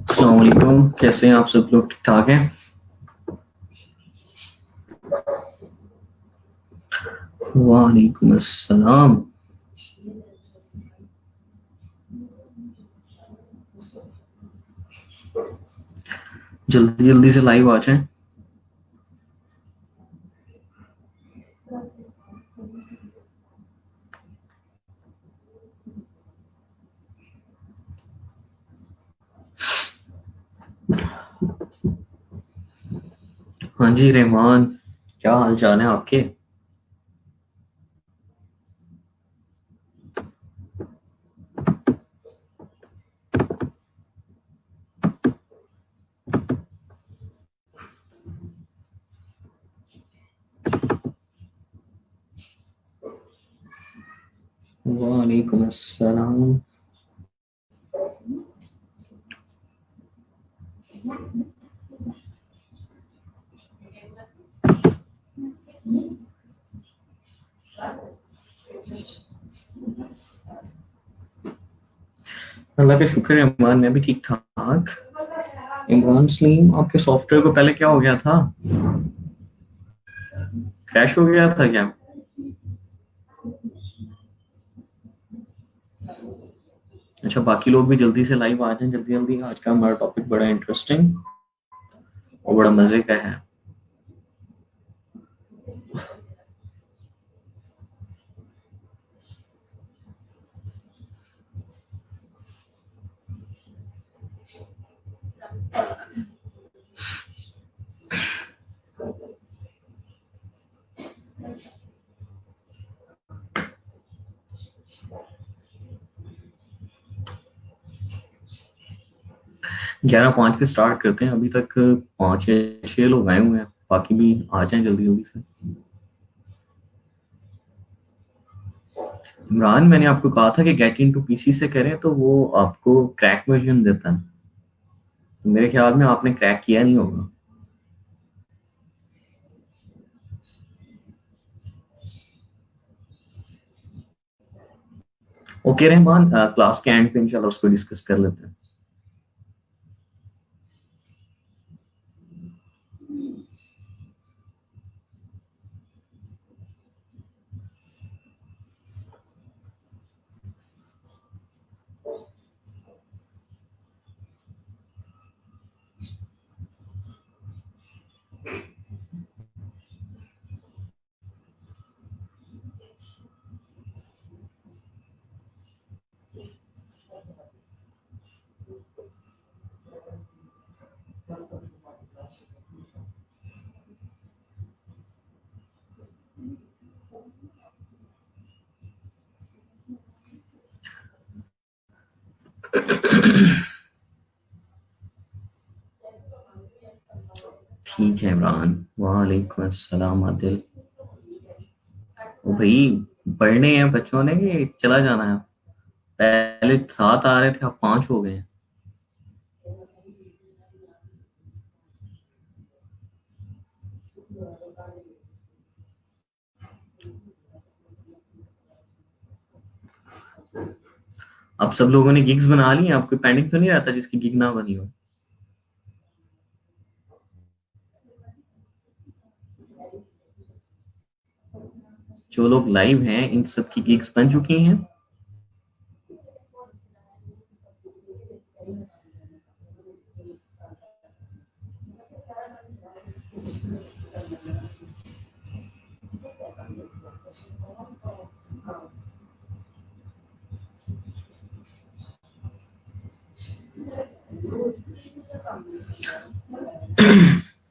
अस्सलाम वालेकुम। कैसे हैं आप सब लोग? ठीक ठाक हैं? वालेकुम अस्सलाम। जल्दी जल्दी से लाइव आ जाएं। हाँ जी रहमान, क्या हाल चाल है आपके? वालेकुम अस्सलाम। अल्लाह का शुक्र है रहमान, मैं भी ठीक ठाक। इमरान सलीम, आपके सॉफ्टवेयर को पहले क्या हो गया था? क्रैश हो गया था क्या? अच्छा, बाकी लोग भी जल्दी से लाइव आ जाएं, जल्दी जल्दी। आज का हमारा टॉपिक बड़ा इंटरेस्टिंग और बड़ा मजे का है। ग्यारह पाँच पे स्टार्ट करते हैं। अभी तक पाँच या छह लोग आए हुए हैं, बाकी भी आ जाएं जल्दी जल्दी से। इमरान, मैंने आपको कहा था कि गेट इन टू पीसी से करें तो वो आपको क्रैक वर्जन देता है। तो मेरे ख्याल में आपने क्रैक किया नहीं होगा। ओके रहमान, क्लास के एंड पे इंशाल्लाह उसको डिस्कस कर लेते हैं। ठीक है इमरान। वालेकुम अस्सलाम आदिल। ओ भाई, पढ़ने हैं बच्चों ने कि चला जाना है? पहले सात आ रहे थे, अब पांच हो गए हैं। अब सब लोगों ने गिग्स बना ली हैं। अब कोई पेंडिंग तो नहीं रहता जिसकी गिग ना बनी हो? जो लोग लाइव हैं इन सब की गिग्स बन चुकी हैं।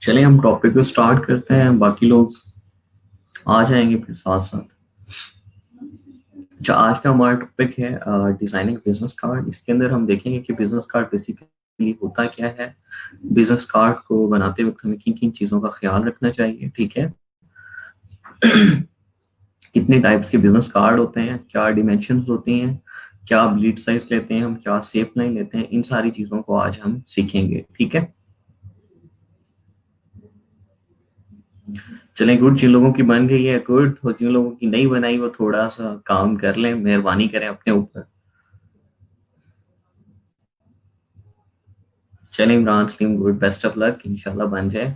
चलिए हम टॉपिक को स्टार्ट करते हैं, बाकी लोग आ जाएंगे फिर साथ साथ। अच्छा, आज का हमारा टॉपिक है डिजाइनिंग बिजनेस कार्ड। इसके अंदर हम देखेंगे कि बिजनेस कार्ड बेसिकली होता क्या है, बिजनेस कार्ड को बनाते वक्त हमें किन किन चीज़ों का ख्याल रखना चाहिए, ठीक है। कितने टाइप्स के बिजनेस कार्ड होते हैं, क्या डिमेंशंस होती हैं, क्या ब्लीड साइज लेते हैं हम, क्या शेप लाइन लेते हैं, इन सारी चीज़ों को आज हम सीखेंगे, ठीक है। चलें, गुड। जिन लोगों की बन गई है गुड, और जिन लोगों की नहीं बनाई वो थोड़ा सा काम कर लें, मेहरबानी करें अपने ऊपर। चलें Imran Salim, good, best of luck, इंशाल्लाह बन जाए।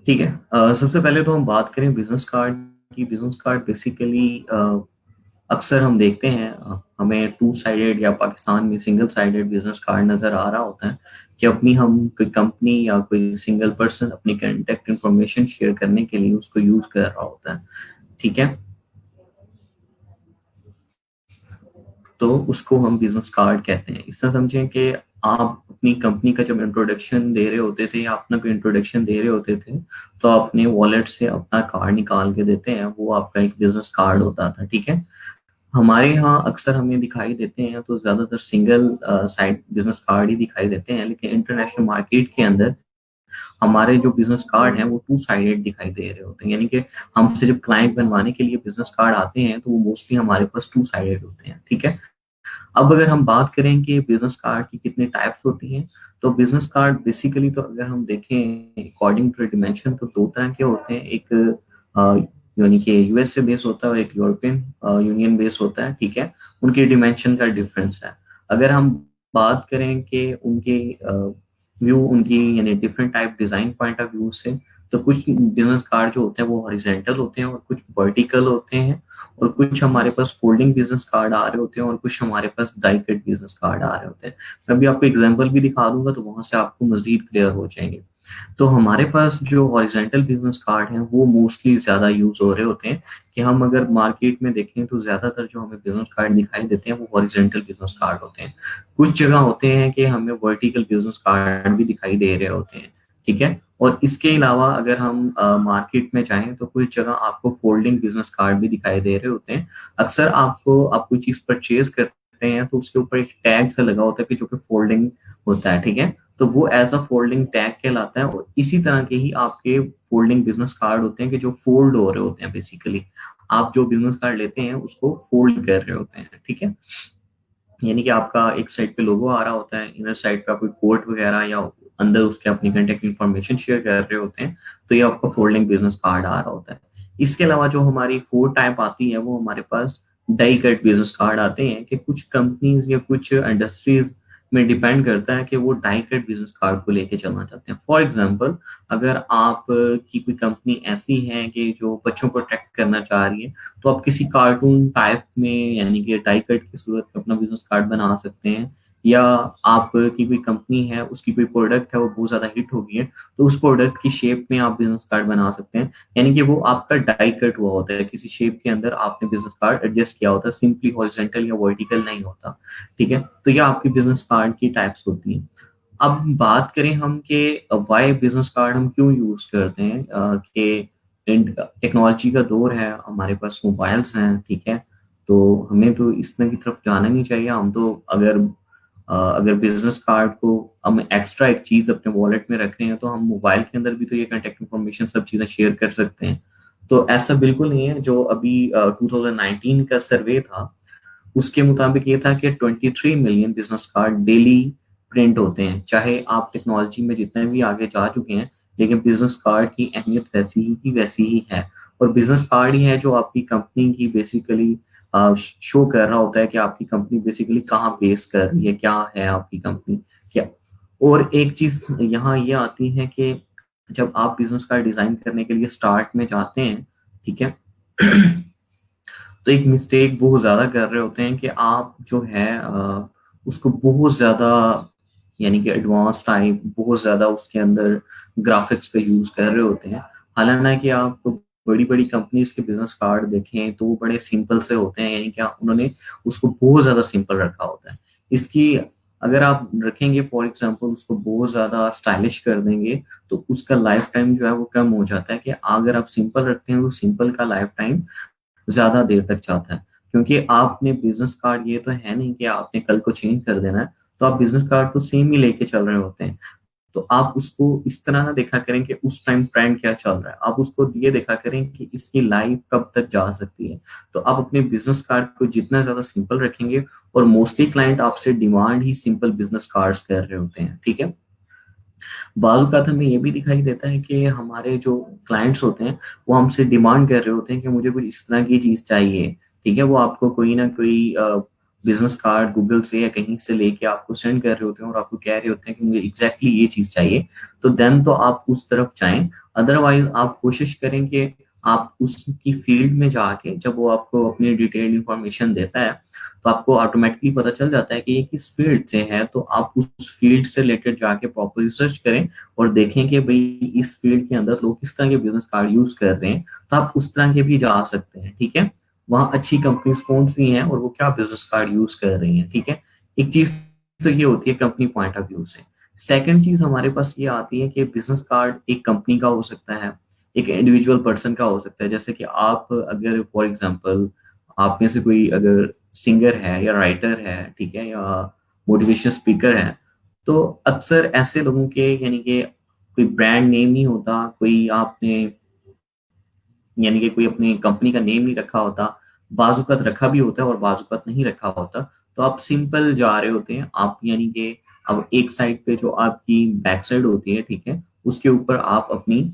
ठीक है। सबसे पहले तो हम बात करें बिजनेस कार्ड की। बिजनेस कार्ड बेसिकली अक्सर हम देखते हैं हमें टू साइडेड या पाकिस्तान में सिंगल साइडेड बिजनेस कार्ड नजर आ रहा होता है कि अपनी हम कोई कंपनी या कोई सिंगल पर्सन अपनी कॉन्टेक्ट इंफॉर्मेशन शेयर करने के लिए उसको यूज कर रहा होता है। ठीक है, तो उसको हम बिजनेस कार्ड कहते हैं। इससे समझें कि आप अपनी कंपनी का जब इंट्रोडक्शन दे रहे होते थे या अपना कोई इंट्रोडक्शन दे रहे होते थे, तो आप अपने वॉलेट से अपना कार्ड निकाल के देते हैं, वो आपका एक बिजनेस कार्ड होता था। ठीक है, हमारे यहाँ अक्सर हमें दिखाई देते हैं तो ज्यादातर सिंगल साइड बिजनेस कार्ड ही दिखाई देते हैं, लेकिन इंटरनेशनल मार्केट के अंदर हमारे जो बिजनेस कार्ड हैं वो टू साइडेड दिखाई दे रहे होते हैं। यानी कि हमसे जब क्लाइंट बनवाने के लिए बिजनेस कार्ड आते हैं तो वो मोस्टली हमारे पास टू साइडेड होते हैं। ठीक है, अब अगर हम बात करें कि बिजनेस कार्ड की कितनी टाइप्स होती हैं, तो बिजनेस कार्ड बेसिकली तो अगर हम देखें अकॉर्डिंग टू डिमेंशन तो दो तरह के होते हैं। एक यानी कि यूएस से बेस होता है और एक यूरोपियन यूनियन बेस होता है। ठीक है, उनके डिमेंशन का डिफरेंस है। अगर हम बात करें कि उनके व्यू उनकी यानी different type design point of view से, तो कुछ बिजनेस कार्ड जो होते हैं वो हॉरिजेंटल होते हैं और कुछ वर्टिकल होते हैं, और कुछ हमारे पास फोल्डिंग बिजनेस कार्ड आ रहे होते हैं और कुछ हमारे पास डाई कट बिजनेस कार्ड आ रहे होते हैं। मैं अभी आपको एग्जांपल भी दिखा दूंगा तो वहां से आपको मजीद क्लियर हो जाएंगे। तो हमारे पास जो हॉरिजेंटल बिजनेस कार्ड हैं वो मोस्टली ज्यादा यूज हो रहे होते हैं। कि हम अगर मार्केट में देखें तो ज्यादातर जो हमें बिजनेस कार्ड दिखाई देते हैं वो हॉरिजेंटल बिजनेस कार्ड होते हैं। कुछ जगह होते हैं कि हमें वर्टिकल बिजनेस कार्ड भी दिखाई दे रहे होते हैं। ठीक है, और इसके अलावा अगर हम मार्केट में जाएं तो कुछ जगह आपको फोल्डिंग बिजनेस कार्ड भी दिखाई दे रहे होते हैं। अक्सर आप कोई चीज परचेज करते हैं तो उसके ऊपर एक टैग सा लगा होता है कि जो कि फोल्डिंग होता है। ठीक है, तो वो एज अ फोल्डिंग टैग कहलाता है, और इसी तरह के ही आपके फोल्डिंग बिजनेस कार्ड होते हैं कि जो फोल्ड हो रहे होते हैं। बेसिकली आप जो बिजनेस कार्ड लेते हैं उसको फोल्ड कर रहे होते हैं। ठीक है, यानी कि आपका एक साइड पे लोगो आ रहा होता है, इनर साइड पे आप कोई कोड वगैरह या अंदर उसके अपनी कंटेक्ट इन्फॉर्मेशन शेयर कर रहे होते हैं, तो ये आपका फोल्डिंग बिजनेस कार्ड आ रहा होता है। इसके अलावा जो हमारी फोर टाइप आती है वो हमारे पास डाई कट बिजनेस कार्ड आते हैं। कि कुछ कंपनीज या कुछ इंडस्ट्रीज में डिपेंड करता है कि वो डाई कट बिजनेस कार्ड को लेके चलना चाहते हैं। फॉर एग्जाम्पल, अगर आप की कोई कंपनी ऐसी है कि जो बच्चों को अट्रैक्ट करना चाह रही है, तो आप किसी कार्टून टाइप में यानी कि डाई कट की सूरत में अपना बिजनेस कार्ड बना सकते हैं। या आपकी कोई कंपनी है, उसकी कोई प्रोडक्ट है वो बहुत ज्यादा हिट हो गई है, तो उस प्रोडक्ट की शेप में आप बिजनेस कार्ड बना सकते हैं। यानी कि वो आपका डाई कट हुआ होता है, किसी शेप के अंदर आपने बिजनेस कार्ड एडजस्ट किया होता है, सिंपली हॉरिजॉन्टल या वर्टिकल नहीं होता। ठीक है, तो ये आपकी बिजनेस कार्ड की टाइप्स होती हैं। अब बात करें हम कि वाई बिजनेस कार्ड हम क्यों यूज करते हैं, कि टेक्नोलॉजी का दौर है, हमारे पास मोबाइल्स हैं। ठीक है, तो हमें तो इस तरह की तरफ जाना नहीं चाहिए। हम तो अगर बिजनेस कार्ड को हम एक्स्ट्रा एक चीज अपने वॉलेट में रख रहे हैं तो हम मोबाइल के अंदर भी तो ये कांटेक्ट इन्फॉर्मेशन सब चीजें शेयर कर सकते हैं। तो ऐसा बिल्कुल नहीं है। जो अभी 2019 का सर्वे था उसके मुताबिक ये था कि 23 million business card daily print होते हैं। चाहे आप टेक्नोलॉजी में जितने भी आगे जा चुके हैं, लेकिन बिजनेस कार्ड की अहमियत वैसी ही की वैसी ही है। और बिजनेस कार्ड ही है जो आपकी कंपनी की बेसिकली शो कर रहा होता है कि आपकी कंपनी बेसिकली कहाँ बेस कर रही है, क्या है आपकी कंपनी क्या। और एक चीज यहाँ ये आती है कि जब आप बिजनेस कार्ड डिजाइन करने के लिए स्टार्ट में जाते हैं, ठीक है, तो एक मिस्टेक बहुत ज्यादा कर रहे होते हैं कि आप जो है उसको बहुत ज्यादा यानी कि एडवांस टाइप बहुत ज्यादा उसके अंदर ग्राफिक्स का यूज कर रहे होते हैं। हालांकि आप बड़ी बड़ी कंपनीज के बिजनेस कार्ड देखें तो वो बड़े सिंपल से होते हैं, यानी कि उन्होंने उसको बहुत ज्यादा सिंपल रखा होता है। इसकी अगर आप रखेंगे फॉर एग्जांपल उसको बहुत ज्यादा स्टाइलिश कर देंगे तो उसका लाइफ टाइम जो है वो कम हो जाता है। कि अगर आप सिंपल रखते हैं तो सिंपल का लाइफ टाइम ज्यादा देर तक जाता है। क्योंकि आपने बिजनेस कार्ड ये तो है नहीं कि आपने कल को चेंज कर देना है, तो आप बिजनेस कार्ड तो सेम ही लेके चल रहे होते हैं। तो आप उसको इस तरह ना देखा करें कि उस टाइम ट्रेंड क्या चल रहा है, आप उसको ये देखा करें कि इसकी लाइफ कब तक जा सकती है। तो आप अपने बिजनेस कार्ड को जितना ज्यादा सिंपल रखेंगे, और मोस्टली क्लाइंट आपसे डिमांड ही सिंपल बिजनेस कार्ड्स कर रहे होते हैं। ठीक है, बाज़ औक़ात हमें ये भी दिखाई देता है कि हमारे जो क्लाइंट्स होते हैं वो हमसे डिमांड कर रहे होते हैं कि मुझे कुछ इस तरह की चीज़ चाहिए। ठीक है, वो आपको कोई ना कोई बिजनेस कार्ड गूगल से या कहीं से लेके आपको सेंड कर रहे होते हैं और आपको कह रहे होते हैं कि मुझे एग्जैक्टली ये चीज चाहिए, तो देन तो आप उस तरफ जाएं। अदरवाइज आप कोशिश करें कि आप उसकी फील्ड में जाके, जब वो आपको अपनी डिटेल्ड इंफॉर्मेशन देता है तो आपको ऑटोमेटिकली पता चल जाता है कि ये किस फील्ड से है, तो आप उस फील्ड से रिलेटेड जाके प्रॉपर रिसर्च करें और देखें कि भाई इस फील्ड के अंदर लोग किस तरह के बिजनेस कार्ड यूज कर रहे हैं, तो आप उस तरह के भी जा सकते हैं। ठीक है, वहाँ अच्छी कंपनीज कौन सी हैं और वो क्या बिजनेस कार्ड यूज कर रही हैं। ठीक है, एक चीज तो ये होती है कंपनी पॉइंट ऑफ व्यू से। सेकंड चीज हमारे पास ये आती है कि बिजनेस कार्ड एक कंपनी का हो सकता है, एक इंडिविजुअल पर्सन का हो सकता है। जैसे कि आप अगर फॉर एग्जांपल आप में से कोई अगर सिंगर है या राइटर है, ठीक है, या मोटिवेशनल स्पीकर है, तो अक्सर ऐसे लोगों के यानी कि कोई ब्रांड नेम नहीं होता, कोई आपने यानी कि कोई अपनी कंपनी का नेम नहीं रखा होता, बाजुकात रखा भी होता है और बाजुकात नहीं रखा होता। तो आप सिंपल जा रहे होते हैं आप, यानी कि अब एक साइड पे जो आपकी बैक साइड होती है, ठीक है, उसके ऊपर आप अपनी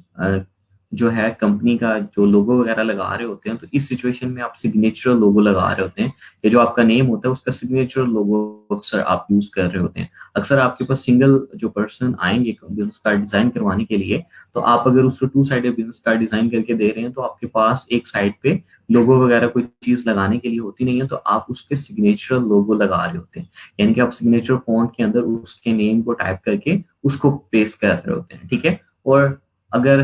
जो है कंपनी का जो लोगो वगैरह लगा रहे होते हैं। तो इस सिचुएशन में आप सिग्नेचर लोगो लगा रहे होते हैं, ये जो आपका नेम होता है उसका सिग्नेचर लोगो अक्सर आप यूज कर रहे होते हैं। अक्सर आपके पास सिंगल जो पर्सन आएंगे बिजनेस कार्ड डिजाइन करवाने के लिए, तो आप अगर उसको two sided business card design करके दे रहे हैं तो आपके पास एक साइड पे लोगो वगैरह कोई चीज लगाने के लिए होती नहीं है, तो आप उसके सिग्नेचर लोगो लगा रहे होते हैं। यानी कि आप सिग्नेचर फॉन्ट के अंदर उसके नेम को टाइप करके उसको पेस्ट कर रहे होते हैं। ठीक है, और अगर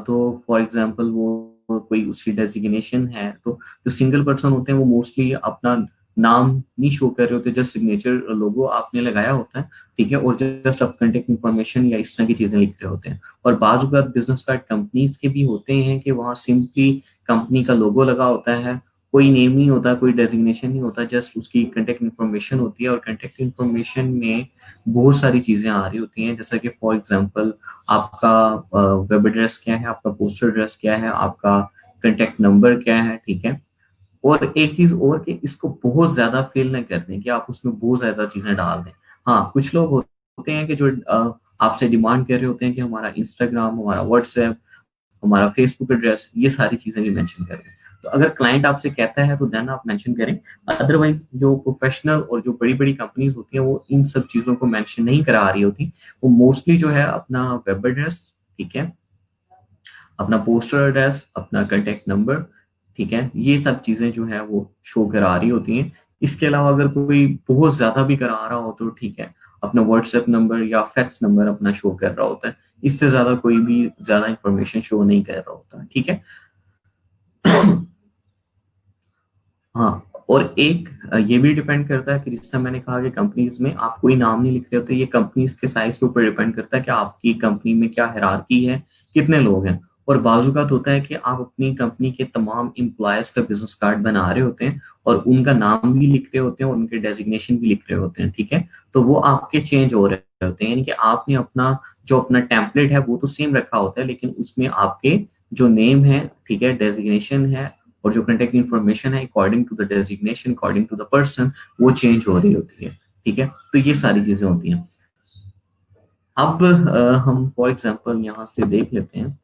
तो फॉर एग्जांपल वो कोई उसकी डेजिग्नेशन है, तो जो सिंगल पर्सन होते हैं वो मोस्टली अपना नाम नहीं शो कर रहे होते, जस्ट सिग्नेचर लोगो आपने लगाया होता है। ठीक है, और जस्ट आप कंटेक्ट इन्फॉर्मेशन या इस तरह की चीजें लिख रहे होते हैं। और बाजू का बिजनेस कार्ड कंपनीज के भी होते हैं कि वहाँ सिंपली कंपनी का लोगो लगा होता है, कोई नेम नहीं होता, कोई डेजिग्नेशन नहीं होता, जस्ट उसकी कंटेक्ट इन्फॉर्मेशन होती है। और कंटेक्ट इन्फॉर्मेशन में बहुत सारी चीजें आ रही होती हैं, जैसे कि फॉर एग्जांपल आपका वेब एड्रेस क्या है, आपका पोस्टल एड्रेस क्या है, आपका कंटेक्ट नंबर क्या है। ठीक है, और एक चीज और कि इसको बहुत ज्यादा फेल ना कर दें कि आप उसमें बहुत ज्यादा चीजें डाल दें। हाँ, कुछ लोग होते हैं कि जो आपसे डिमांड कर रहे होते हैं कि हमारा इंस्टाग्राम, हमारा व्हाट्सएप, हमारा फेसबुक एड्रेस, ये सारी चीजें भी मेंशन कर दें। तो अगर क्लाइंट आपसे कहता है तो देन आप मेंशन करें। अदरवाइज जो प्रोफेशनल और जो बड़ी बड़ी कंपनीज होती हैं वो इन सब चीजों को मेंशन नहीं करा रही होती, वो मोस्टली जो है अपना वेब एड्रेस, ठीक है, अपना पोस्टल एड्रेस, अपना कांटेक्ट नंबर, ठीक है, ये सब चीजें जो है वो शो करा रही होती हैं। इसके अलावा अगर कोई बहुत ज्यादा भी करा रहा हो तो ठीक है, अपना व्हाट्सएप नंबर या फैक्स नंबर अपना शो कर रहा होता है। इससे ज्यादा कोई भी ज्यादा इंफॉर्मेशन शो नहीं कर रहा होता। ठीक है, हाँ, और एक ये भी डिपेंड करता है कि जिससे मैंने कहा कि कंपनीज में आप कोई नाम नहीं लिख रहे होते, ये कंपनीज के साइज के ऊपर डिपेंड करता है कि आपकी कंपनी में क्या हायरार्की है, कितने लोग हैं। और बाजूकात होता है कि आप अपनी कंपनी के तमाम एम्प्लॉयज का बिजनेस कार्ड बना रहे होते हैं और उनका नाम भी लिख रहे होते हैं और उनके डेजिग्नेशन भी लिख रहे होते हैं। ठीक है, तो वो आपके चेंज हो रहे होते हैं, यानी कि आपने अपना जो अपना टेम्पलेट है वो तो सेम रखा होता है, लेकिन उसमें आपके जो नेम है, ठीक है, डेजिग्नेशन है और जो कॉन्टेक्ट इन्फॉर्मेशन है according to the designation, according to the person, वो चेंज हो रही होती है। ठीक है, तो ये सारी चीजें होती हैं। अब हम फॉर एग्जांपल यहाँ से देख लेते हैं,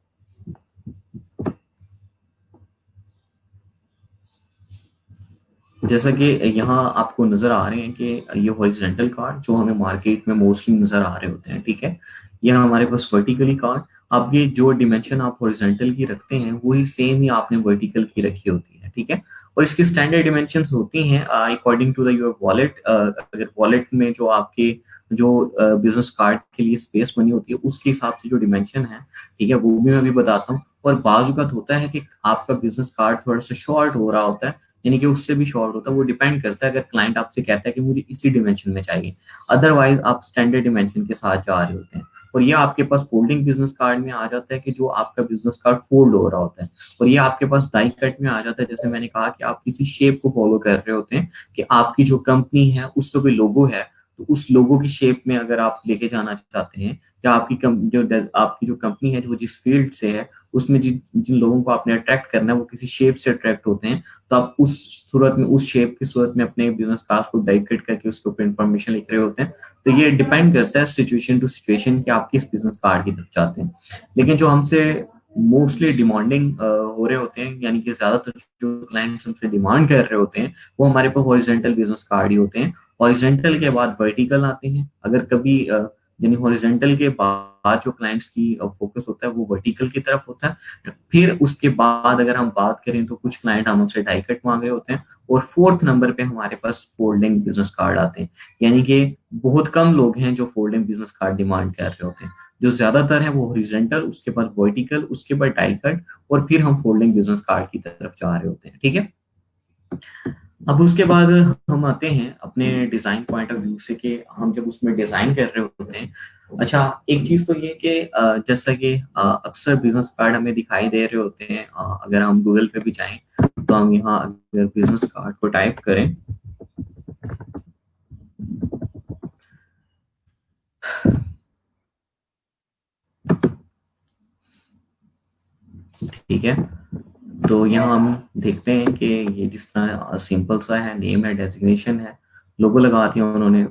जैसा कि यहाँ आपको नजर आ रहे हैं कि ये हॉरिजॉन्टल कार्ड जो हमें मार्केट में मोस्टली नजर आ रहे होते हैं। ठीक है, यह हमारे पास वर्टिकली कार्ड, अब ये जो डिमेंशन आप हॉरिजॉन्टल की रखते हैं वही सेम ही आपने वर्टिकल की रखी होती है। ठीक है, और इसकी स्टैंडर्ड डिमेंशंस होती हैं according to the your wallet. अगर वॉलेट में जो आपके जो बिजनेस कार्ड के लिए स्पेस बनी होती है उसके हिसाब से जो डिमेंशन है, ठीक है, वो भी मैं अभी बताता हूँ। और बाजुकात होता है कि आपका बिजनेस कार्ड थोड़ा सा शॉर्ट हो रहा होता है, यानी कि उससे भी शॉर्ट होता है, वो डिपेंड करता है अगर क्लाइंट आपसे कहता है कि मुझे इसी डिमेंशन में चाहिए। अदरवाइज आप स्टैंडर्ड डिमेंशन के साथ जा रहे होते हैं। और ये आपके पास फोल्डिंग बिजनेस कार्ड में आ जाता है कि जो आपका बिजनेस कार्ड फोल्ड हो रहा होता है। और ये आपके पास डाई कट में आ जाता है, जैसे मैंने कहा कि आप किसी शेप को फॉलो कर रहे होते हैं कि आपकी जो कंपनी है उसका कोई लोगो है, तो उस लोगो की शेप में अगर आप लेके जाना चाहते हैं, या आपकी जो कंपनी है जो जिस फील्ड से है उसमें जिन जिन लोगों को आपने अट्रैक्ट करना है वो किसी शेप से अट्रैक्ट होते हैं, तो आप उस सूरत में, उस शेप की सूरत में अपने बिजनेस कार्ड को डाइकेट करके उसके ऊपर इंफॉर्मेशन लिख रहे होते हैं। तो ये डिपेंड करता है सिचुएशन टू सिचुएशन कि आप किस बिजनेस कार्ड की तरफ चाहते हैं। लेकिन जो हमसे मोस्टली डिमांडिंग हो रहे होते हैं, यानी कि ज्यादातर जो क्लाइंट्स हमसे डिमांड कर रहे होते हैं वो हमारे पास हॉरिजॉन्टल बिजनेस कार्ड ही होते हैं। हॉरिजॉन्टल के बाद वर्टिकल आते हैं। अगर कभी यानी हॉरिजॉन्टल के बाद जो क्लाइंट्स की फोकस होता है वो वर्टिकल की तरफ होता है। फिर उसके बाद अगर हम बात करें तो कुछ क्लाइंट हमसे डाई कट मांग रहे होते हैं। और फोर्थ नंबर पे हमारे पास फोल्डिंग बिजनेस कार्ड आते हैं। यानी कि बहुत कम लोग हैं जो फोल्डिंग बिजनेस कार्ड डिमांड कर रहे होते हैं। जो ज्यादातर है वो हॉरिजॉन्टल, उसके बाद वर्टिकल, उसके बाद डाई कट, और फिर हम फोल्डिंग बिजनेस कार्ड की तरफ जा रहे होते हैं। ठीक है। अब उसके बाद हम आते हैं अपने डिजाइन पॉइंट ऑफ व्यू से कि हम जब उसमें डिजाइन कर रहे होते हैं। अच्छा, एक चीज तो ये कि जैसा कि अक्सर बिजनेस कार्ड हमें दिखाई दे रहे होते हैं। अगर हम गूगल पे भी जाएं तो हम यहाँ अगर बिजनेस कार्ड को टाइप करें, ठीक है, तो यहाँ हम देखते हैं कि ये जिस तरह सिंपल सा है, नेम है, डेजिग्नेशन है, लोगो लगा दिया उन्होंने।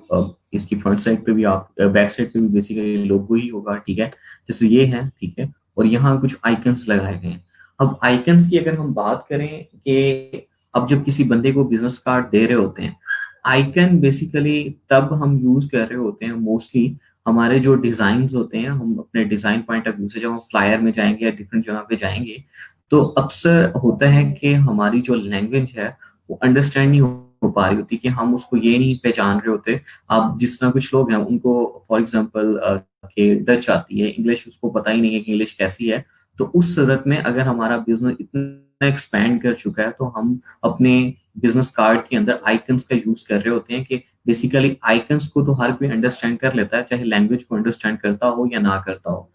इसकी फ्रंट साइड पे भी आप, बैक साइड पे भी बेसिकली लोगो ही होगा। ठीक है, जैसे ये है। ठीक है, और यहाँ कुछ आइकन्स लगाए गए हैं। अब आइकन्स की अगर हम बात करें कि अब जब किसी बंदे को बिजनेस कार्ड दे रहे होते हैं, आइकन बेसिकली तब हम यूज कर रहे होते हैं मोस्टली हमारे जो डिजाइन होते हैं। हम अपने डिजाइन पॉइंट ऑफ व्यू से जब हम फ्लायर में जाएंगे या डिफरेंट जगह पे जाएंगे तो अक्सर होता है कि हमारी जो लैंग्वेज है वो अंडरस्टैंड नहीं हो पा रही होती, कि हम उसको ये नहीं पहचान रहे होते। अब जिस तरह कुछ लोग हैं उनको फॉर एग्जांपल के डच आती है, इंग्लिश उसको पता ही नहीं है कि इंग्लिश कैसी है। तो उस सूरत में अगर हमारा बिजनेस इतना एक्सपैंड कर चुका है तो हम अपने बिजनेस कार्ड के अंदर आइकन्स का यूज कर रहे होते हैं। कि बेसिकली आइकन्स को तो हर कोई अंडरस्टैंड कर लेता है, चाहे लैंग्वेज को अंडरस्टैंड करता हो या ना करता हो।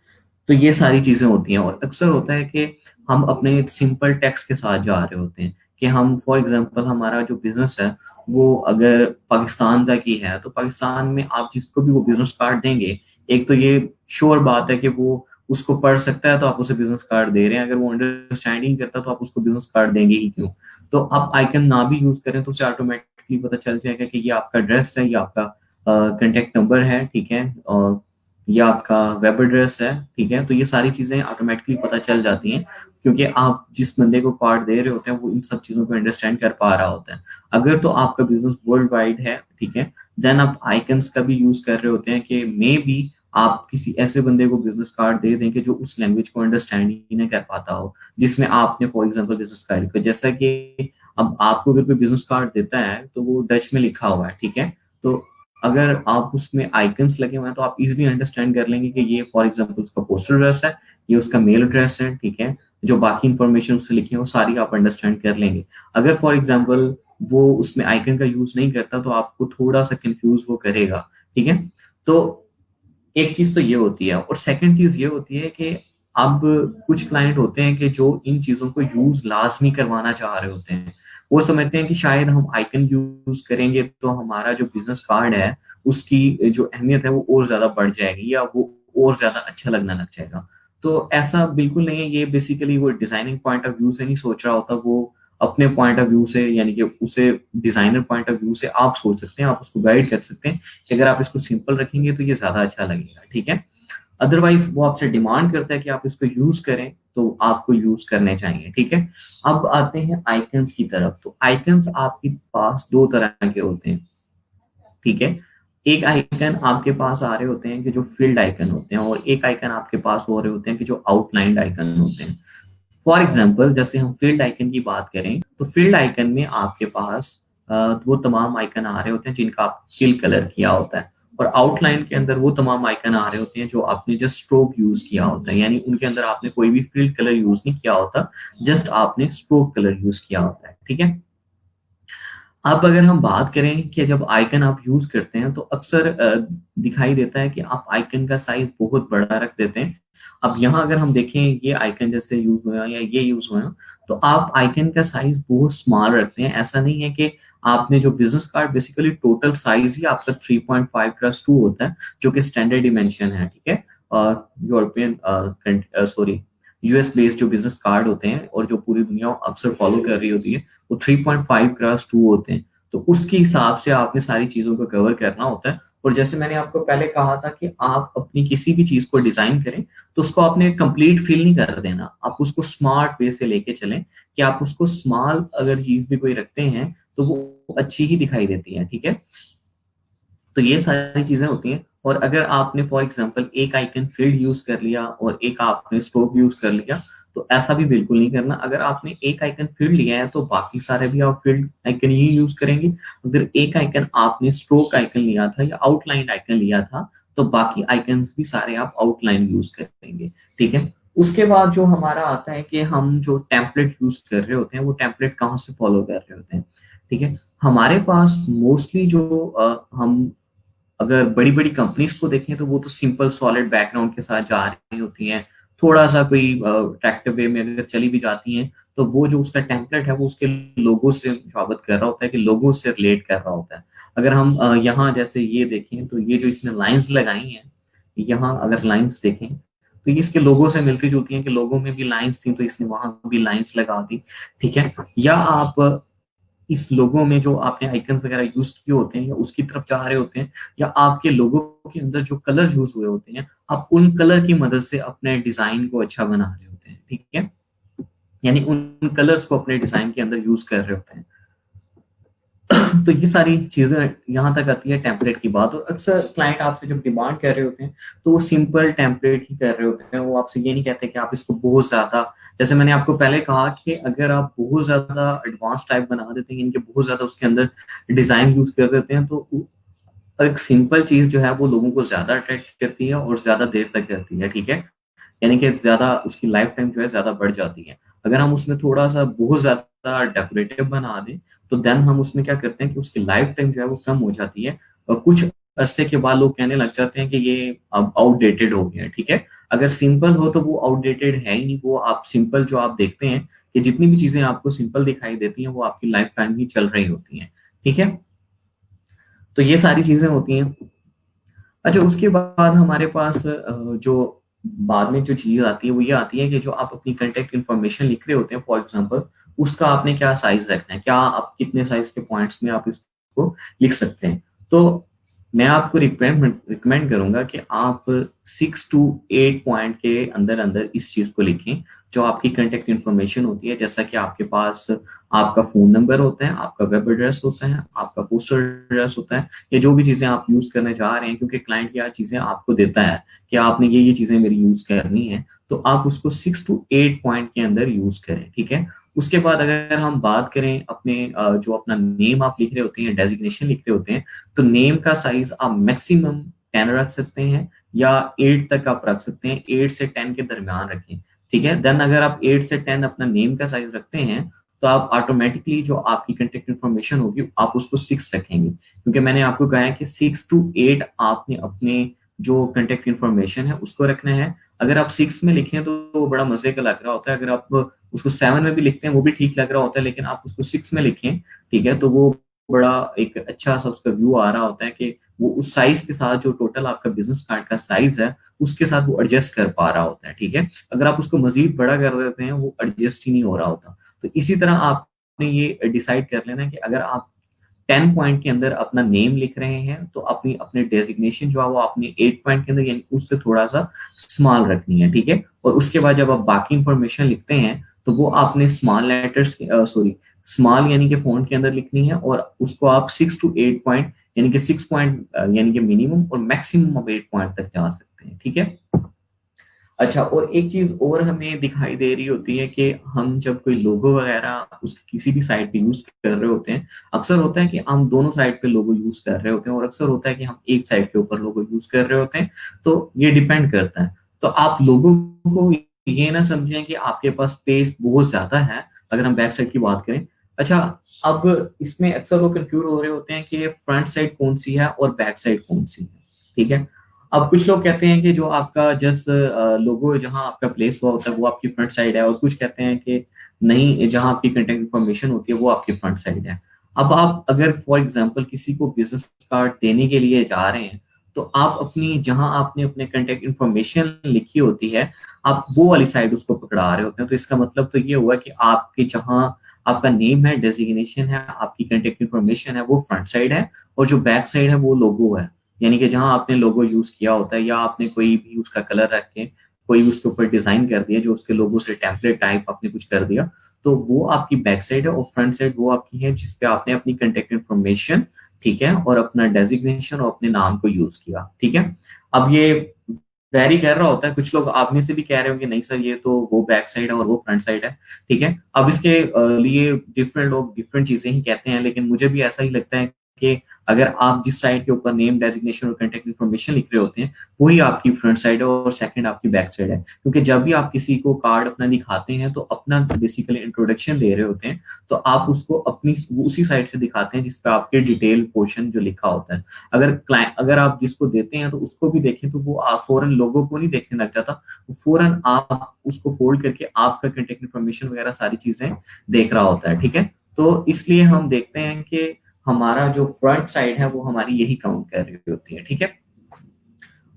तो ये सारी चीजें होती हैं। और अक्सर होता है कि हम अपने एक सिंपल टेक्स्ट के साथ जा रहे होते हैं। कि हम फॉर एग्जांपल हमारा जो बिजनेस है वो अगर पाकिस्तान तक ही है तो पाकिस्तान में आप जिसको भी वो बिजनेस कार्ड देंगे, एक तो ये श्योर बात है कि वो उसको पढ़ सकता है तो आप उसे बिजनेस कार्ड दे रहे हैं। अगर वो अंडरस्टैंडिंग करता तो आप उसको बिजनेस कार्ड देंगे ही क्यों। तो आप आइकन ना भी यूज करें तो उसे ऑटोमेटिकली पता चल जाएगा कि ये आपका एड्रेस है, ये आपका कांटेक्ट नंबर है। ठीक है, और ये आपका वेब एड्रेस है। ठीक है, तो ये सारी चीजें ऑटोमेटिकली पता चल जाती हैं क्योंकि आप जिस बंदे को कार्ड दे रहे होते हैं वो इन सब चीजों को अंडरस्टैंड कर पा रहा होता है। अगर तो आपका बिजनेस वर्ल्ड वाइड है, ठीक है, देन आप आइकन्स का भी यूज कर रहे होते हैं कि मे बी आप किसी ऐसे बंदे को बिजनेस कार्ड दे दें कि जो उस लैंग्वेज को अंडरस्टैंड ही नहीं कर पाता हो जिसमें आपने फॉर एग्जाम्पल बिजनेस कार्ड को, जैसा कि अब आपको अगर कोई बिजनेस कार्ड देता है तो वो डच में लिखा हुआ है। ठीक है, तो अगर आप उसमें आइकन्स लगे हुए हैं तो आप इजीली अंडरस्टैंड कर लेंगे कि ये फॉर एग्जांपल उसका पोस्टल एड्रेस है, ये उसका मेल एड्रेस है। ठीक है, जो बाकी इंफॉर्मेशन उससे लिखी है वो सारी आप अंडरस्टैंड कर लेंगे। अगर फॉर एग्जांपल वो उसमें आइकन का यूज नहीं करता तो आपको थोड़ा सा कंफ्यूज वो करेगा। ठीक है, तो एक चीज तो ये होती है। और सेकंड चीज ये होती है कि अब कुछ क्लाइंट होते हैं कि जो इन चीजों को यूज लाजमी करवाना चाह रहे होते हैं। वो समझते हैं कि शायद हम आइकन यूज करेंगे तो हमारा जो बिजनेस कार्ड है उसकी जो अहमियत है वो और ज्यादा बढ़ जाएगी या वो और ज्यादा अच्छा लगने लग जाएगा। तो ऐसा बिल्कुल नहीं है। ये बेसिकली वो डिजाइनिंग पॉइंट ऑफ व्यू से नहीं सोच रहा होता, वो अपने पॉइंट ऑफ व्यू से, यानी कि उसे डिजाइनर पॉइंट ऑफ व्यू से आप सोच सकते हैं, आप उसको गाइड कर सकते हैं कि अगर आप इसको सिंपल रखेंगे तो ये ज्यादा अच्छा लगेगा। ठीक है, अदरवाइज वो आपसे डिमांड करता है कि आप इसको यूज करें तो आपको यूज करने चाहिए। ठीक है, अब आते हैं आइकन्स की तरफ। तो आइकन्स आपके पास दो तरह के होते हैं। ठीक है, एक आइकन आपके पास आ रहे होते हैं कि जो फील्ड आइकन होते हैं, और एक आइकन आपके पास हो रहे होते हैं कि जो आउटलाइंड आइकन होते हैं। फॉर एग्जाम्पल जैसे हम फील्ड आइकन की बात करें तो फील्ड आइकन में आपके पास वो तमाम आइकन आ रहे होते हैं जिनका आप फिल कलर किया होता है। और आउटलाइन के अंदर वो तमाम आइकन आ रहे होते हैं जो आपने जस्ट स्ट्रोक यूज किया होता है, यानी उनके अंदर आपने कोई भी फिल कलर यूज नहीं किया होता, जस्ट आपने स्ट्रोक कलर यूज किया होता है। ठीक है, अब अगर हम बात करें कि जब आइकन आप यूज करते हैं तो अक्सर दिखाई देता है कि आप आइकन का साइज बहुत बड़ा रख देते हैं। अब यहाँ अगर हम देखें ये आइकन जैसे यूज हुआ या ये यूज हुआ तो आप आइकन का साइज बहुत स्मॉल रखते हैं। ऐसा नहीं है कि आपने जो business card basically total size ही आपका 3.5:2 होता है जो कि स्टैंडर्ड डिमेंशन है। ठीक है, और यूरोपियन सॉरी यूएस बेस्ड जो बिजनेस कार्ड होते हैं और जो पूरी दुनिया अक्सर फॉलो कर रही होती है वो 3.5:2 होते हैं। तो उसके हिसाब से आपने सारी चीजों को कवर करना होता है। और जैसे मैंने आपको पहले कहा था कि आप अपनी किसी भी चीज को डिजाइन करें तो उसको आपने कंप्लीट फील नहीं कर देना, आप उसको स्मार्ट वे से लेके चलें कि आप उसको स्मॉल अगर चीज भी कोई रखते हैं तो वो अच्छी ही दिखाई देती है, ठीक है। तो ये सारी चीजें होती हैं। और अगर आपने फॉर एग्जांपल एक आइकन फील्ड यूज कर लिया और एक आपने स्ट्रोक यूज कर लिया, तो ऐसा भी बिल्कुल नहीं करना। अगर आपने एक आइकन फील्ड लिया है तो बाकी सारे भी आप फील्ड आइकन ही यूज करेंगे। अगर एक आइकन आपने स्ट्रोक आइकन लिया था या आउटलाइन आइकन लिया था तो बाकी आइकन्स भी सारे आप आउटलाइन यूज करेंगे, ठीक है। उसके बाद जो हमारा आता है कि हम जो टेम्पलेट यूज कर रहे होते हैं वो टेम्पलेट कहाँ से फॉलो कर रहे होते हैं, ठीक है। हमारे पास मोस्टली जो हम अगर बड़ी बड़ी कंपनीज को देखें तो वो तो सिंपल सॉलिड बैकग्राउंड के साथ जा रही होती हैं। थोड़ा सा कोई अट्रैक्टिव वे में अगर चली भी जाती हैं तो वो जो उसका टेम्पलेट है वो उसके लोगो से साबित कर रहा होता है, कि लोगो से रिलेट कर रहा होता है। अगर हम यहाँ जैसे ये देखें तो ये जो इसने लाइंस लगाई हैं, यहाँ अगर लाइंस देखें तो ये इसके लोगो से मिलती जुलती हैं, कि लोगो में भी लाइंस थी तो इसने वहां भी लाइंस लगा दी, ठीक है। या आप इस लोगो में जो आपने आइकन वगैरह यूज किए होते हैं या उसकी तरफ जा रहे होते हैं, या आपके लोगो के अंदर जो कलर यूज हुए होते हैं आप उन कलर की मदद से अपने डिजाइन को अच्छा बना रहे होते हैं, ठीक है। यानी उन कलर्स को अपने डिजाइन के अंदर यूज कर रहे होते हैं। तो ये सारी चीजें यहाँ तक आती है टेम्पलेट की बात। और अक्सर क्लाइंट आपसे जब डिमांड कर रहे होते हैं तो वो सिंपल टेम्पलेट ही कर रहे होते हैं। वो आपसे ये नहीं कहते कि आप इसको बहुत ज्यादा, जैसे मैंने आपको पहले कहा कि अगर आप बहुत ज्यादा एडवांस टाइप बना देते हैं, इनके बहुत ज्यादा उसके अंदर डिजाइन यूज कर देते हैं, तो एक सिंपल चीज जो है वो लोगों को ज्यादा अट्रैक्ट करती है और ज्यादा देर तक करती है, ठीक है। यानी कि ज्यादा उसकी लाइफ टाइम जो है ज्यादा बढ़ जाती है। अगर हम उसमें थोड़ा सा बहुत ज्यादा डेकोरेटिव बना दें तो देन हम उसमें क्या करते हैं कि उसकी लाइफ टाइम जो है वो कम हो जाती है, और कुछ अरसे के बाद लोग कहने लग जाते हैं कि ये अब आउटडेटेड हो गया है, ठीक है। अगर सिंपल हो तो वो आउटडेटेड है ही नहीं। वो आप सिंपल जो आप देखते हैं कि जितनी भी चीजें आपको सिंपल दिखाई देती हैं वो आपकी लाइफ टाइम ही चल रही होती हैं, ठीक है। तो ये सारी चीजें होती हैं। अच्छा, उसके बाद हमारे पास जो बाद में जो चीज आती है वो ये आती है कि जो आप अपनी कांटेक्ट इन्फॉर्मेशन लिख रहे होते हैं फॉर एग्जांपल, उसका आपने क्या साइज रखना है, क्या आप कितने साइज के पॉइंट्स में आप इसको लिख सकते हैं। तो मैं आपको रिकमेंड करूंगा कि आप 6 to 8 पॉइंट के अंदर अंदर इस चीज को लिखें जो आपकी कांटेक्ट इन्फॉर्मेशन होती है। जैसा कि आपके पास आपका फोन नंबर होता है, आपका वेब एड्रेस होता है, आपका पोस्टल एड्रेस होता है, या जो भी चीजें आप यूज करने जा रहे हैं, क्योंकि क्लाइंट क्या चीजें आपको देता है कि आपने ये चीजें मेरी यूज करनी है, तो आप उसको 6 to 8 पॉइंट के अंदर यूज करें, ठीक है। उसके बाद अगर हम बात करें अपने जो अपना नेम आप लिख रहे होते हैं, डेजिग्नेशन लिख रहे होते हैं, तो नेम का साइज आप मैक्सिमम 10 रख सकते हैं या 8 तक आप रख सकते हैं। 8 से 10 के दरमियान रखें, ठीक है। देन अगर आप 8 से 10 अपना नेम का साइज रखते हैं तो आप ऑटोमेटिकली जो आपकी कंटेक्ट इन्फॉर्मेशन होगी आप उसको 6 रखेंगे, क्योंकि मैंने आपको कहा है कि 6 to 8 आपने अपने जो कंटेक्ट इन्फॉर्मेशन है उसको रखना है। अगर आप 6 में लिखें तो वो बड़ा मजे का लग रहा होता है। अगर आप उसको 7 में भी लिखते हैं वो भी ठीक लग रहा होता है, लेकिन आप उसको 6 में लिखें, ठीक है, तो वो बड़ा एक अच्छा सा उसका व्यू आ रहा होता है कि वो उस साइज के साथ जो टोटल आपका बिजनेस कार्ड का साइज है उसके साथ वो एडजस्ट कर पा रहा होता है, ठीक है। अगर आप उसको मजीद बड़ा कर देते हैं वो एडजस्ट ही नहीं हो रहा होता। तो इसी तरह आपने ये डिसाइड कर लेना है कि अगर आप 10 पॉइंट के अंदर अपना नेम लिख रहे हैं तो अपनी अपने डेजिग्नेशन जो है वो आपने 8 पॉइंट के अंदर यानी उससे थोड़ा सा स्मॉल रखनी है, ठीक है। और उसके बाद जब आप बाकी इंफॉर्मेशन लिखते हैं तो वो आपने स्मॉल लेटर्स सॉरी स्मॉल यानी कि फोन के अंदर लिखनी है, और उसको आप 6 to 8 पॉइंट यानी कि 6 पॉइंट यानी कि मिनिमम और मैक्सिमम ऑफ 8 पॉइंट तक जा सकते हैं, ठीक है। अच्छा, और एक चीज और हमें दिखाई दे रही होती है कि हम जब कोई लोगो वगैरह उसकी किसी भी साइट पे यूज कर रहे होते हैं, अक्सर होता है कि हम दोनों साइड पे लोगो यूज कर रहे होते हैं और अक्सर होता है कि हम एक साइड के ऊपर लोगो यूज कर रहे होते हैं। तो ये डिपेंड करता है। तो आप लोगों को ये ना समझें कि आपके पास स्पेस बहुत ज्यादा है अगर हम बैक साइड की बात करें। अच्छा, अब इसमें अक्सर लोग कंफ्यूज हो रहे होते हैं कि फ्रंट साइड कौन सी है और बैक साइड कौन सी है, ठीक है। अब कुछ लोग कहते हैं कि जो आपका जस्ट लोगो जहां आपका प्लेस हुआ होता है वो आपकी फ्रंट साइड है, और कुछ कहते हैं कि नहीं, जहां आपकी कंटेंट इन्फॉर्मेशन होती है वो आपकी फ्रंट साइड है। अब आप अगर फॉर एग्जांपल किसी को बिजनेस कार्ड देने के लिए जा रहे हैं तो आप अपनी जहां आपने अपने कंटेक्ट इन्फॉर्मेशन लिखी होती है आप वो वाली साइड उसको पकड़ा रहे होते हैं। तो इसका मतलब तो ये हुआ कि आपके जहां आपका नेम है, डेजिग्नेशन है, आपकी कंटेक्ट इन्फॉर्मेशन है वो फ्रंट साइड है, और जो बैक साइड है वो लोगो है। यानी कि जहां आपने लोगो यूज किया होता है या आपने कोई भी उसका कलर रख के कोई भी उसके ऊपर डिजाइन कर दिया जो उसके लोगो से टेम्पलेट टाइप आपने कुछ कर दिया, तो वो आपकी बैक साइड है। और फ्रंट साइड वो आपकी है जिसपे आपने अपनी कंटेक्ट इन्फॉर्मेशन, ठीक है, और अपना डेजिग्नेशन और अपने नाम को यूज किया, ठीक है। अब ये वेरी कर रहा होता है, कुछ लोग आप में से भी कह रहे होंगे नहीं सर ये तो वो बैक साइड है और वो फ्रंट साइड है, ठीक है। अब इसके लिए डिफरेंट लोग डिफरेंट चीजें ही कहते हैं, लेकिन मुझे भी ऐसा ही लगता है कि अगर आप जिस साइड के ऊपर नेम डेजिग्नेशन और कॉन्टैक्ट इन्फॉर्मेशन लिख रहे होते हैं वही आपकी फ्रंट साइड है और सेकंड आपकी बैक साइड है। क्योंकि जब भी आप किसी को कार्ड अपना दिखाते हैं तो अपना बेसिकली इंट्रोडक्शन दे रहे होते हैं, तो आप उसको अपनी उसी साइड से दिखाते हैं जिस पे आपके डिटेल पोर्शन जो लिखा होता है। अगर क्लाइंट, अगर आप जिसको देते हैं तो उसको भी देखें तो वो आप फौरन लोगों को नहीं देखने लग जाता, फौरन आप उसको फोल्ड करके आपका कॉन्टेक्ट इन्फॉर्मेशन वगैरह सारी चीजें देख रहा होता है, ठीक है। तो इसलिए हम देखते हैं कि हमारा जो फ्रंट साइड है वो हमारी यही काउंट कर रही होती है, ठीक है।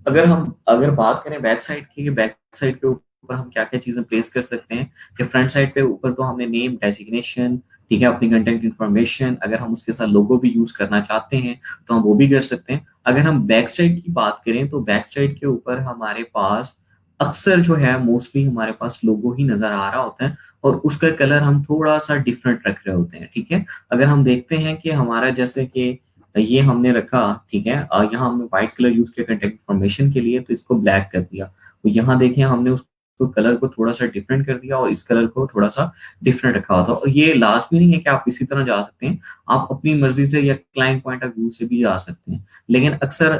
अगर बात करें बैक साइड की, बैक साइड के ऊपर हम क्या क्या चीजें प्लेस कर सकते हैं, कि फ्रंट साइड पे ऊपर तो हमने नेम डेजिग्नेशन, ठीक है, अपनी कंटेंट इन्फॉर्मेशन, अगर हम उसके साथ लोगो भी यूज करना चाहते हैं तो हम वो भी कर सकते हैं। अगर हम बैक साइड की बात करें तो बैक साइड के ऊपर हमारे पास अक्सर जो है मोस्टली हमारे पास लोगो ही नजर आ रहा होता है और उसका कलर हम थोड़ा सा डिफरेंट रख रहे होते हैं, ठीक है। अगर हम देखते हैं कि हमारा जैसे कि ये हमने रखा, ठीक है, यहाँ हमने व्हाइट कलर यूज किया कंटेक्ट इन्फॉर्मेशन के लिए तो इसको ब्लैक कर दिया। तो यहाँ देखें हमने उसको कलर को थोड़ा सा डिफरेंट कर दिया और इस कलर को थोड़ा सा डिफरेंट रखा हुआ था। और ये लास्ट में नहीं है कि आप इसी तरह जा सकते हैं, आप अपनी मर्जी से या क्लाइंट पॉइंट ऑफ व्यू से भी जा सकते हैं। लेकिन अक्सर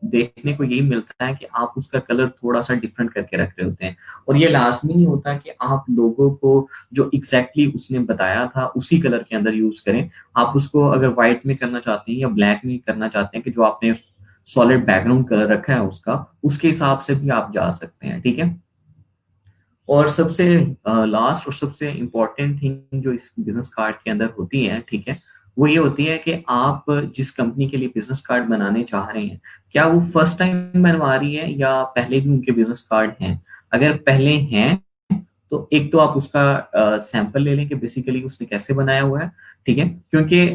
देखने को यही मिलता है कि आप उसका कलर थोड़ा सा डिफरेंट करके रख रहे होते हैं। और ये लाजमी नहीं होता कि आप लोगों को जो एग्जैक्टली उसने बताया था उसी कलर के अंदर यूज करें। आप उसको अगर व्हाइट में करना चाहते हैं या ब्लैक में करना चाहते हैं कि जो आपने सॉलिड बैकग्राउंड कलर रखा है उसका, उसके हिसाब से भी आप जा सकते हैं, ठीक है। और सबसे लास्ट और सबसे इम्पोर्टेंट थिंग जो इस बिजनेस कार्ड के अंदर होती है, ठीक है, वो ये होती है कि आप जिस कंपनी के लिए बिजनेस कार्ड बनाने चाह रहे हैं, क्या वो फर्स्ट टाइम बनवा रही है या पहले भी उनके बिजनेस कार्ड हैं। अगर पहले हैं तो एक तो आप उसका सैंपल ले लें कि बेसिकली उसने कैसे बनाया हुआ है, ठीक है। क्योंकि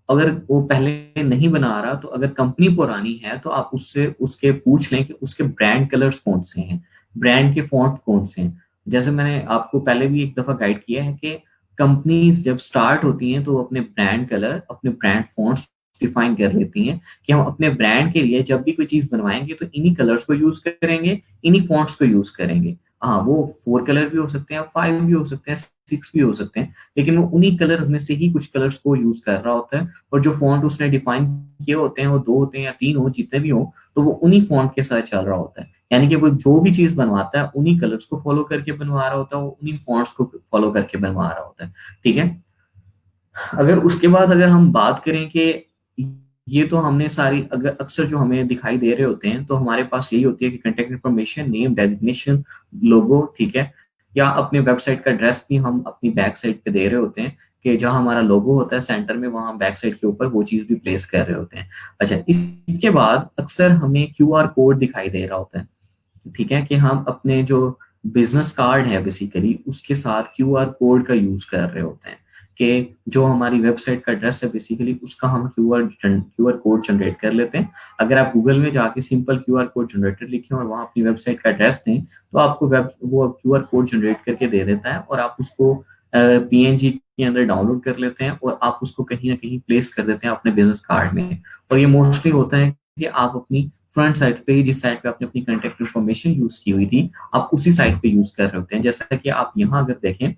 अगर वो पहले नहीं बना रहा तो अगर कंपनी पुरानी है तो आप उससे उसके पूछ लें कि उसके ब्रांड कलर्स कौन से हैं, ब्रांड के फॉन्ट कौन से हैं। जैसे मैंने आपको पहले भी एक दफा गाइड किया है कि कंपनीज जब स्टार्ट होती हैं तो वो अपने ब्रांड कलर, अपने ब्रांड फॉन्ट्स डिफाइन कर लेती हैं कि हम अपने ब्रांड के लिए जब भी कोई चीज बनवाएंगे तो इन्हीं कलर्स को यूज करेंगे, इन्हीं फॉन्ट्स को यूज करेंगे। हाँ, वो 4 कलर भी हो सकते हैं, 5 भी हो सकते हैं, 6 भी हो सकते हैं, लेकिन वो उन्हीं कलर्स में से ही कुछ कलर्स को यूज कर रहा होता है। और जो फॉन्ट उसने डिफाइन किए होते हैं वो 2 होते हैं या 3 हो, जितने भी हो, तो वो उन्हीं फॉन्ट के साथ चल रहा होता है। यानी कि वो जो भी चीज बनवाता है उन्हीं कलर्स को फॉलो करके बनवा रहा होता है, वो उन्हीं फॉन्ट्स को फॉलो करके बनवा रहा होता है, ठीक है। अगर उसके बाद अगर हम बात करें कि ये तो हमने सारी, अगर अक्सर जो हमें दिखाई दे रहे होते हैं तो हमारे पास यही होती है कि कंटेक्ट इन्फॉर्मेशन, नेम डेजिग्नेशन, लोगो, ठीक है, या अपने वेबसाइट का एड्रेस भी हम अपनी बैक साइड पे दे रहे होते हैं कि जहां हमारा लोगो होता है सेंटर में वहां बैक साइड के ऊपर वो चीज भी प्लेस कर रहे होते हैं। अच्छा, इसके बाद अक्सर हमें क्यूआर कोड दिखाई दे रहा होता है, ठीक है, कि हम अपने जो बिजनेस कार्ड है बेसिकली उसके साथ क्यूआर कोड का यूज कर रहे होते हैं कि जो हमारी वेबसाइट का एड्रेस है बेसिकली उसका हम क्यूआर कोड जनरेट कर लेते हैं। अगर आप गूगल में जाके सिंपल क्यूआर कोड जनरेटर लिखें और वहां अपनी वेबसाइट का एड्रेस दें तो आपको वेब वो क्यूआर कोड जनरेट करके दे देता है और आप उसको पीएनजी के अंदर डाउनलोड कर लेते हैं और आप उसको कहीं ना कहीं प्लेस कर देते हैं अपने बिजनेस कार्ड में। और ये मोस्टली होता है कि आप अपनी फ्रंट साइड पे, जिस साइड पे आपने अपनी कॉन्टेक्ट इन्फॉर्मेशन यूज की हुई थी, आप उसी साइड पे यूज कर रहे होते हैं। जैसा कि आप यहाँ अगर देखें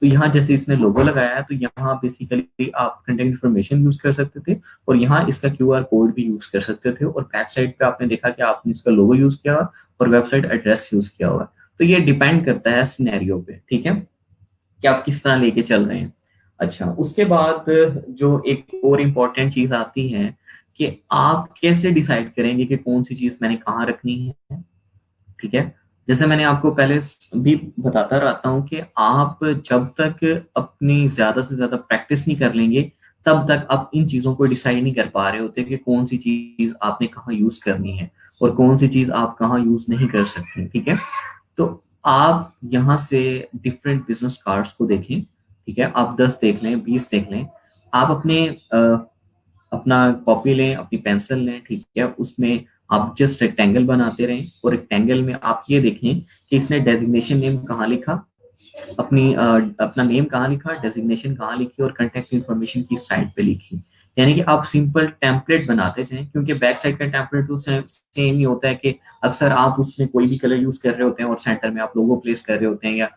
तो यहाँ जैसे इसने लोगो लगाया है तो यहाँ बेसिकली आप कंटेंट इन्फॉर्मेशन यूज कर सकते थे और यहाँ इसका क्यूआर कोड भी यूज कर सकते थे। और बैक साइड पे आपने देखा कि आपने इसका लोगो यूज किया हुआ और वेबसाइट एड्रेस यूज किया हुआ। तो ये डिपेंड करता है सिनेरियो पे, ठीक है, कि आप किस तरह लेके चल रहे हैं। अच्छा, उसके बाद जो एक और इम्पोर्टेंट चीज आती है कि आप कैसे डिसाइड करेंगे कि कौन सी चीज मैंने कहाँ रखनी है, ठीक है। जैसे मैंने आपको पहले भी बताता रहता हूँ कि आप जब तक अपनी ज्यादा से ज्यादा प्रैक्टिस नहीं कर लेंगे तब तक आप इन चीजों को डिसाइड नहीं कर पा रहे होते कि कौन सी चीज आपने कहाँ यूज करनी है और कौन सी चीज आप कहाँ यूज नहीं कर सकते, ठीक है। तो आप यहाँ से डिफरेंट बिजनेस कार्ड्स को देखें, ठीक है, आप 10 देख लें, 20 देख लें, आप अपने अपना कॉपी लें, अपनी पेंसिल लें, ठीक है, उसमें आप जस्ट रेक्टेंगल बनाते रहें और रेक्टेंगल में आप ये देखें कि इसने डेजिग्नेशन नेम कहाँ लिखा, अपना नेम कहाँ लिखा, डेजिग्नेशन कहाँ लिखी और कांटेक्ट इन्फॉर्मेशन की साइड पे लिखी। यानी कि आप सिंपल टेम्पलेट बनाते जाएं, क्योंकि बैक साइड का टेम्पलेट तो सेम ही होता है कि अक्सर आप उसमें कोई भी कलर यूज कर रहे होते हैं और सेंटर में आप लोगो प्लेस कर रहे होते हैं, या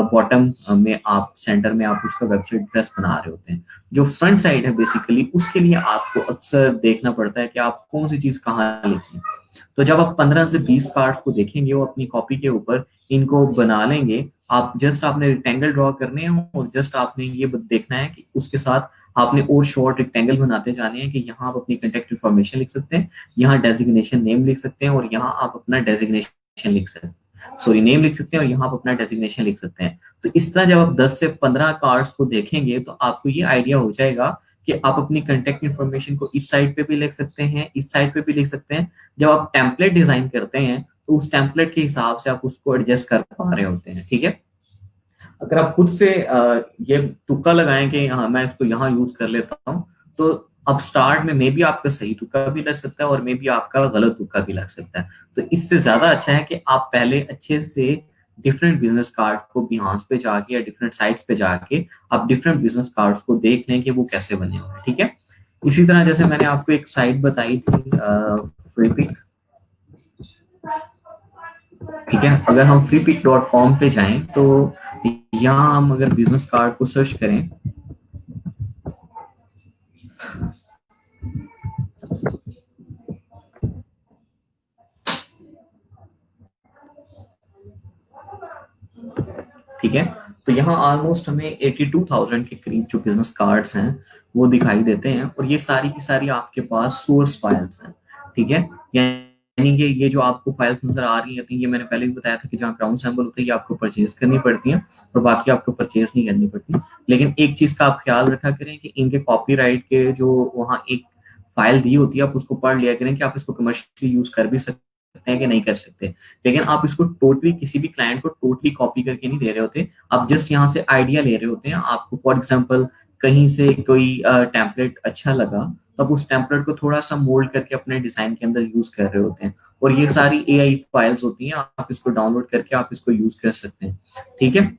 बॉटम में आप सेंटर में आप उसका वेबसाइट एड्रेस बना रहे होते हैं। जो फ्रंट साइड है बेसिकली उसके लिए आपको अक्सर देखना पड़ता है कि आप कौन सी चीज कहाँ लिखें। तो जब आप 15 से 20 कार्ड्स को देखेंगे वो अपनी कॉपी के ऊपर इनको बना लेंगे, आप जस्ट आपने रेक्टेंगल ड्रॉ करने हैं और जस्ट आपने ये देखना है कि उसके साथ आपने और शॉर्ट रेक्टेंगल बनाते जाने हैं कि यहाँ आप अपनी कॉन्टेक्ट इन्फॉर्मेशन लिख सकते हैं, यहाँ डेजिग्नेशन नेम लिख सकते हैं और यहाँ आप अपना डेजिग्नेशन लिख सकते हैं, सॉरी नेम लिख सकते हैं और यहाँ आप अपना डेजिग्नेशन लिख सकते हैं। तो इस तरह जब आप 10 से 15 कार्ड्स को देखेंगे तो आपको ये आइडिया हो जाएगा कि आप अपनी कॉन्टेक्ट इन्फॉर्मेशन को इस साइड पे भी लिख सकते हैं, इस साइड पे भी लिख सकते हैं। जब आप टेम्पलेट डिजाइन करते हैं तो उस टेम्पलेट के हिसाब से आप उसको एडजस्ट कर पा रहे होते हैं, ठीक है। अगर आप खुद से ये तुक्का लगाएं कि हाँ मैं इसको यहाँ यूज कर लेता हूँ, तो अब स्टार्ट में मे बी आपका सही तुक्का भी लग सकता है और मे बी आपका गलत तुक्का भी लग सकता है। तो इससे ज्यादा अच्छा है कि आप पहले अच्छे से डिफरेंट बिजनेस कार्ड को बिहांस पे जाके या डिफरेंट साइट्स पे जाके आप डिफरेंट बिजनेस कार्ड्स को देख लें कि वो कैसे बने हुए हैं, ठीक है। इसी तरह जैसे मैंने आपको एक साइट बताई थी फ्रीपिक, ठीक है। अगर हम freepik.com पे जाएं तो यहाँ हम अगर बिजनेस कार्ड को सर्च करें, ठीक है, तो यहाँ ऑलमोस्ट हमें 82,000 के करीब जो बिजनेस कार्ड्स हैं वो दिखाई देते हैं और ये सारी की सारी आपके पास सोर्स फाइल्स हैं, ठीक है। यानी कि ये जो आपको फाइल्स नजर आ रही हैं, ये मैंने पहले भी बताया था कि जहाँ ग्राउंड सैंपल होते हैं ये आपको परचेज करनी पड़ती है और बाकी आपको परचेज नहीं करनी पड़ती। लेकिन एक चीज का आप ख्याल रखा करें कि इनके कॉपीराइट के जो वहाँ एक फाइल दी होती है आप उसको पढ़ लिया करें कि आप इसको कमर्शियली यूज कर भी सकते हैं कि नहीं कर सकते। लेकिन आप इसको टोटली किसी भी क्लाइंट को टोटली कॉपी करके नहीं दे रहे होते, आप जस्ट यहाँ से आइडिया ले रहे होते हैं। आपको फॉर एग्जांपल कहीं से कोई टेम्पलेट अच्छा लगा तो आप उस टेम्पलेट को थोड़ा सा मोल्ड करके अपने डिजाइन के अंदर यूज कर रहे होते हैं और ये सारी एआई फाइल्स होती हैं, आप इसको डाउनलोड करके आप इसको यूज कर सकते हैं, ठीक है।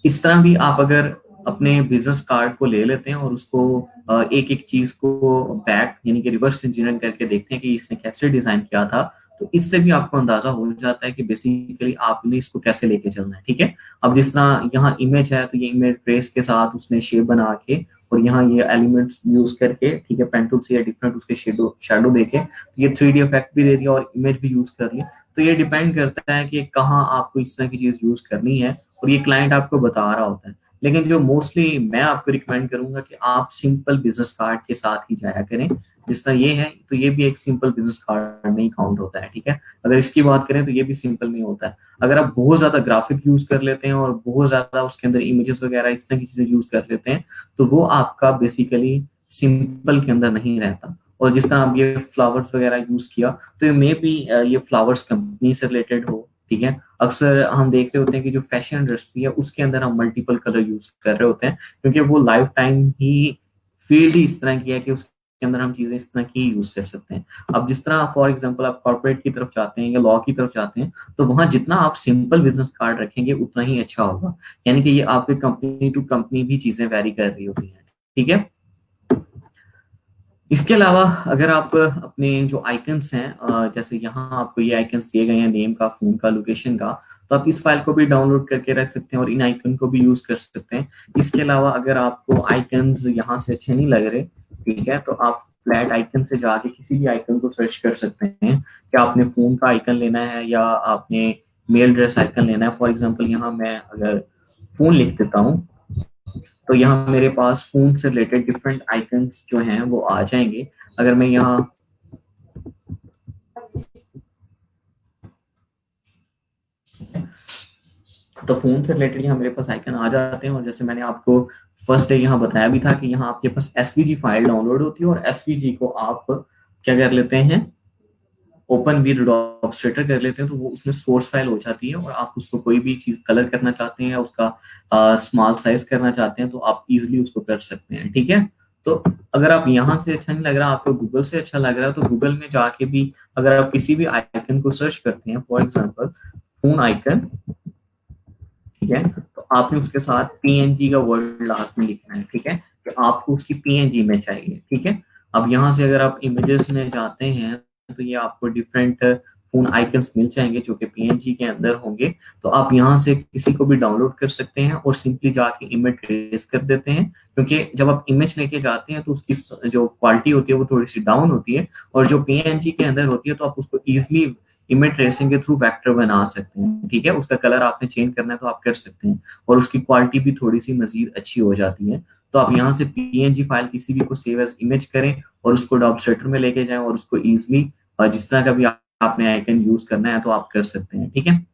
इस तरह भी आप अगर अपने बिजनेस कार्ड को ले लेते हैं और उसको एक एक चीज को बैक यानी कि रिवर्स इंजीनियरिंग करके देखते हैं कि इसने कैसे डिजाइन किया था, तो इससे भी आपको अंदाजा हो जाता है कि बेसिकली आपने इसको कैसे लेके चलना है, ठीक है। अब जिस तरह यहाँ इमेज है तो ये इमेज ट्रेस के साथ उसने शेप बना के और यहाँ ये एलिमेंट्स यूज करके, ठीक है, पेंटूल से या डिफरेंट उसके शेडो देके तो ये 3D इफेक्ट भी दे दिया और इमेज भी यूज कर लिया। तो ये डिपेंड करता है कि कहाँ आपको इस तरह की चीज यूज करनी है और ये क्लाइंट आपको बता रहा होता है। लेकिन जो मोस्टली मैं आपको रिकमेंड करूंगा कि आप सिंपल बिजनेस कार्ड के साथ ही जाया करें। जिस तरह ये है तो ये भी एक सिंपल बिजनेस कार्ड में ही काउंट होता है, ठीक है। अगर इसकी बात करें तो ये भी सिंपल में होता है। अगर आप बहुत ज्यादा ग्राफिक यूज कर लेते हैं और बहुत ज्यादा उसके अंदर इमेजेस वगैरह इस तरह की चीजें यूज कर लेते हैं तो वो आपका बेसिकली सिंपल के अंदर नहीं रहता। और जिस तरह आप ये फ्लावर्स वगैरह यूज किया तो ये मे बी ये फ्लावर्स कंपनी से रिलेटेड हो, ठीक है। अक्सर हम देख रहे होते हैं कि जो फैशन इंडस्ट्री है उसके अंदर हम मल्टीपल कलर यूज कर रहे होते हैं क्योंकि वो लाइफ टाइम ही फील्ड ही इस तरह की है कि उसके अंदर हम चीजें इस तरह की यूज कर सकते हैं। अब जिस तरह फॉर एग्जांपल आप कॉर्पोरेट की तरफ जाते हैं या लॉ की तरफ जाते हैं तो वहां जितना आप सिंपल बिजनेस कार्ड रखेंगे उतना ही अच्छा होगा। यानी कि ये आपके कंपनी टू कंपनी भी चीजें वेरी कर रही होती हैं, ठीक है। इसके अलावा अगर आप अपने जो आइकन्स हैं जैसे यहाँ आपको ये आइकन्स दिए गए हैं नेम का, फोन का, लोकेशन का, तो आप इस फाइल को भी डाउनलोड करके रख सकते हैं और इन आइकन को भी यूज कर सकते हैं। इसके अलावा अगर आपको आइकन्स यहाँ से अच्छे नहीं लग रहे, ठीक है, तो आप फ्लैट आइकन से जाके किसी भी आइकन को सर्च कर सकते हैं कि आपने फोन का आइकन लेना है या आपने मेल एड्रेस आइकन लेना है। फॉर एग्जाम्पल यहाँ मैं अगर फोन लिख देता हूँ तो यहाँ मेरे पास फोन से रिलेटेड डिफरेंट आइकन्स जो हैं वो आ जाएंगे। अगर मैं यहाँ तो फोन से रिलेटेड यहाँ मेरे पास आइकन आ जाते हैं और जैसे मैंने आपको फर्स्ट डे यहाँ बताया भी था कि यहाँ आपके पास एसवीजी फाइल डाउनलोड होती है और एसवीजी को आप क्या कर लेते हैं, ओपन विद ऑब्स्ट्रेटर कर लेते हैं तो वो उसमें सोर्स फाइल हो जाती है और आप उसको कोई भी चीज कलर करना चाहते हैं या उसका स्मॉल साइज करना चाहते हैं तो आप इजिली उसको कर सकते हैं, ठीक है। तो अगर आप यहाँ से अच्छा नहीं लग रहा, आपको गूगल से अच्छा लग रहा है, तो गूगल में जाके भी अगर आप किसी भी आइकन को सर्च करते हैं, फॉर एग्जांपल फोन आइकन, ठीक है, तो आपने उसके साथ पीएनजी का वर्ड लास्ट में लिखना है, ठीक है, कि आपको उसकी पीएनजी में चाहिए, ठीक है। अब यहाँ से अगर आप इमेजेस में जाते हैं तो ये आपको डिफरेंट फोन आइकन्स मिल जाएंगे जो कि पीएनजी के अंदर होंगे। तो आप यहाँ से किसी को भी डाउनलोड कर सकते हैं और सिंपली जाके इमेज ट्रेस कर देते हैं, क्योंकि जब आप इमेज लेके जाते हैं तो उसकी जो क्वालिटी होती है वो थोड़ी सी डाउन होती है, और जो पीएनजी के अंदर होती है तो आप उसको इजिली इमेज ट्रेसिंग के थ्रू वेक्टर बना सकते हैं, ठीक है। उसका कलर आपने चेंज करना है तो आप कर सकते हैं, और उसकी क्वालिटी भी थोड़ी सी मजीद अच्छी हो जाती है। तो आप यहाँ से पीएनजी फाइल किसी भी को सेव एज इमेज करें और उसको डॉपस्ट्रेटर में लेके जाएं और उसको इजिली जिस तरह का भी आपने आइकन यूज करना है तो आप कर सकते हैं, ठीक है।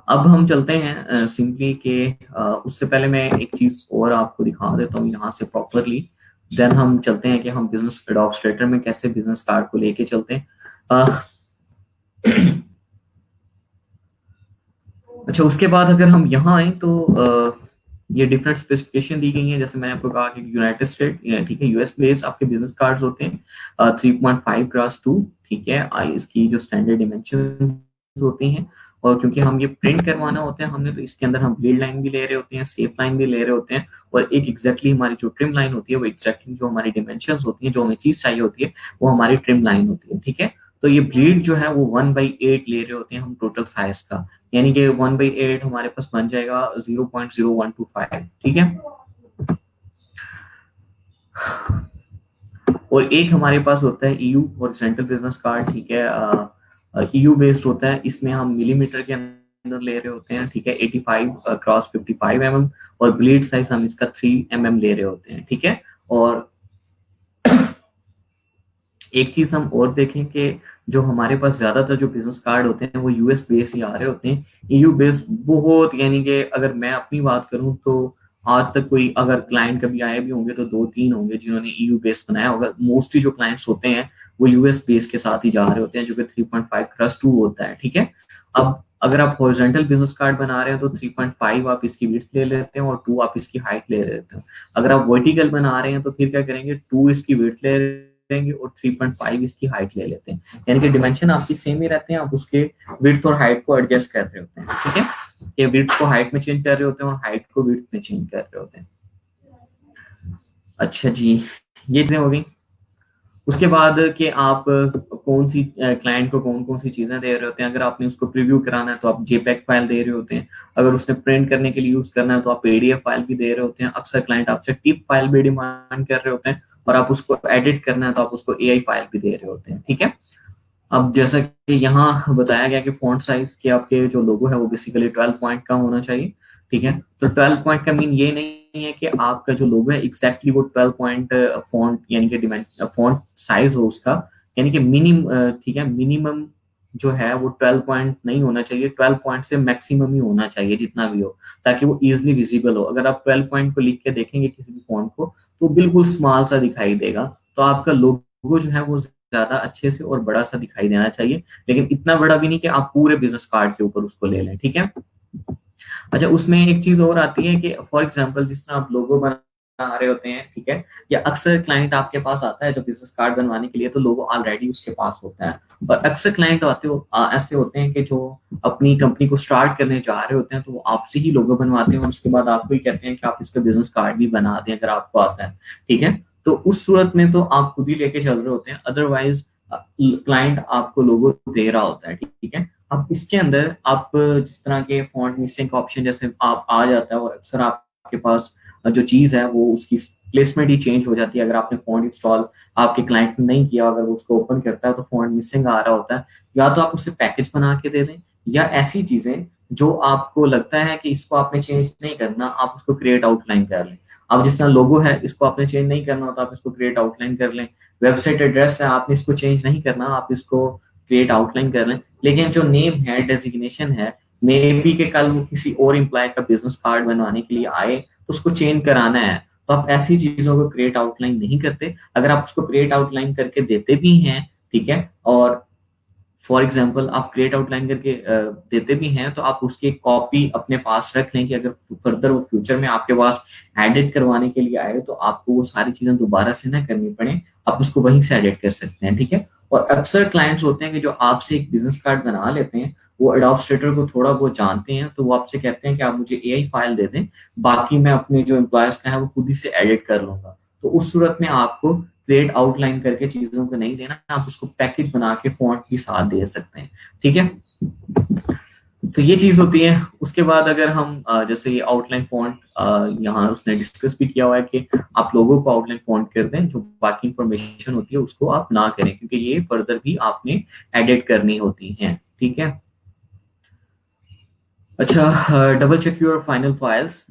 अब हम चलते हैं सिंपली के उससे पहले मैं एक चीज और आपको दिखा देता हूँ यहाँ से प्रॉपरली, देन हम चलते हैं कि हम बिजनेस डॉपस्ट्रेटर में कैसे बिजनेस कार्ड को लेके चलते हैं। अच्छा, उसके बाद अगर हम यहाँ आए तो ये डिफरेंट स्पेसिफिकेशन दी गई है, जैसे मैंने आपको कहा कि यूनाइटेड स्टेट, ठीक है, यूएस बेस्ड आपके बिजनेस कार्ड्स होते हैं 3.5x2, ठीक है, इसकी जो स्टैंडर्ड डिमेंशन होती हैं। और क्योंकि हम ये प्रिंट करवाना होता है हमने, तो इसके अंदर हम लीड लाइन भी ले रहे होते हैं, सेफ लाइन भी ले रहे होते हैं, और एक एग्जैक्टली हमारी जो ट्रिम लाइन होती है वो एग्जैक्टली जो हमारी डिमेंशन होती है, जो हमें चीज चाहिए होती है वो हमारी ट्रिम लाइन होती है, ठीक है। तो ये ब्लीड जो है वो 1/8 ले रहे होते हैं हम टोटल साइज का, यानी कि 1/8 हमारे पास बन जाएगा 0.0125, ठीक है। और एक हमारे पास होता है ईयू और सेंट्रल बिजनेस कार्ड, ठीक है, ईयू बेस्ड होता है, इसमें हम मिलीमीटर के अंदर ले रहे होते हैं, ठीक है, 85x55 mm, और ब्लीड साइज हम इसका 3 mm ले रहे होते हैं, ठीक है। और एक चीज हम और देखें कि जो हमारे पास ज्यादातर जो बिजनेस कार्ड होते हैं वो यूएस बेस ही आ रहे होते हैं, ईयू बेस बहुत, यानी कि अगर मैं अपनी बात करूं तो आज तक कोई अगर क्लाइंट कभी आए भी होंगे तो 2-3 होंगे जिन्होंने ईयू बेस बनाया होगा। मोस्टली जो क्लाइंट्स होते हैं वो यूएस बेस के साथ ही जा रहे होते हैं, जो कि 3.5x2 होता है, ठीक है। अब अगर आप हॉरिजॉन्टल बिजनेस कार्ड बना रहे हैं तो 3.5 आप इसकी विड्थ ले लेते हैं और 2 आप इसकी हाइट ले लेते हैं। अगर आप वर्टिकल बना रहे हैं तो फिर क्या करेंगे, 2 इसकी विड्थ ले लेंगे और 3.5 इसकी हाइट ले लेते हैं, यानी कि डिमेंशन आपकी सेम ही रहते हैं, आप उसके विड्थ और हाइट को एडजस्ट कर रहे होते हैं, ठीक है। ये विड्थ को हाइट में चेंज कर रहे होते हैं और हाइट को विड्थ में चेंज कर रहे होते हैं। अच्छा जी, ये चीजें हो गई। उसके बाद कि आप कौन सी क्लाइंट को कौन कौन सी चीजें दे रहे होते हैं, अगर आपने उसको प्रीव्यू कराना है तो आप जेपैक फाइल दे रहे होते हैं, अगर उसने प्रिंट करने के लिए यूज करना है तो आप पीडीएफ फाइल भी दे रहे होते हैं। अक्सर क्लाइंट आपसे टिप फाइल भी डिमांड कर रहे होते हैं, और आप उसको एडिट करना है तो आप उसको एआई फाइल भी दे रहे होते हैं, ठीक है। अब जैसा कि यहाँ बताया गया कि फॉन्ट साइज के आपके जो लोगो है वो बेसिकली 12 पॉइंट का होना चाहिए, ठीक है। तो 12 पॉइंट का मीन ये नहीं है कि आपका जो लोगो है एग्जैक्टली वो 12 पॉइंट फॉन्ट यानी कि फॉन्ट साइज हो उसका, यानी कि ठीक है, मिनिमम जो है वो 12 पॉइंट नहीं होना चाहिए, 12 पॉइंट से मैक्सिमम ही होना चाहिए जितना भी हो, ताकि वो इजिली विजिबल हो। अगर आप 12 पॉइंट को लिख के देखेंगे किसी भी फॉन्ट को तो बिल्कुल स्मॉल सा दिखाई देगा, तो आपका लोगो जो है वो ज्यादा अच्छे से और बड़ा सा दिखाई देना चाहिए, लेकिन इतना बड़ा भी नहीं कि आप पूरे बिजनेस कार्ड के ऊपर उसको ले लें, ठीक है। अच्छा, उसमें एक चीज और आती है कि फॉर एग्जांपल जिस तरह आप लोगो बना रहे होते हैं, ठीक है, या अक्सर क्लाइंट आपके पास आता है जो बिजनेस कार्ड बनवाने के लिए तो लोगो ऑलरेडी उसके पास होता है, पर अक्सर क्लाइंट ऐसे होते हैं कि जो अपनी कंपनी को स्टार्ट करने जा रहे होते हैं तो वो आपसे ही लोगो बनवाते हैं और उसके बाद आपको ही कहते हैं कि आप इसका बिजनेस कार्ड भी बना दें अगर आपको आता है, ठीक है। तो उस सूरत में तो आप खुद ही लेके चल रहे होते हैं, अदरवाइज क्लाइंट आपको लोगो दे रहा होता है, ठीक है। अब इसके अंदर आप जिस तरह के फॉन्ट मिक्सिंग का ऑप्शन जैसे आप आ जाता है, और अक्सर आपके पास जो चीज है वो उसकी प्लेसमेंट ही चेंज हो जाती है। अगर आपने फॉन्ट इंस्टॉल आपके क्लाइंट ने नहीं किया, अगर वो उसको ओपन करता है तो फॉन्ट मिसिंग आ रहा होता है, या तो आप उससे पैकेज बना के दे दें, या ऐसी चीजें जो आपको लगता है कि इसको आपने चेंज नहीं करना आप उसको क्रिएट आउटलाइन कर लें। अब जिस तरह लोगो है इसको आपने चेंज नहीं करना तो आप इसको क्रिएट आउटलाइन कर लें। वेबसाइट एड्रेस है आपने इसको चेंज नहीं करना, आप इसको क्रिएट आउटलाइन कर लें। लेकिन जो नेम है, डेजिग्नेशन है, मे बी के कल वो किसी और एम्प्लॉय का बिजनेस कार्ड बनवाने के लिए आए तो उसको चेंज कराना है, तो आप ऐसी चीजों को क्रिएट आउटलाइन नहीं करते। अगर आप उसको क्रिएट आउटलाइन करके देते भी हैं, ठीक है, और फॉर एग्जाम्पल आप क्रिएट आउटलाइन करके देते भी हैं, तो आप उसकी कॉपी अपने पास रख लें कि अगर फर्दर वो फ्यूचर में आपके पास एडिट करवाने के लिए आए तो आपको वो सारी चीजें दोबारा से ना करनी पड़े, आप उसको वहीं से एडिट कर सकते हैं, ठीक है। और अक्सर क्लाइंट्स होते हैं कि जो आपसे एक बिजनेस कार्ड बना लेते हैं, वो एडोप्स्ट्रेटर को थोड़ा बहुत जानते हैं, तो वो आपसे कहते हैं कि आप मुझे एआई फाइल दे दें, बाकी मैं अपने जो एम्प्लॉयज का है वो खुद ही से एडिट कर लूंगा। तो उस सूरत में आपको क्रिएट आउटलाइन करके चीजों को नहीं देना, आप उसको पैकेज बना के फॉन्ट के साथ दे सकते हैं, ठीक है। तो ये चीज होती है। उसके बाद अगर हम जैसे ये आउटलाइन फॉन्ट यहाँ उसने डिस्कस भी किया हुआ है कि आप लोगों को आउटलाइन फॉन्ट कर दें, जो बाकी इंफॉर्मेशन होती है उसको आप ना करें, क्योंकि ये फर्दर भी आपने एडिट करनी होती है, ठीक है। अच्छा, double check your final files.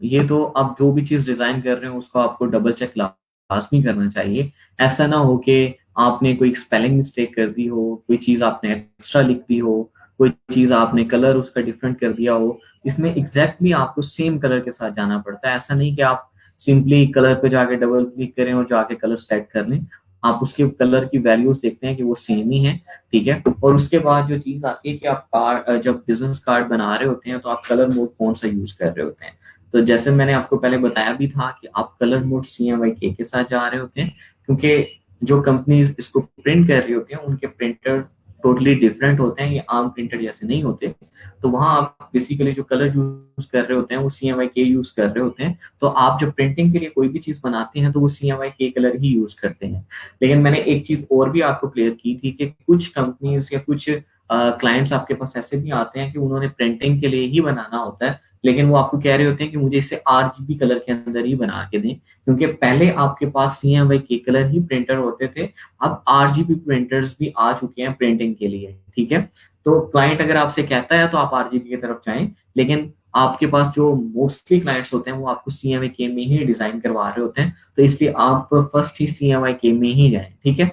ये तो आप जो भी चीज डिजाइन कर रहे हो उसको आपको डबल चेक लाजमी करना चाहिए। ऐसा ना हो कि आपने कोई स्पेलिंग मिस्टेक कर दी हो, कोई चीज आपने एक्स्ट्रा लिख दी हो, कोई चीज आपने कलर उसका डिफरेंट कर दिया हो। इसमें एग्जैक्टली आपको सेम कलर के साथ जाना पड़ता है। ऐसा नहीं कि आप सिंपली कलर पे जाके डबल क्लिक करें और जाके कलर सेलेक्ट कर लें। आप उसके कलर की वैल्यूज देखते हैं कि वो सेम ही है, ठीक है। और उसके बाद जो चीज आती है कि आप कार्ड, जब बिजनेस कार्ड बना रहे होते हैं तो आप कलर मोड कौन सा यूज कर रहे होते हैं। तो जैसे मैंने आपको पहले बताया भी था कि आप कलर मोड CMYK के साथ जा रहे होते हैं, क्योंकि जो कंपनीज इसको प्रिंट कर रही होती हैं उनके प्रिंटर टोटली डिफरेंट होते हैं, ये आम प्रिंटर जैसे नहीं होते। तो वहां आप बेसिकली जो कलर यूज कर रहे होते हैं वो CMYK यूज कर रहे होते हैं। तो आप जब प्रिंटिंग के लिए कोई भी चीज बनाते हैं तो वो CMYK कलर ही यूज करते हैं। लेकिन मैंने एक चीज और भी आपको क्लियर की थी कि कुछ कंपनीज या कुछ क्लाइंट्स आपके पास ऐसे भी आते हैं कि उन्होंने प्रिंटिंग के लिए ही बनाना होता है, लेकिन वो आपको कह रहे होते हैं कि मुझे इसे RGB कलर के अंदर ही बना के दें, क्योंकि पहले आपके पास CMYK कलर ही प्रिंटर होते थे। अब RGB प्रिंटर्स भी आ चुके हैं प्रिंटिंग के लिए, ठीक है। तो क्लाइंट अगर आपसे कहता है तो आप RGB की तरफ जाएं, लेकिन आपके पास जो मोस्टली क्लाइंट्स होते हैं वो आपको CMYK में ही डिजाइन करवा रहे होते हैं, तो इसलिए आप फर्स्ट ही CMYK में ही जाएं, ठीक है।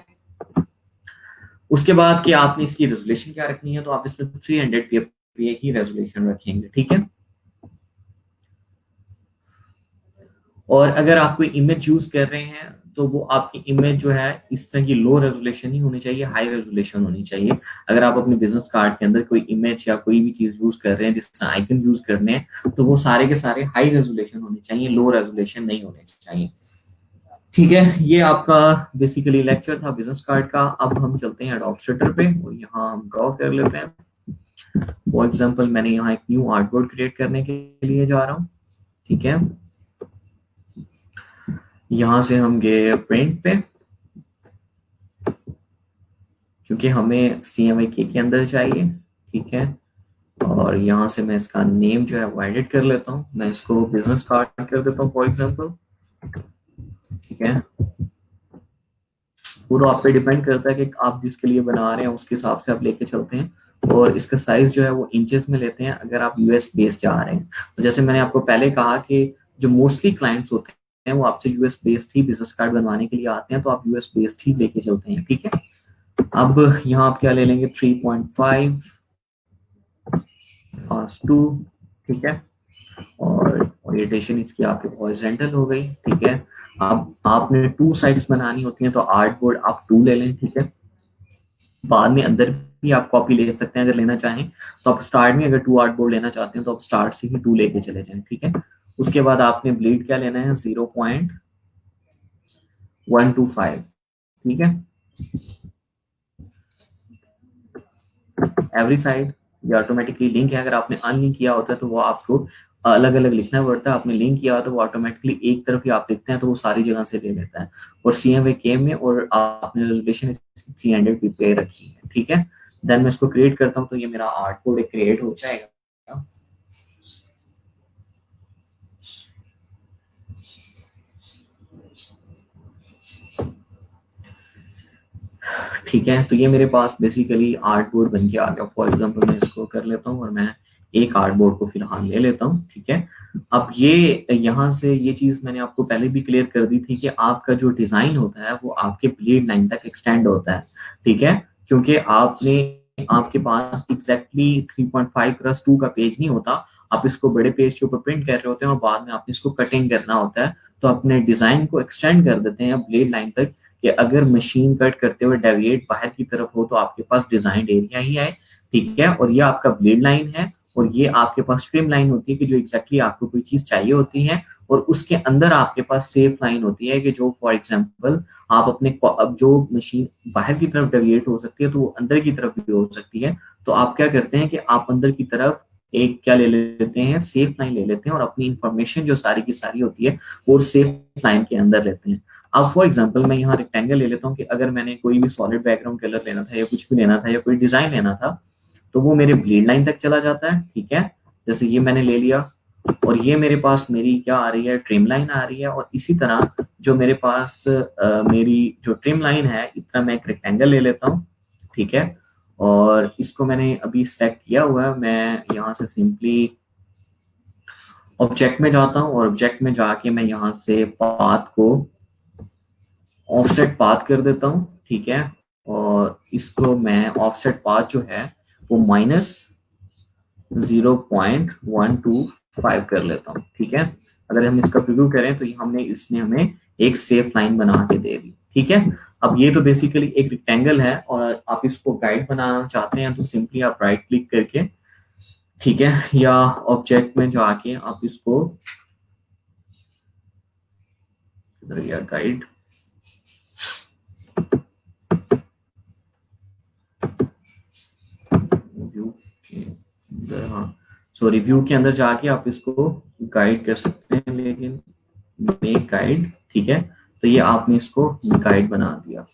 उसके बाद कि आपने इसकी रेजोल्यूशन क्या रखनी है, तो आप इसमें 300 ppi की रेजोल्यूशन रखेंगे, ठीक है। और अगर आप कोई इमेज यूज कर रहे हैं तो वो आपकी इमेज जो है इस तरह की लो रेजोल्यूशन ही होनी चाहिए, हाई रेजोल्यूशन होनी चाहिए। अगर आप अपने बिजनेस कार्ड के अंदर कोई इमेज या कोई भी चीज यूज कर रहे हैं, जिससे आइकन यूज करने हैं, तो वो सारे के सारे हाई रेजोल्यूशन होने चाहिए, लो रेजोल्यूशन नहीं होने चाहिए, ठीक है। ये आपका बेसिकली लेक्चर था बिजनेस कार्ड का। अब हम चलते हैं एडोप्स्ट्रेटर पे और यहाँ हम ड्रॉ कर लेते हैं। फॉर एग्जाम्पल मैंने यहाँ एक न्यू आर्टबोर्ड क्रिएट करने के लिए जा रहा हूँ, ठीक है। यहाँ से हम गए प्रिंट पे, क्योंकि हमें CMYK के अंदर चाहिए, ठीक है। और यहाँ से मैं इसका नेम जो है वो एडिट कर लेता हूँ, मैं इसको बिजनेस कार्ड कर देता हूँ फॉर एग्जाम्पल, ठीक है। पूरा आप पे डिपेंड करता है कि आप जिसके लिए बना रहे हैं उसके हिसाब से आप लेके चलते हैं। और इसका साइज जो है वो इंचेस में लेते हैं अगर आप US बेस्ड जा रहे हैं। तो जैसे मैंने आपको पहले कहा कि जो मोस्टली क्लाइंट्स होते हैं वो आपसे US बेस्ड ही बिजनेस कार्ड बनवाने के लिए आते हैं, तो आप US बेस्ड ही लेके चलते हैं, ठीक है। अब यहाँ आप क्या ले लेंगे, 3.5 2, ठीक है। और ओरिएंटेशन इसकी आपके हॉरिजॉन्टल हो गई, ठीक है। अब आपने 2 साइड्स बनानी होती हैं तो आर्टबोर्ड आप 2 ले लें, ठीक है। बाद में अंदर भी आप कॉपी ले सकते हैं अगर लेना चाहें, तो आप स्टार्ट में अगर 2 आर्टबोर्ड लेना चाहते हैं तो आप स्टार्ट से ही 2 लेके चले जाएं, ठीक है। उसके बाद आपने ब्लीड क्या लेना है, 0.125, ठीक है। एवरी साइड ये ऑटोमेटिकली लिंक है। अगर आपने अनलिंक किया होता है तो वो आपको अलग अलग लिखना पड़ता है। आपने लिंक किया हो तो वो ऑटोमेटिकली एक तरफ ही आप लिखते हैं तो वो सारी जगह से ले लेता है। और CMYK में और आपने रेजोल्यूशन 300 ppi रखी है, ठीक है। देन मैं इसको क्रिएट करता हूँ तो ये मेरा आर्ट कोड क्रिएट हो जाएगा, ठीक है। तो ये मेरे पास बेसिकली आर्ट बोर्ड बन के आ गया। फॉर एग्जांपल मैं इसको कर लेता हूँ और मैं एक आर्ट बोर्ड को फिलहाल ले लेता हूँ, ठीक है। अब ये यहाँ से ये चीज मैंने आपको पहले भी क्लियर कर दी थी कि आपका जो डिजाइन होता है वो आपके ब्लेड लाइन तक एक्सटेंड होता है, ठीक है। क्योंकि आपके पास एग्जैक्टली 3.5x2 का पेज नहीं होता, आप इसको बड़े पेज के ऊपर प्रिंट कर रहे होते हैं और बाद में आपने इसको कटिंग करना होता है। तो अपने डिजाइन को एक्सटेंड कर देते हैं ब्लेड लाइन तक, कि अगर मशीन कट करते हुए डेविएट बाहर की तरफ हो तो आपके पास डिजाइन एरिया ही है, ठीक है, और ये आपका ब्लेड लाइन है, और ये आपके पास ट्रिम लाइन होती है कि जो एग्जैक्टली आपको कोई चीज चाहिए होती है, और उसके अंदर आपके पास सेफ लाइन होती है कि जो फॉर एग्जांपल आप अपने अब जो मशीन बाहर की तरफ डेविएट हो सकती है तो वो अंदर की तरफ भी हो सकती है। तो आप क्या करते हैं कि आप अंदर की तरफ एक क्या ले लेते हैं, सेफ लाइन ले लेते हैं, और अपनी इंफॉर्मेशन जो सारी की सारी होती है वो सेफ लाइन के अंदर लेते हैं। अब फॉर एग्जांपल मैं यहाँ रेक्टेंगल ले लेता हूँ कि अगर मैंने कोई भी सॉलिड बैकग्राउंड कलर लेना था या कुछ भी लेना था या कोई डिजाइन लेना था तो वो मेरे ब्लेड लाइन तक चला जाता है, ठीक है, जैसे ये मैंने ले लिया, और ये मेरे पास मेरी क्या आ रही है, ट्रिम लाइन आ रही है, और इसी तरह जो मेरे पास मेरी जो ट्रिम लाइन है इतना मैं एक रेक्टेंगल ले लेता हूँ, ठीक है, और इसको मैंने अभी सेलेक्ट किया हुआ है। मैं यहाँ से सिंपली ऑब्जेक्ट में जाता हूँ और ऑब्जेक्ट में जाके मैं यहाँ से पाथ को ऑफसेट पाथ कर देता हूँ, ठीक है, और इसको मैं ऑफसेट पाथ जो है वो -0.125 कर लेता हूँ, ठीक है। अगर हम इसका प्रीव्यू करें तो हमने इसने हमें एक सेफ लाइन बना के दे दी, ठीक है। अब ये तो बेसिकली एक रेक्टेंगल है, और आप इसको गाइड बनाना चाहते हैं तो सिंपली आप राइट क्लिक करके, ठीक है, या ऑब्जेक्ट में जाके आप इसको इधर गया गाइड, व्यू के अंदर, हाँ सॉरी व्यू के अंदर जाके आप इसको गाइड कर सकते हैं, लेकिन मेक गाइड, ठीक है, तो ये आपने इसको गाइड बना दिया,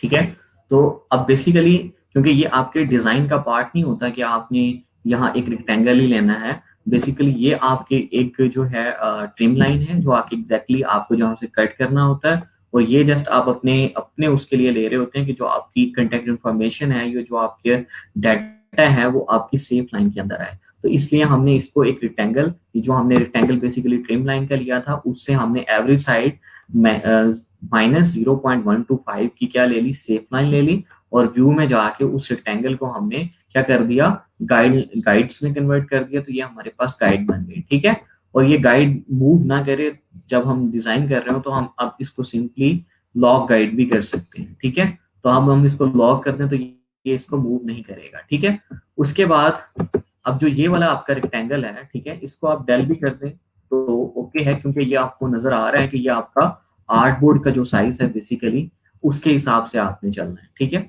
ठीक है। तो अब बेसिकली क्योंकि ये आपके डिजाइन का पार्ट नहीं होता कि आपने यहाँ एक रेक्टेंगल ही लेना है, बेसिकली ये आपके एक जो है ट्रिम लाइन है जो आपके एग्जैक्टली आपको जहाँ से कट करना होता है, और ये जस्ट आप अपने अपने उसके लिए ले रहे होते हैं कि जो आपकी कंटेक्ट इन्फॉर्मेशन है, ये जो आपके डाटा है वो आपकी सेफ लाइन के अंदर आए। तो इसलिए हमने इसको एक रेक्टेंगल, जो हमने रेक्टेंगल बेसिकली ट्रिम लाइन का लिया था, उससे हमने एवरेज साइड -0.125 की क्या ले ली, सेफ लाइन ले ली, और व्यू में जाके उस रेक्टेंगल को हमने क्या कर दिया, गाइड्स में कन्वर्ट कर दिया, तो ये हमारे पास गाइड बन गई, ठीक है। और ये गाइड मूव ना करे जब हम डिजाइन कर रहे हो तो हम अब इसको सिंपली लॉक गाइड भी कर सकते हैं, ठीक है। तो अब हम इसको लॉक कर दें तो ये इसको मूव नहीं करेगा, ठीक है। उसके बाद अब जो ये वाला आपका रेक्टेंगल है, ठीक है, इसको आप डेल भी कर दें तो ओके है, क्योंकि ये आपको नजर आ रहा है कि ये आपका आर्टबोर्ड का जो साइज है बेसिकली उसके हिसाब से आपने चलना है, ठीक है।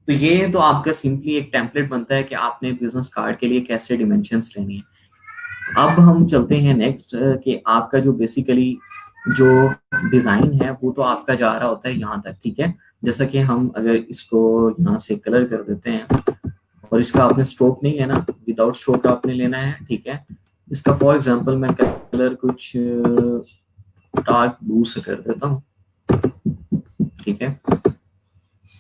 तो ये तो आपका सिंपली एक टेम्पलेट बनता है कि आपने बिजनेस कार्ड के लिए कैसे डिमेंशंस लेने हैं। अब हम चलते हैं नेक्स्ट कि आपका जो बेसिकली जो डिजाइन है वो तो आपका जा रहा होता है यहाँ तक, ठीक है। जैसा कि हम अगर इसको यहाँ से कलर कर देते हैं, और इसका आपने स्ट्रोक नहीं लेना, विदाउट स्ट्रोक आपने लेना है, ठीक है। इसका फॉर एग्जांपल मैं कलर कुछ डार्क ब्लू से कर देता हूँ, ठीक है,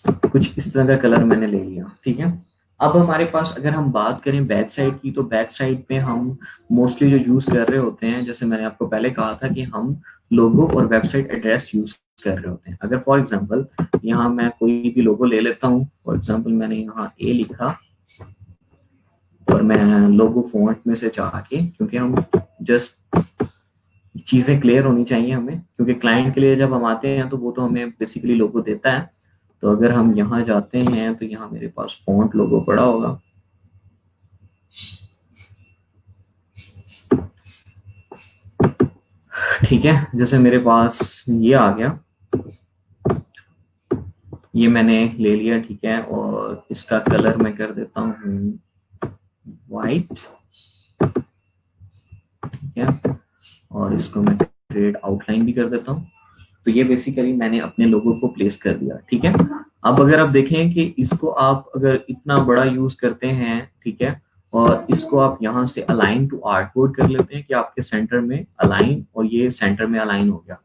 कुछ इस तरह का कलर मैंने ले लिया, ठीक है। अब हमारे पास अगर हम बात करें बैक साइड की, तो बैक साइड पे हम मोस्टली जो यूज कर रहे होते हैं, जैसे मैंने आपको पहले कहा था कि हम लोगो और वेबसाइट एड्रेस यूज कर रहे होते हैं। अगर फॉर एग्जांपल यहाँ मैं कोई भी लोगो ले लेता हूँ, फॉर एग्जांपल मैंने यहाँ ए लिखा, और मैं लोगो फॉन्ट में से जाके, क्योंकि हम जस्ट चीजें क्लियर होनी चाहिए हमें, क्योंकि क्लाइंट के लिए जब हम आते हैं तो वो तो हमें बेसिकली लोगो देता है। तो अगर हम यहाँ जाते हैं तो यहाँ मेरे पास फॉन्ट लोगो पड़ा होगा, ठीक है। जैसे मेरे पास ये आ गया, ये मैंने ले लिया, ठीक है, और इसका कलर मैं कर देता हूँ वाइट, ठीक है, और इसको मैं क्रिएट आउटलाइन भी कर देता हूँ। तो ये बेसिकली मैंने अपने लोगो को प्लेस कर दिया, ठीक है। अब अगर आप देखें कि इसको आप अगर इतना बड़ा यूज करते हैं, ठीक है, और इसको आप यहाँ से अलाइन टू आर्टबोर्ड कर लेते हैं कि आपके सेंटर में अलाइन, और ये सेंटर में अलाइन हो गया।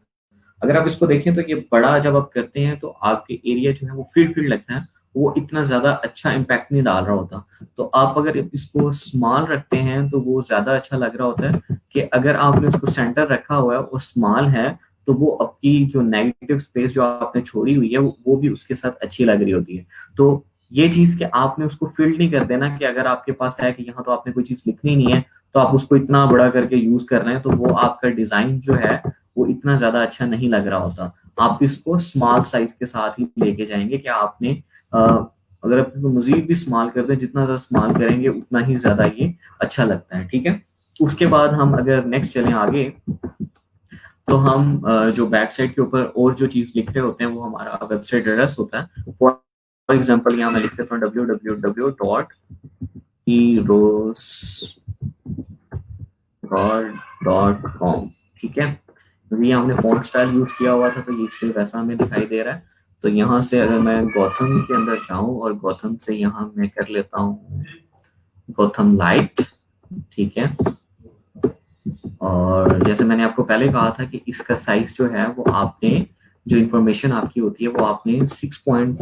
अगर आप इसको देखें तो ये बड़ा जब आप करते हैं तो आपके एरिया जो है वो फील्ड फील्ड लगता है, वो इतना ज्यादा अच्छा इम्पैक्ट नहीं डाल रहा होता। तो आप अगर इसको स्मॉल रखते हैं तो वो ज्यादा अच्छा लग रहा होता है, कि अगर आपने उसको सेंटर रखा हुआ है और स्मॉल है तो वो आपकी जो नेगेटिव स्पेस जो आपने छोड़ी हुई है वो भी उसके साथ अच्छी लग रही होती है। तो ये चीज कि आपने उसको फिल्ड नहीं कर देना, कि अगर आपके पास है कि यहाँ तो आपने कोई चीज लिखनी नहीं है तो आप उसको इतना बड़ा करके यूज कर रहे हैं, तो वो आपका डिजाइन जो है वो इतना ज्यादा अच्छा नहीं लग रहा होता। आप इसको स्मॉल साइज के साथ ही लेके जाएंगे कि आपने अगर आप इसको मजीद भी स्मॉल करते हैं, जितना ज्यादा स्मॉल करेंगे उतना ही ज्यादा ये अच्छा लगता है, ठीक है। उसके बाद हम अगर नेक्स्ट चलें आगे, तो हम जो बैक साइड के ऊपर और जो चीज लिख रहे होते हैं वो हमारा वेबसाइट एड्रेस होता है। फॉर एग्जाम्पल यहाँ मैं लिख देता हूँ www.eros.com, ठीक है। अभी हमने फॉन्ट स्टाइल यूज किया हुआ था तो ये स्टिल वैसा हमें दिखाई दे रहा है। तो यहाँ से अगर मैं गौतम के अंदर जाऊं और गौतम से यहाँ मैं कर लेता हूँ गौतम लाइट, ठीक है। और जैसे मैंने आपको पहले कहा था कि इसका साइज जो है वो आपने, जो इंफॉर्मेशन आपकी होती है वो आपने 6 पॉइंट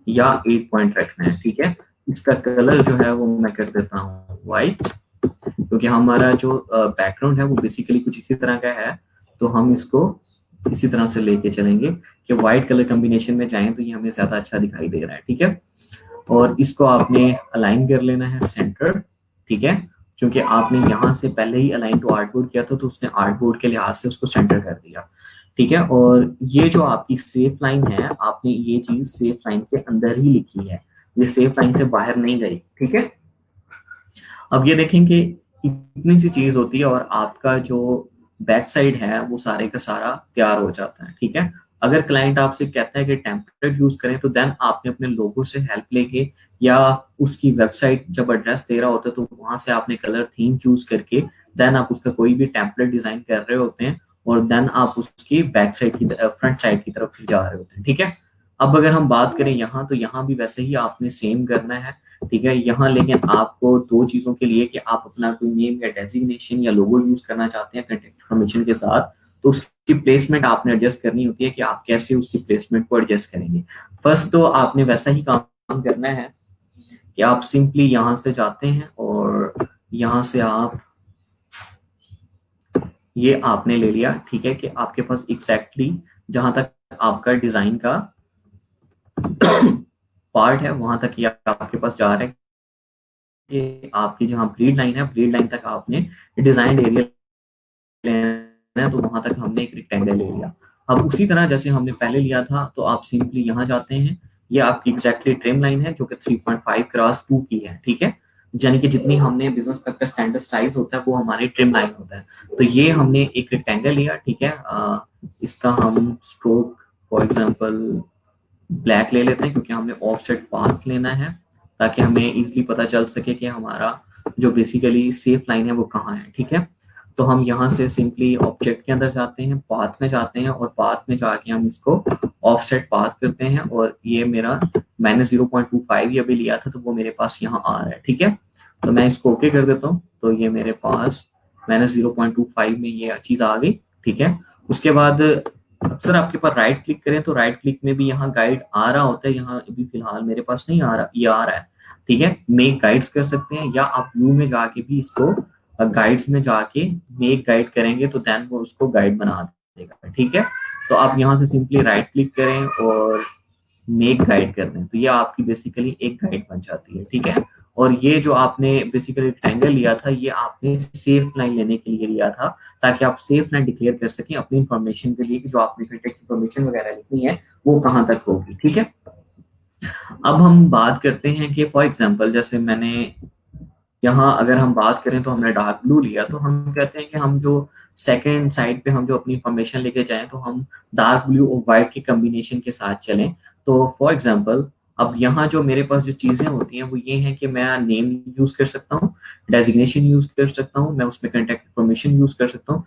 या 8 पॉइंट रखना है, ठीक है। इसका कलर जो है वो मैं कर देता हूँ व्हाइट, क्योंकि हमारा जो बैकग्राउंड है वो बेसिकली कुछ इसी तरह का है। तो हम इसको इसी तरह से लेके चलेंगे कि व्हाइट कलर कॉम्बिनेशन में जाएं तो ये हमें ज्यादा अच्छा दिखाई दे रहा है, ठीक है। और इसको आपने अलाइन कर लेना है सेंटर, ठीक है, क्योंकि आपने यहाँ से पहले ही अलाइन टू आर्टबोर्ड किया था तो उसने आर्टबोर्ड के लिहाज से उसको सेंटर कर दिया, ठीक है। और ये जो आपकी सेफ लाइन है, आपने ये चीज सेफ लाइन के अंदर ही लिखी है, ये सेफ लाइन से बाहर नहीं गई, ठीक है। अब ये देखें कि इतनी सी चीज होती है और आपका जो बैक साइड है वो सारे का सारा तैयार हो जाता है, ठीक है। अगर क्लाइंट आपसे कहता है कि टेम्पलेट यूज करें तो देन आपने अपने लोगो से हेल्प लेके या उसकी वेबसाइट जब एड्रेस दे रहा होता है तो वहां से आपने कलर थीम चूज करके देन आप उसका कोई भी टेम्पलेट डिजाइन कर रहे होते हैं और देन आप उसकी बैक साइड की फ्रंट साइड की तरफ जा रहे होते हैं, ठीक है। अब अगर हम बात करें यहाँ, तो यहाँ भी वैसे ही आपने सेम करना है, ठीक है। यहाँ लेकिन आपको दो चीजों के लिए कि आप अपना कोई नेम या डेजिग्नेशन या लोगो यूज करना चाहते हैं कॉन्टेक्ट इन्फॉर्मेशन के साथ, तो उसकी प्लेसमेंट आपने एडजस्ट करनी होती है कि आप कैसे उसकी प्लेसमेंट को एडजस्ट करेंगे। फर्स्ट तो आपने वैसा ही काम करना है कि आप सिंपली यहाँ से जाते हैं और यहाँ से आप ये आपने ले लिया, ठीक है, कि आपके पास एग्जैक्टली जहां तक आपका डिजाइन का पार्ट है वहां तक ये आपके पास जा रहा है कि आपकी जहाँ ब्रीड लाइन है, ब्रीड लाइन तक आपने डिजाइन एरिया लेना है, तो वहां तक हमने एक रेक्टेंगल ले लिया। अब उसी तरह जैसे हमने पहले लिया था तो आप सिंपली यहाँ जाते हैं, ये आपकी एग्जैक्टली ट्रिम लाइन है जो कि 3.5 क्रॉस 2 की है, ठीक है। यानी कि जितनी हमने बिजनेस का स्टैंडर्ड साइज होता है वो हमारी ट्रिम लाइन होता है। तो ये हमने एक रेक्टेंगल लिया, ठीक है। इसका हम स्ट्रोक फॉर एग्जांपल ब्लैक ले लेते हैं क्योंकि हमने ऑफसेट पाथ लेना है ताकि हमें इजीली पता चल सके कि हमारा जो बेसिकली सेफ लाइन है वो कहाँ है, ठीक है। तो हम यहाँ से सिंपली ऑब्जेक्ट के अंदर जाते हैं, पाथ में जाते हैं और पाथ में जाके हम इसको ऑफसेट पाथ करते हैं और ये मेरा -0.25 ये अभी लिया था तो वो मेरे पास यहाँ आ रहा है, ठीक है। तो मैं इसको ओके कर देता हूँ, तो ये मेरे पास -0.25 में ये चीज आ गई, ठीक है। उसके बाद अक्सर आपके पास राइट क्लिक करें तो राइट क्लिक में भी यहाँ गाइड आ रहा होता है, यहाँ अभी फिलहाल मेरे पास नहीं आ रहा, ये आ रहा है, ठीक है। मेक गाइड्स कर सकते हैं या आप व्यू में जाके भी इसको गाइड्स में जाके मेक गाइड करेंगे तो देन वो उसको गाइड बना देगा, ठीक है। तो आप यहाँ से सिंपली राइट क्लिक करें और मेक गाइड कर दें तो ये आपकी बेसिकली एक गाइड बन जाती है, ठीक है। और ये जो आपने बेसिकली रेक्टेंगल लिया था ये आपने सेफ लाइन लेने के लिए लिया था ताकि आप सेफ लाइन डिक्लेयर कर सकें अपनी इंफॉर्मेशन के लिए कि जो आपने कॉन्टेक्ट इंफॉर्मेशन वगैरह लिखनी है वो कहाँ तक होगी, ठीक है। अब हम बात करते हैं कि फॉर एग्जांपल जैसे मैंने यहाँ अगर हम बात करें तो हमने डार्क ब्लू लिया तो हम कहते हैं कि हम जो सेकेंड साइड पे हम जो अपनी इंफॉर्मेशन लेके जाएं तो हम डार्क ब्लू और व्हाइट के कॉम्बिनेशन के साथ चलें। तो फॉर एग्जांपल अब यहाँ जो मेरे पास जो चीजें होती हैं वो ये हैं कि मैं नेम यूज कर सकता हूँ, डेजिग्नेशन यूज कर सकता हूँ, मैं उसमें कॉन्टेक्ट इन्फॉर्मेशन यूज कर सकता हूँ।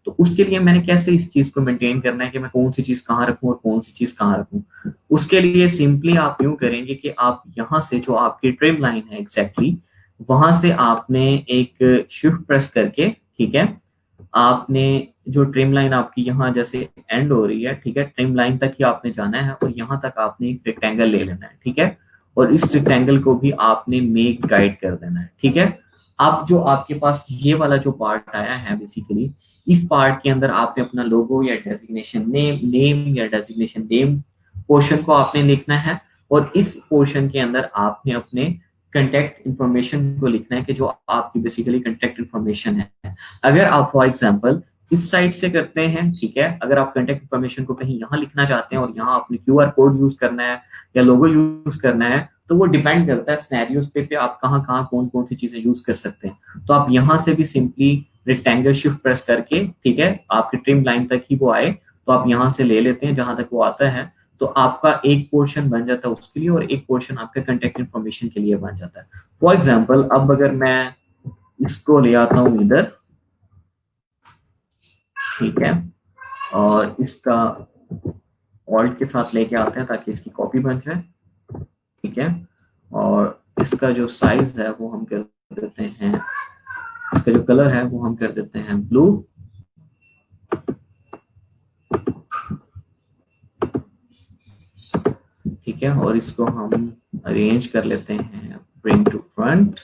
तो उसके लिए मैंने कैसे इस चीज को मेंटेन करना है कि मैं कौन सी चीज कहाँ रखूँ और कौन सी चीज कहाँ रखूँ। उसके लिए सिंपली आप यूं करेंगे कि आप यहाँ से जो आपकी ट्रिम लाइन है एग्जैक्टली वहां से आपने एक शिफ्ट प्रेस करके, ठीक है, आपने जो ट्रिम लाइन आपकी यहाँ जैसे एंड हो रही है, ठीक है, ट्रिम लाइन तक ही आपने जाना है और यहाँ तक आपने एक रेक्टेंगल ले लेना है, ठीक है। और इस रेक्टेंगल को भी आपने मेक गाइड कर देना है, ठीक है। अब जो आपके पास ये वाला जो पार्ट आया है बेसिकली इस पार्ट के अंदर आपने अपना लोगो या डेजिग्नेशन नेम या डेजिग्नेशन नेम पोर्शन को आपने लिखना है और इस पोर्शन के अंदर आपने अपने कंटेक्ट इन्फॉर्मेशन को लिखना है कि जो आपकी बेसिकली कंटेक्ट इन्फॉर्मेशन है। अगर आप फॉर एग्जांपल इस साइड से करते हैं, ठीक है। अगर आप कांटेक्ट इन्फॉर्मेशन को कहीं यहाँ लिखना चाहते हैं और यहाँ आपने क्यूआर कोड यूज करना है या लोगो यूज करना है, तो वो डिपेंड करता है सिनेरियोस पे आप कहाँ कहाँ कौन कौन सी चीजें यूज कर सकते हैं। तो आप यहाँ से भी सिंपली रेक्टेंगल शिफ्ट प्रेस करके, ठीक है, आपकी ट्रिम लाइन तक ही वो आए तो आप यहाँ से ले लेते हैं जहां तक वो आता है। तो आपका एक पोर्शन बन जाता है उसके लिए और एक पोर्शन आपका कांटेक्ट इन्फॉर्मेशन के लिए बन जाता है। फॉर एग्जाम्पल अब अगर मैं इसको ले आता हूँ इधर, ठीक है, और इसका ऑल्ट के साथ लेके आते हैं ताकि इसकी कॉपी बन जाए, ठीक है। और इसका जो साइज है वो हम कर देते हैं, इसका जो कलर है वो हम कर देते हैं ब्लू, ठीक है। और इसको हम अरेंज कर लेते हैं ब्रिंग टू फ्रंट,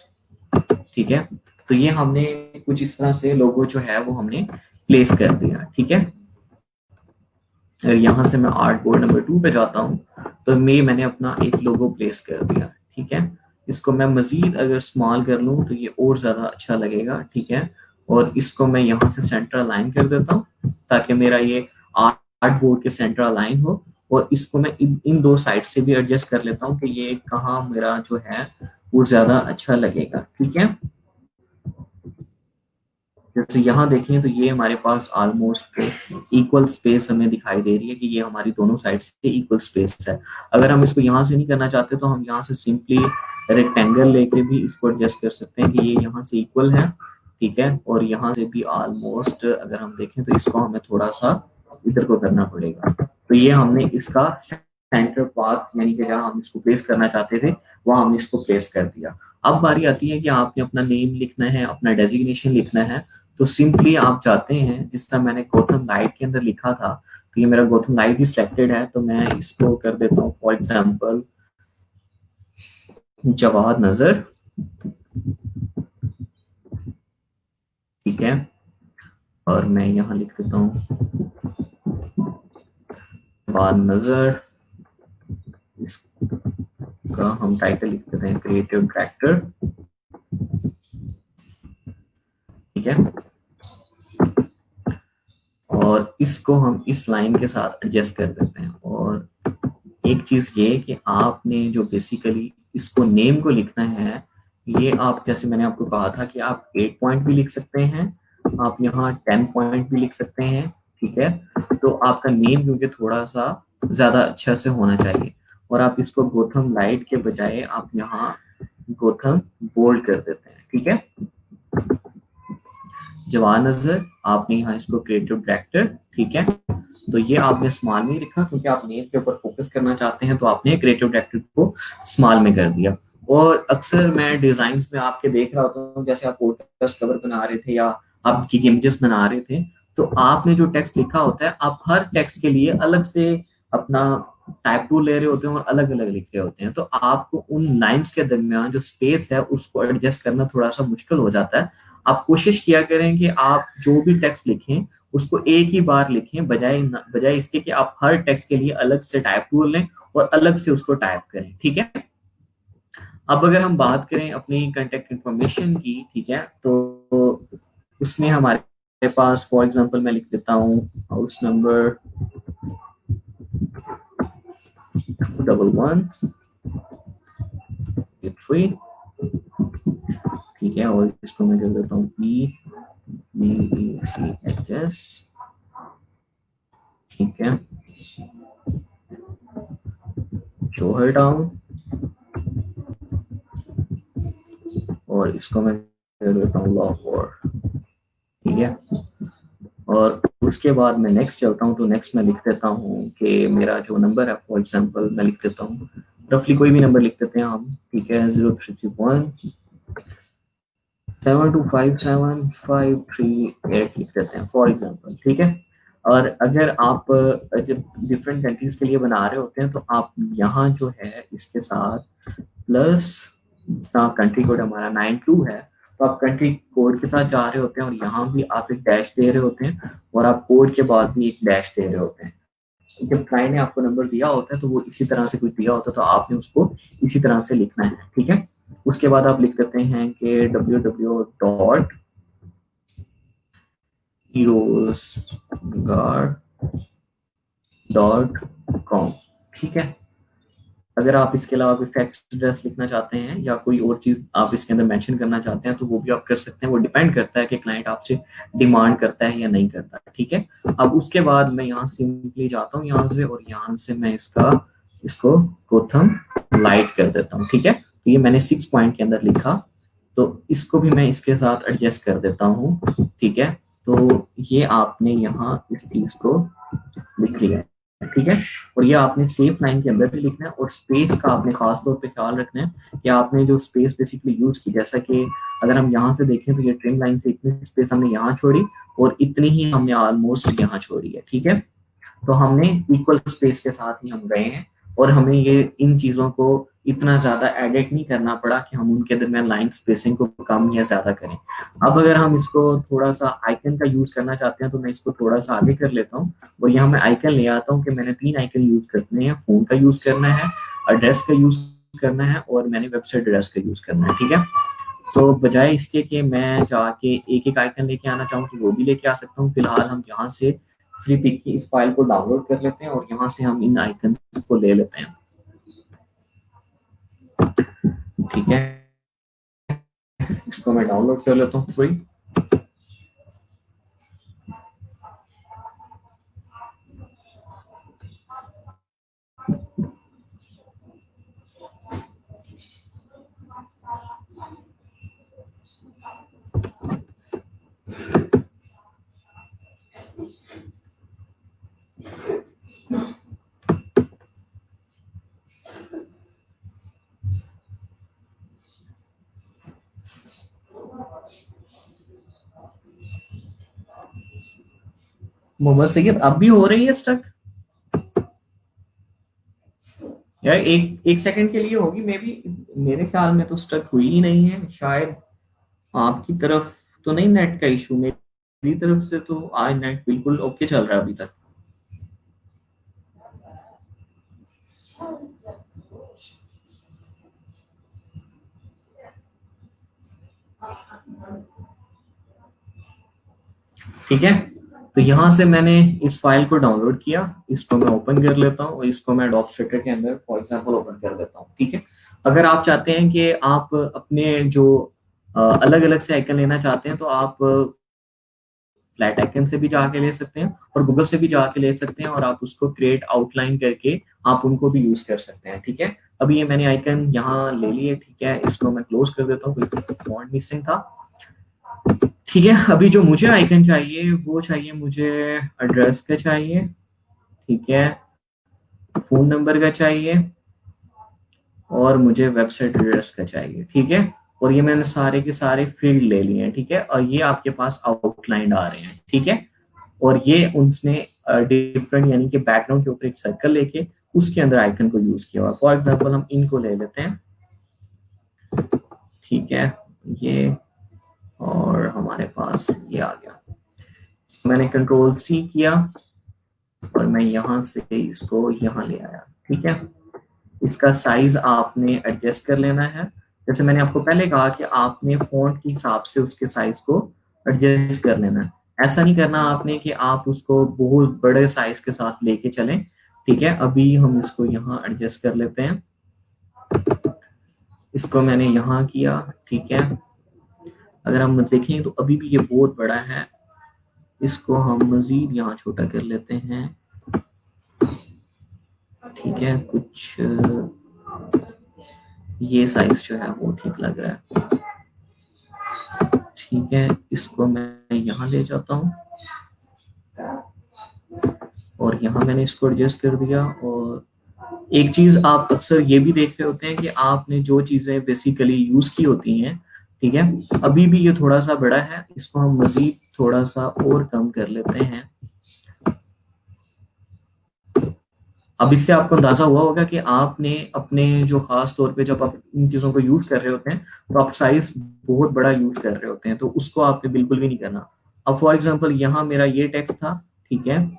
ठीक है। तो ये हमने कुछ इस तरह से लोगो जो है वो हमने प्लेस कर दिया, ठीक है। अगर यहाँ से मैं आर्ट बोर्ड नंबर 2 पे जाता हूँ तो मैंने अपना एक लोगो प्लेस कर दिया, ठीक है। इसको मैं मजीद अगर स्मॉल कर लूँ तो ये और ज्यादा अच्छा लगेगा, ठीक है। और इसको मैं यहाँ से सेंटर अलाइन कर देता हूँ ताकि मेरा ये आर्ट बोर्ड के सेंटर अलाइन हो। और इसको मैं इन दो साइड से भी एडजस्ट कर लेता हूँ कि ये कहाँ मेरा जो है वो ज्यादा अच्छा लगेगा, ठीक है। जैसे यहाँ देखें तो ये हमारे पास ऑलमोस्ट इक्वल स्पेस हमें दिखाई दे रही है कि ये हमारी दोनों साइड से इक्वल स्पेस है। अगर हम इसको यहाँ से नहीं करना चाहते तो हम यहाँ से सिंपली रेक्टेंगल लेके भी इसको एडजस्ट कर सकते हैं कि ये यहाँ से इक्वल है, ठीक है। और यहाँ से भी ऑलमोस्ट अगर हम देखें तो इसको हमें थोड़ा सा इधर को करना पड़ेगा। तो ये हमने इसका सेंटर पार्ट यानी कि जहाँ हम इसको प्लेस करना चाहते थे वहां हमने इसको प्लेस कर दिया। अब बारी आती है कि आपने अपना नेम लिखना है, अपना डेजिग्नेशन लिखना है। तो सिंपली आप चाहते हैं, जिस तरह मैंने गौतम लाइट के अंदर लिखा था, तो ये मेरा गौतम लाइट ही सिलेक्टेड है, तो मैं इसको कर देता हूँ फॉर एग्जाम्पल जवाद नजर, ठीक है। और मैं यहाँ लिख देता हूँ जवाद नजर, इसका हम टाइटल लिख देते हैं क्रिएटिव डायरेक्टर, ठीक है। और इसको हम इस लाइन के साथ एडजस्ट कर देते हैं। और एक चीज ये कि आपने जो बेसिकली इसको नेम को लिखना है, ये आप जैसे मैंने आपको कहा था कि आप 8 पॉइंट भी लिख सकते हैं, आप यहाँ 10 पॉइंट भी लिख सकते हैं, ठीक है। तो आपका नेम क्योंकि थोड़ा सा ज्यादा अच्छा से होना चाहिए। और आप इसको गौतम लाइट के बजाय आप यहाँ गौतम बोल्ड कर देते हैं, ठीक है। जवान नजर आपने यहाँ इसको क्रिएटिव डायरेक्टर, ठीक है। तो ये आपने स्मॉल में लिखा क्योंकि आप नेम के ऊपर फोकस करना चाहते हैं, तो आपने क्रिएटिव डायरेक्टर को स्मॉल में कर दिया। और अक्सर मैं डिजाइन में आपके देख रहा होता हूँ, जैसे आप पॉडकास्ट कवर बना रहे थे या आपकी इमेजेस बना रहे थे, तो आपने जो टेक्स्ट लिखा होता है आप हर टेक्स्ट के लिए अलग से अपना टाइप टूल ले रहे होते हैं और अलग अलग लिख रहे होते हैं। तो आपको उन लाइंस के दरमियान जो स्पेस है उसको एडजस्ट करना थोड़ा सा मुश्किल हो जाता है। आप कोशिश किया करें कि आप जो भी टेक्स्ट लिखें उसको एक ही बार लिखें, बजाय इसके कि आप हर टेक्स्ट के लिए अलग से टाइप टूल लें और अलग से उसको टाइप करें, ठीक है। अब अगर हम बात करें अपनी कांटेक्ट इंफॉर्मेशन की, ठीक है, तो उसमें हमारे पास फॉर एग्जांपल मैं लिख देता हूँ हाउस नंबर 21183, ठीक है। और इसको मैं कर देता हूँ PBCHS, ठीक है। जोहर टाउन, और इसको मैं कर देता हूँ लाहौर, ठीक है। और उसके बाद मैं नेक्स्ट चलता हूँ, तो नेक्स्ट मैं लिख देता हूँ कि मेरा जो नंबर है फॉर एग्जांपल मैं लिख देता हूँ रफली कोई भी नंबर लिख देते हैं हम, ठीक है, 0331725758 लिख देते हैं फॉर एग्जांपल, ठीक है। और अगर आप जब डिफरेंट कंट्रीज के लिए बना रहे होते हैं तो आप यहाँ जो है इसके साथ प्लस कंट्री कोड हमारा 92 है, तो आप कंट्री कोड के साथ जा रहे होते हैं और यहाँ भी आप एक डैश दे रहे होते हैं और आप कोड के बाद भी एक डैश दे रहे होते हैं। जब क्लाइंट ने आपको नंबर दिया होता है तो वो इसी तरह से कुछ दिया होता है, तो आपने उसको इसी तरह से लिखना है, ठीक है। उसके बाद आप लिख देते हैं कि www.easyhs roseguard.com। ठीक है, अगर आप इसके अलावा कोई फैक्स एड्रेस लिखना चाहते हैं या कोई और चीज आप इसके अंदर मेंशन करना चाहते हैं तो वो भी आप कर सकते हैं। वो डिपेंड करता है कि क्लाइंट आपसे डिमांड करता है या नहीं करता है। ठीक है, अब उसके बाद मैं यहाँ सिंपली जाता हूँ यहाँ से, और यहाँ से मैं इसको गोथम लाइट कर देता हूँ। ठीक है, तो ये मैंने 6 पॉइंट के अंदर लिखा, तो इसको भी मैं इसके साथ एडजस्ट कर देता हूँ। ठीक है, तो ये आपने यहाँ इस चीज को लिख लिया है। ठीक है, और ये आपने सेफ लाइन के अंदर भी लिखना है, और स्पेस का आपने खास तौर पे ख्याल रखना है कि आपने जो स्पेस बेसिकली यूज की, जैसा कि अगर हम यहाँ से देखें तो ये ट्रिम लाइन से इतनी स्पेस हमने यहाँ छोड़ी और इतनी ही हमने ऑलमोस्ट यहाँ छोड़ी है। ठीक है, तो हमने इक्वल स्पेस के साथ ही हम गए हैं, और हमें ये इन चीजों को इतना ज्यादा एडिट नहीं करना पड़ा कि हम उनके दरमियान लाइन स्पेसिंग को कम या ज्यादा करें। अब अगर हम इसको थोड़ा सा आइकन का यूज करना चाहते हैं तो मैं इसको थोड़ा सा आगे कर लेता हूँ, और यहाँ मैं आइकन ले आता हूँ कि मैंने 3 आइकन यूज करने हैं। फोन का यूज करना है, एड्रेस का यूज करना है, और मैंने वेबसाइट एड्रेस का यूज करना है। ठीक है, तो बजाय इसके कि मैं जाके एक एक आइकन लेके आना चाहूँ तो वो भी लेके आ सकता हूँ। फिलहाल हम यहाँ से फ्री पिक की इस फाइल को डाउनलोड कर लेते हैं, और यहाँ से हम इन आइकन को ले लेते हैं। ठीक है, इसको मैं डाउनलोड कर लेता हूँ फ्री। मोहम्मद सैयद अब भी हो रही है स्टक यार? एक एक सेकंड के लिए होगी मे बी, मेरे ख्याल में तो स्टक हुई ही नहीं है शायद। आपकी तरफ तो नहीं नेट का इशू? मेरी तरफ से तो आज नेट बिल्कुल ओके चल रहा है अभी तक। ठीक है, तो यहाँ से मैंने इस फाइल को डाउनलोड किया, इसको मैं ओपन कर लेता हूँ, और इसको मैं एडोब के अंदर फॉर एग्जांपल ओपन कर देता हूँ। ठीक है, अगर आप चाहते हैं कि आप अपने जो अलग अलग से आइकन लेना चाहते हैं तो आप फ्लैट आइकन से भी जाके ले सकते हैं, और गूगल से भी जाके ले सकते हैं, और आप उसको क्रिएट आउटलाइन करके आप उनको भी यूज कर सकते हैं। ठीक है, अभी ये मैंने आइकन यहाँ ले लिए। ठीक है, इसको मैं क्लोज कर देता हूँ, कोई फॉन्ट मिसिंग था। ठीक है, अभी जो मुझे आइकन चाहिए वो चाहिए मुझे एड्रेस का चाहिए। ठीक है, फोन नंबर का चाहिए, और मुझे वेबसाइट एड्रेस का चाहिए। ठीक है, और ये मैंने सारे के सारे फील्ड ले लिए हैं। ठीक है, और ये आपके पास आउटलाइन आ रहे हैं। ठीक है, और ये उसने डिफरेंट यानी कि बैकग्राउंड के ऊपर एक सर्कल लेके उसके अंदर आइकन को यूज किया हुआ। फॉर एग्जांपल हम इनको ले लेते हैं। ठीक है, ये और हमारे पास ये आ गया। मैंने कंट्रोल सी किया और मैं यहाँ से इसको यहाँ ले आया। ठीक है, इसका साइज आपने एडजस्ट कर लेना है। जैसे मैंने आपको पहले कहा कि आपने फॉन्ट के हिसाब से उसके साइज को एडजस्ट कर लेना है। ऐसा नहीं करना आपने कि आप उसको बहुत बड़े साइज के साथ लेके चलें। ठीक है, अभी हम इसको यहाँ एडजस्ट कर लेते हैं। इसको मैंने यहाँ किया। ठीक है, अगर हम देखें तो अभी भी ये बहुत बड़ा है, इसको हम मजीद यहाँ छोटा कर लेते हैं। ठीक है, कुछ ये साइज जो है वो ठीक लग रहा है। ठीक है, इसको मैं यहाँ ले जाता हूँ, और यहाँ मैंने इसको एडजस्ट कर दिया। और एक चीज आप अक्सर ये भी देख रहे होते हैं कि आपने जो चीजें बेसिकली यूज की होती हैं, ठीक है, अभी भी ये थोड़ा सा बड़ा है, इसको हम मजीद थोड़ा सा और कम कर लेते हैं। अब इससे आपको अंदाजा हुआ होगा कि आपने अपने जो खास तौर पे जब आप इन चीजों को यूज कर रहे होते हैं तो आप साइज बहुत बड़ा यूज कर रहे होते हैं, तो उसको आपने बिल्कुल भी नहीं करना। अब फॉर एग्जांपल यहाँ मेरा ये टेक्स्ट था। ठीक है,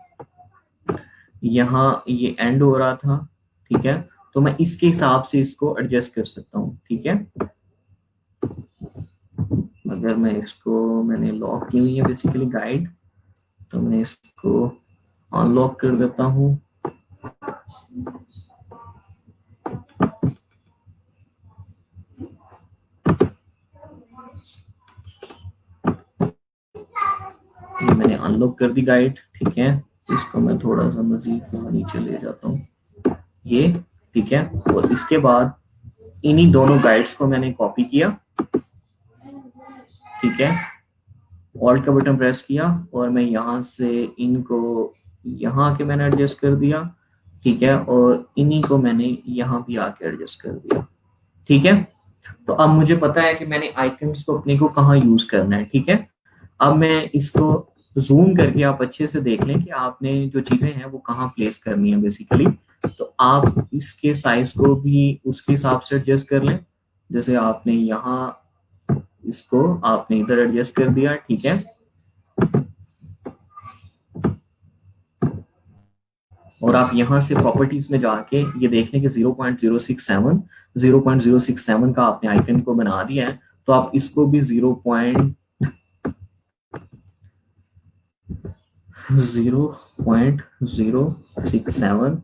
यहाँ ये एंड हो रहा था। ठीक है, तो मैं इसके हिसाब से इसको एडजस्ट कर सकता हूँ। ठीक है, अगर मैं इसको मैंने लॉक की हुई है बेसिकली गाइड, तो मैं इसको अनलॉक कर देता हूँ। ये मैंने अनलॉक कर दी गाइड, ठीक है। इसको मैं थोड़ा सा मजीद यहाँ नीचे ले जाता हूँ, ये ठीक है। और इसके बाद इन्हीं दोनों गाइड्स को मैंने कॉपी किया, ठीक है। ऑल्ट का बटन प्रेस किया और मैं यहाँ से इनको यहाँ आके मैंने एडजस्ट कर दिया, ठीक है। और इन्हीं को मैंने यहाँ भी आके एडजस्ट कर दिया, ठीक है। तो अब मुझे पता है कि मैंने आइकन्स को अपने को कहाँ यूज करना है, ठीक है। अब मैं इसको जूम करके आप अच्छे से देख लें कि आपने जो चीजें हैं वो कहाँ प्लेस करनी है बेसिकली। तो आप इसके साइज को भी उसके हिसाब से एडजस्ट कर लें। जैसे आपने यहाँ इसको आपने इधर एडजस्ट कर दिया, ठीक है। और आप यहाँ से प्रॉपर्टीज में जाके ये देख लें कि 0.067 का आपने आइकन को बना दिया है। तो आप इसको भी 0.067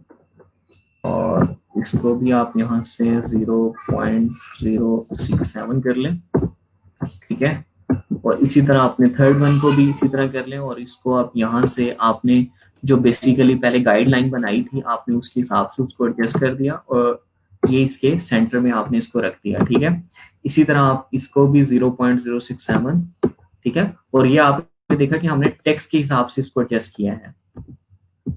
और इसको भी आप यहाँ से 0.067 कर लें, ठीक है। और इसी तरह आपने थर्ड वन को भी इसी तरह कर लें। और इसको आप यहाँ से आपने जो बेसिकली पहले गाइडलाइन बनाई थी आपने उसके हिसाब से उसको एडजस्ट कर दिया और ये इसके सेंटर में आपने इसको रख दिया, ठीक है। इसी तरह आप इसको भी 0.067, ठीक है। और ये आपने देखा कि हमने टेक्स्ट के हिसाब से इसको एडजस्ट किया है।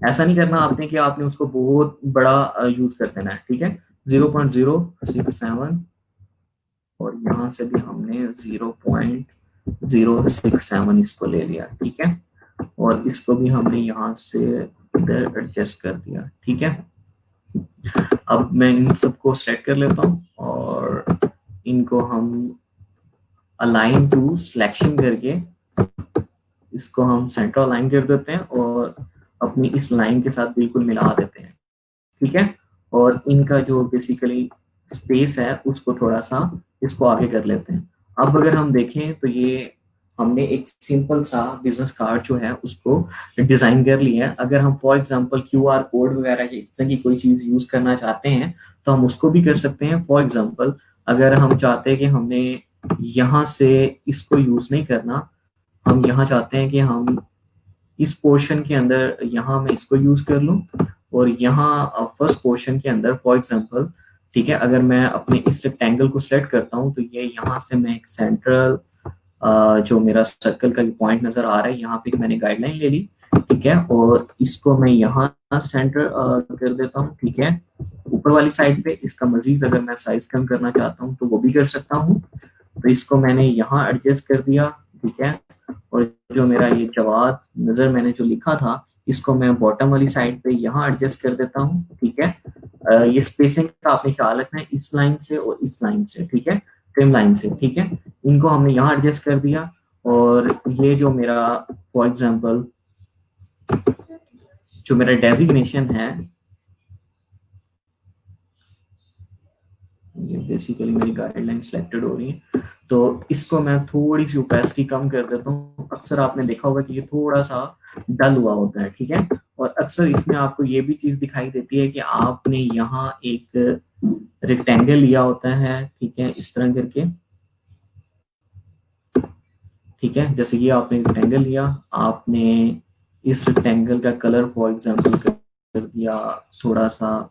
ऐसा नहीं करना आपने कि आपने उसको बहुत बड़ा यूज कर देना है, ठीक है। 0.067 और यहाँ से भी हमने 0.067 इसको ले लिया, ठीक है। और इसको भी हमने यहाँ से इधर एडजस्ट कर दिया, ठीक है। अब मैं इन सबको सेलेक्ट कर लेता हूँ और इनको हम अलाइन टू सिलेक्शन करके इसको हम सेंटर अलाइन कर देते हैं और अपनी इस लाइन के साथ बिल्कुल मिला देते हैं, ठीक है। और इनका जो बेसिकली स्पेस है उसको थोड़ा सा इसको आगे कर लेते हैं। अब अगर हम देखें तो ये हमने एक सिंपल सा बिजनेस कार्ड जो है उसको डिजाइन कर लिया है। अगर हम फॉर एग्जांपल क्यूआर कोड वगैरह या इस तरह की कोई चीज यूज करना चाहते हैं तो हम उसको भी कर सकते हैं। फॉर एग्जांपल अगर हम चाहते हैं कि हमने यहाँ से इसको यूज नहीं करना, हम यहाँ चाहते हैं कि हम इस पोर्शन के अंदर यहाँ मैं इसको यूज कर लूँ और यहाँ फर्स्ट पोर्शन के अंदर फॉर एग्जांपल, ठीक है, अगर मैं अपने इस रेक्टेंगल को सिलेक्ट करता हूँ तो ये यहाँ से मैं एक सेंट्रल जो मेरा सर्कल का पॉइंट नजर आ रहा है यहाँ पे मैंने गाइडलाइन ले ली, ठीक है। और इसको मैं यहाँ सेंटर कर देता हूँ, ठीक है, ऊपर वाली साइड पे। इसका मजीद अगर मैं साइज कम करना चाहता हूँ तो वो भी कर सकता हूँ। तो इसको मैंने यहाँ एडजस्ट कर दिया, ठीक है। और जो मेरा ये जवाद नजर मैंने जो लिखा था इसको मैं बॉटम वाली साइड पे यहाँ एडजस्ट कर देता हूँ, ठीक है। ये स्पेसिंग का आपने ख्याल रखना है इस लाइन से और इस लाइन से, ठीक है, ट्रिम लाइन से, ठीक है। इनको हमने यहाँ एडजस्ट कर दिया। और ये जो मेरा फॉर एग्जांपल जो मेरा डेजिग्नेशन है, ये बेसिकली मेरी गाइडलाइन सिलेक्टेड हो रही है तो इसको मैं थोड़ी सी ओपेसिटी कम कर देता हूँ। अक्सर आपने देखा होगा कि ये थोड़ा सा डल हुआ होता है, ठीक है। और अक्सर इसमें आपको ये भी चीज दिखाई देती है कि आपने यहाँ एक रेक्टेंगल लिया होता है, ठीक है, इस तरह करके, ठीक है। जैसे ये आपने रेक्टेंगल लिया, आपने इस रेक्टेंगल का कलर फॉर एग्जांपल कर दिया थोड़ा सा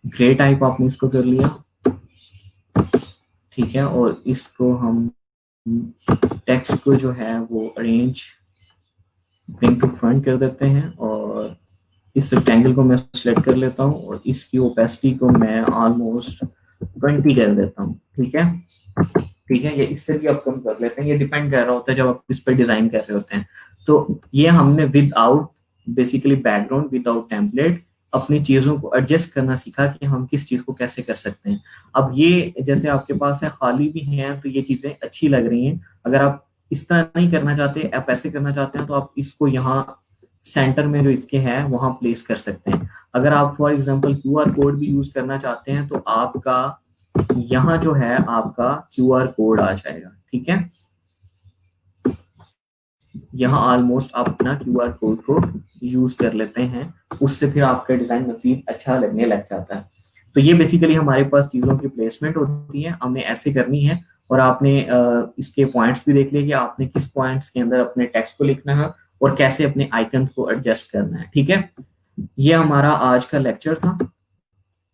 ग्रे टाइप, आपने इसको कर लिया, ठीक है। और इसको हम टेक्स्ट को जो है वो अरेंज ब्रिंग टू फ्रंट कर देते हैं और इस रेक्टेंगल को मैं सिलेक्ट कर लेता हूँ और इसकी ओपेसिटी को मैं ऑलमोस्ट 20 कर देता हूँ, ठीक है, ठीक है। ये इससे भी आप कम कर लेते हैं, ये डिपेंड कर रहा होता है जब आप इस पर डिजाइन कर रहे होते हैं। तो ये हमने without basically background, without template अपनी चीजों को एडजस्ट करना सीखा कि हम किस चीज को कैसे कर सकते हैं। अब ये जैसे आपके पास है खाली भी है तो ये चीजें अच्छी लग रही हैं। अगर आप इस तरह नहीं करना चाहते, आप ऐसे करना चाहते हैं तो आप इसको यहाँ सेंटर में जो इसके है वहां प्लेस कर सकते हैं। अगर आप फॉर एग्जांपल क्यूआर कोड भी यूज करना चाहते हैं तो आपका यहाँ जो है आपका क्यूआर कोड आ जाएगा, ठीक है। यहाँ ऑलमोस्ट आप अपना QR कोड को यूज कर लेते हैं, उससे फिर आपका डिजाइन मजीद अच्छा लगने लग जाता है। तो ये बेसिकली हमारे पास चीजों की प्लेसमेंट होती है, हमने ऐसे करनी है। और आपने इसके पॉइंट्स भी देख लिए कि आपने किस पॉइंट्स के अंदर अपने टेक्स्ट को लिखना है और कैसे अपने आइकन को एडजस्ट करना है। ठीक है, ये हमारा आज का लेक्चर था।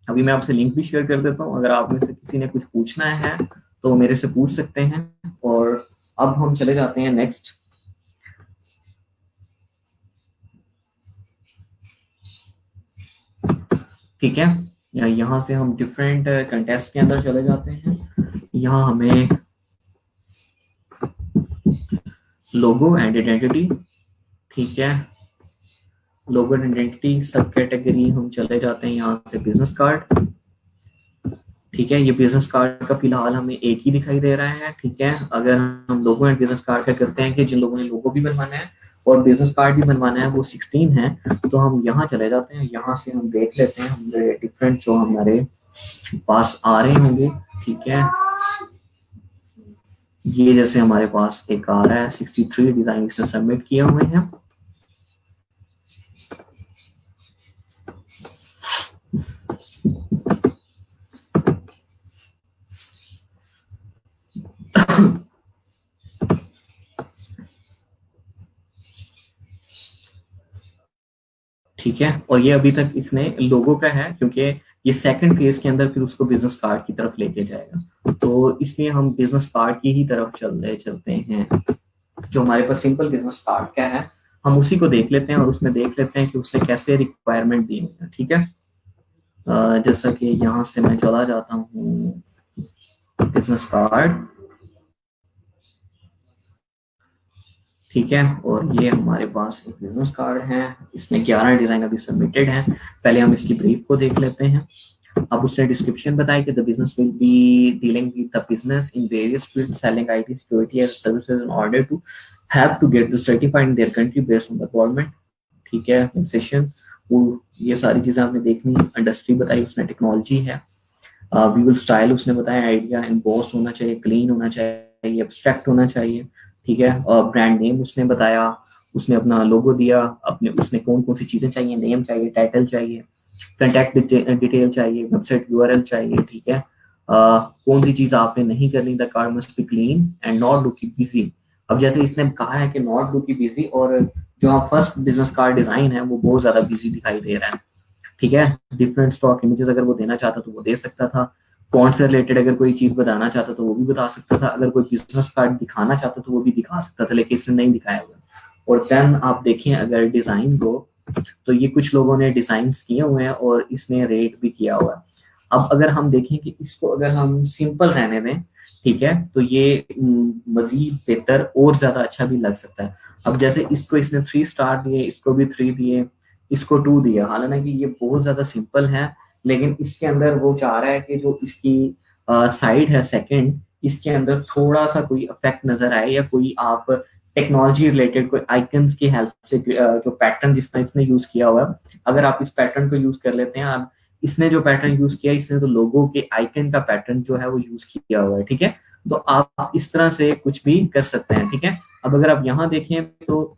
अभी मैं आपसे लिंक भी शेयर कर देता हूँ, अगर आप में से किसी ने कुछ पूछना है तो मेरे से पूछ सकते हैं। और अब हम चले जाते हैं नेक्स्ट। ठीक है, यहाँ से हम डिफरेंट कंटेस्ट के अंदर चले जाते हैं। यहाँ हमें लोगो एंड आइडेंटिटी, ठीक है, लोगो एंड आइडेंटिटी सब कैटेगरी हम चले जाते हैं यहाँ से बिजनेस कार्ड। ठीक है, ये बिजनेस कार्ड का फिलहाल हमें एक ही दिखाई दे रहा है। ठीक है, अगर हम लोगो एंड बिजनेस कार्ड का करते हैं कि जिन लोगों ने लोगो भी बनवाना है और बिजनेस कार्ड भी बनवाना है वो 16 है, तो हम यहाँ चले जाते हैं। यहाँ से हम देख लेते हैं हमारे डिफरेंट जो हमारे पास आ रहे होंगे। ठीक है, ये जैसे हमारे पास एक आ रहा है 63 डिजाइन इसने सबमिट किए हुए हैं। ठीक है, और ये अभी तक इसने लोगो का है क्योंकि ये सेकंड फेज के अंदर फिर उसको बिजनेस कार्ड की तरफ लेके जाएगा, तो इसलिए हम बिजनेस कार्ड की ही तरफ चलते हैं। जो हमारे पास सिंपल बिजनेस कार्ड का है हम उसी को देख लेते हैं और उसमें देख लेते हैं कि उसने कैसे रिक्वायरमेंट दी है। ठीक है, जैसा कि यहाँ से मैं चला जाता हूँ बिजनेस कार्ड। ठीक है, और ये हमारे पास एक बिजनेस कार्ड है, इसमें 11 डिजाइन अभी सबमिटेड हैं। पहले हम इसकी ब्रीफ को देख लेते हैं। अब उसने डिस्क्रिप्शन बताया कि the business will be dealing with the business in various field selling IT security as services in order to have to get the certified in their country based on the government. ठीक है, concession, वो ये सारी चीजें आपने देखनी है। Industry बताई उसने, टेक्नोलॉजी है। वी विल स्टाइल उसने बताया, आइडिया एम्बोस्ड होना चाहिए, क्लीन होना चाहिए, एब्स्ट्रैक्ट होना चाहिए। ठीक है, ब्रांड नेम उसने बताया, उसने अपना लोगो दिया, अपने उसने कौन कौन सी चीजें चाहिए, नेम चाहिए, टाइटल चाहिए, कंटैक्ट डिटेल चाहिए, वेबसाइट यूआरएल चाहिए। ठीक है, कौन सी चीज आपने नहीं करनी, the card must be clean and not looking busy. अब जैसे इसने कहा है कि नॉट लुकिंग बिजी, और जो आप फर्स्ट बिजनेस कार्ड डिजाइन है वो बहुत ज्यादा बिजी दिखाई दे रहा है। ठीक है, डिफरेंट स्टॉक इमेजेस अगर वो देना चाहता तो वो दे सकता था। फॉन्ट से रिलेटेड अगर कोई चीज बताना चाहता तो वो भी बता सकता था। अगर कोई बिजनेस कार्ड दिखाना चाहता तो वो भी दिखा सकता था, लेकिन इसने नहीं दिखाया हुआ। और देन आप देखें अगर डिजाइन को, तो ये कुछ लोगों ने डिजाइन किए हुए हैं और इसने रेट भी किया हुआ है। अब अगर हम देखें कि इसको अगर हम सिंपल रहने दें, ठीक है, तो ये मजीद बेहतर और ज्यादा अच्छा भी लग सकता है। अब जैसे इसको इसने 3 स्टार दिए, इसको भी 3 दिए, इसको 2 दिया, हालांकि ये बहुत ज्यादा सिंपल है, लेकिन इसके अंदर वो चाह रहा है कि जो इसकी साइड है सेकंड, इसके अंदर थोड़ा सा कोई इफेक्ट नजर आए, या कोई आप टेक्नोलॉजी रिलेटेड कोई आइकन्स की हेल्प से जो पैटर्न जिसने इसने यूज किया हुआ है, अगर आप इस पैटर्न को यूज कर लेते हैं। आप इसने जो पैटर्न यूज किया, इसने तो लोगों के आइकन का पैटर्न जो है वो यूज किया हुआ है। ठीक है, तो आप इस तरह से कुछ भी कर सकते हैं। ठीक है, अब अगर आप यहाँ देखें तो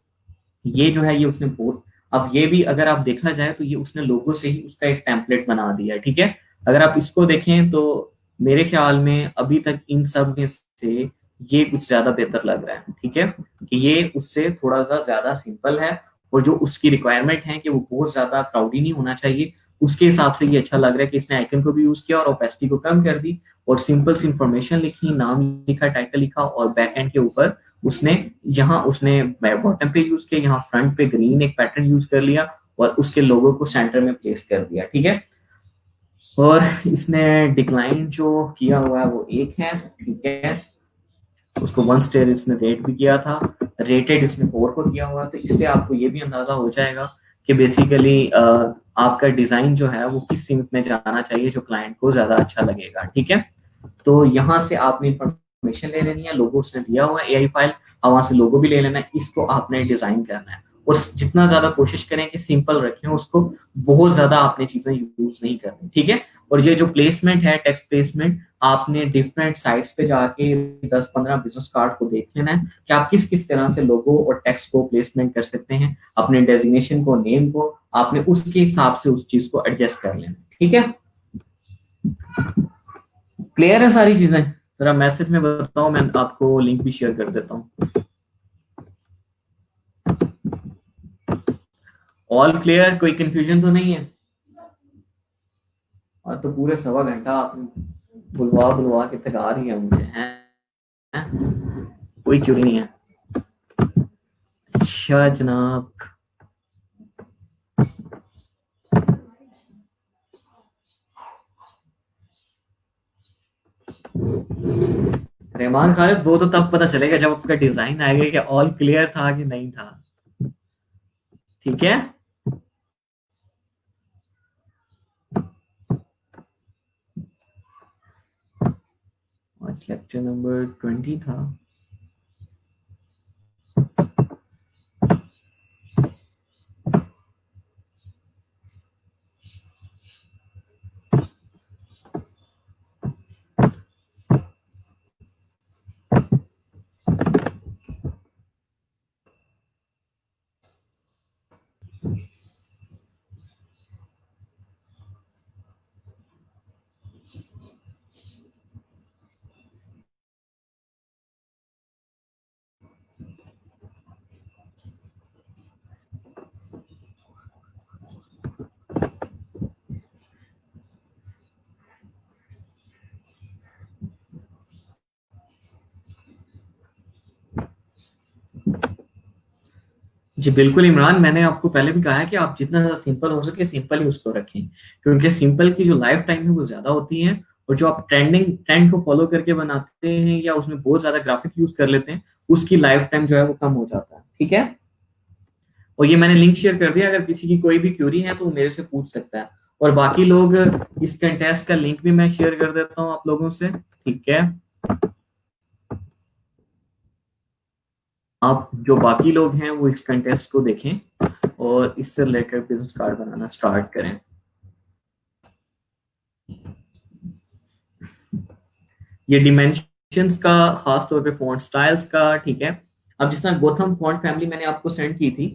ये जो है ये उसने बहुत, अब ये भी अगर आप देखा जाए तो ये उसने लोगो से ही उसका एक टेम्पलेट बना दिया है। ठीक है, अगर आप इसको देखें तो मेरे ख्याल में अभी तक इन सब में से ये कुछ ज्यादा बेहतर लग रहा है। ठीक है, कि ये उससे थोड़ा सा ज्यादा सिंपल है, और जो उसकी रिक्वायरमेंट है कि वो बहुत ज्यादा क्राउडी नहीं होना चाहिए, उसके हिसाब से ये अच्छा लग रहा है कि इसने आइकन को भी यूज किया और ओपेसिटी को कम कर दी, और सिंपल सी इंफॉर्मेशन लिखी, नाम लिखा, टाइटल लिखा, और बैक एंड के ऊपर उसने यहाँ उसने बॉटम पे यूज किया, यहाँ फ्रंट पे ग्रीन एक पैटर्न यूज कर लिया, और उसके लोगो को सेंटर में प्लेस कर दिया। ठीक है, और इसने डिक्लाइन जो किया हुआ है वो 1 है। ठीक है, उसको 1 स्टार इसने रेट भी किया था, रेटेड इसने 4 को दिया हुआ। तो इससे आपको ये भी अंदाजा हो जाएगा कि बेसिकली आपका डिजाइन जो है वो किस सीमित में जाना चाहिए जो क्लाइंट को ज्यादा अच्छा लगेगा। ठीक है, तो यहाँ से आपने इंफॉर्मेशन ले लेनी है, लोगो उसने दिया हुआ है एआई फाइल, और वहां से लोगो भी ले लेना है, इसको आपने डिजाइन करना है, और जितना ज्यादा कोशिश करें कि सिंपल रखें उसको, बहुत ज्यादा आपने चीजें यूज नहीं करनी। ठीक है, और ये जो प्लेसमेंट है, टेक्स्ट प्लेसमेंट, आपने डिफरेंट साइट्स पे जाके 10-15 बिजनेस कार्ड को देख लेना है कि आप किस किस तरह से लोगो और टेक्स्ट को प्लेसमेंट कर सकते हैं, अपने डेजिग्नेशन को, नेम को आपने उसके हिसाब से उस चीज को एडजस्ट कर लेना। ठीक है, क्लियर है सारी चीजें? जरा मैसेज में बताओ, मैं आपको लिंक भी शेयर कर देता हूँ। ऑल क्लियर, कोई कंफ्यूजन तो नहीं है? और तो पूरे सवा घंटा आपने बुलवा बुलवा के थका रही है मुझे, हैं? कोई क्यों नहीं है? अच्छा जनाब, रहमान खालिद, वो तो तब पता चलेगा जब आपका डिजाइन आएगा कि ऑल क्लियर था कि नहीं था। ठीक है, आज लेक्चर नंबर 20 था। जी बिल्कुल इमरान, मैंने आपको पहले भी कहा है कि आप जितना ज्यादा सिंपल हो सके सिंपल ही उसको रखें, क्योंकि सिंपल की जो लाइफ टाइम है वो ज्यादा होती है, और जो आप ट्रेंड को फॉलो करके बनाते हैं या उसमें बहुत ज्यादा ग्राफिक यूज कर लेते हैं, उसकी लाइफ टाइम जो है वो कम हो जाता है। ठीक है, और ये मैंने लिंक शेयर कर दिया, अगर किसी की कोई भी क्यूरी है तो वो मेरे से पूछ सकता है। और बाकी लोग, इस कंटेस्ट का लिंक भी मैं शेयर कर देता हूँ आप लोगों से। ठीक है, आप जो बाकी लोग हैं वो इस कंटेस्ट को देखें और इससे रिलेटेड बिजनेस कार्ड बनाना स्टार्ट करें। ये डिमेंशंस का, खास तौर पे फॉन्ट स्टाइल्स का, ठीक है। अब जिस तरह गोथम फॉन्ट फैमिली मैंने आपको सेंड की थी,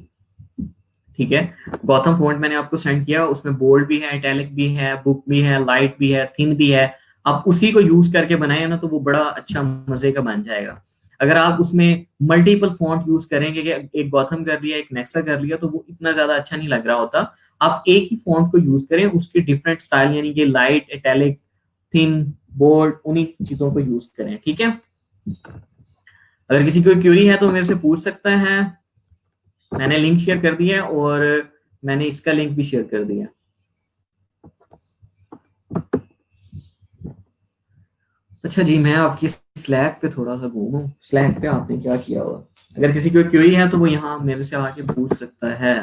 ठीक है, गौथम फॉन्ट मैंने आपको सेंड किया, उसमें बोल्ड भी है, इटैलिक भी है, बुक भी है, लाइट भी है, थिन भी है। आप उसी को यूज करके बनाए ना तो वो बड़ा अच्छा मजे का बन जाएगा। अगर आप उसमें मल्टीपल फॉन्ट यूज करेंगे कि एक गौथम कर लिया, एक नेक्सा कर लिया, तो वो इतना ज्यादा अच्छा नहीं लग रहा होता। आप एक ही फॉन्ट को यूज करें, उसके डिफरेंट स्टाइल यानी कि लाइट, इटैलिक, थिन, बोल्ड, उन्हीं चीजों को यूज करें। ठीक है, अगर किसी को क्यूरी है तो मेरे से पूछ सकता है। मैंने लिंक शेयर कर दिया है और मैंने इसका लिंक भी शेयर कर दिया। अच्छा जी, मैं आपकी स्लैक पे थोड़ा सा घूमूं, स्लैक पे आपने क्या किया हुआ? अगर किसी को क्यूरी है तो वो यहाँ मेरे से आके पूछ सकता है।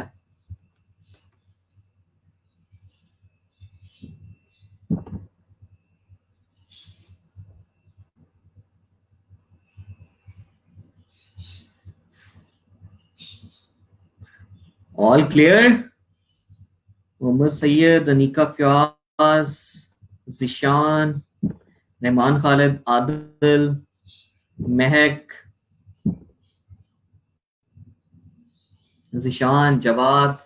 All clear? मोहम्मद सैयद, अनीका फयाज, जिशान, रहमान खालिद, आदिल, महक, जिशान, जवाद।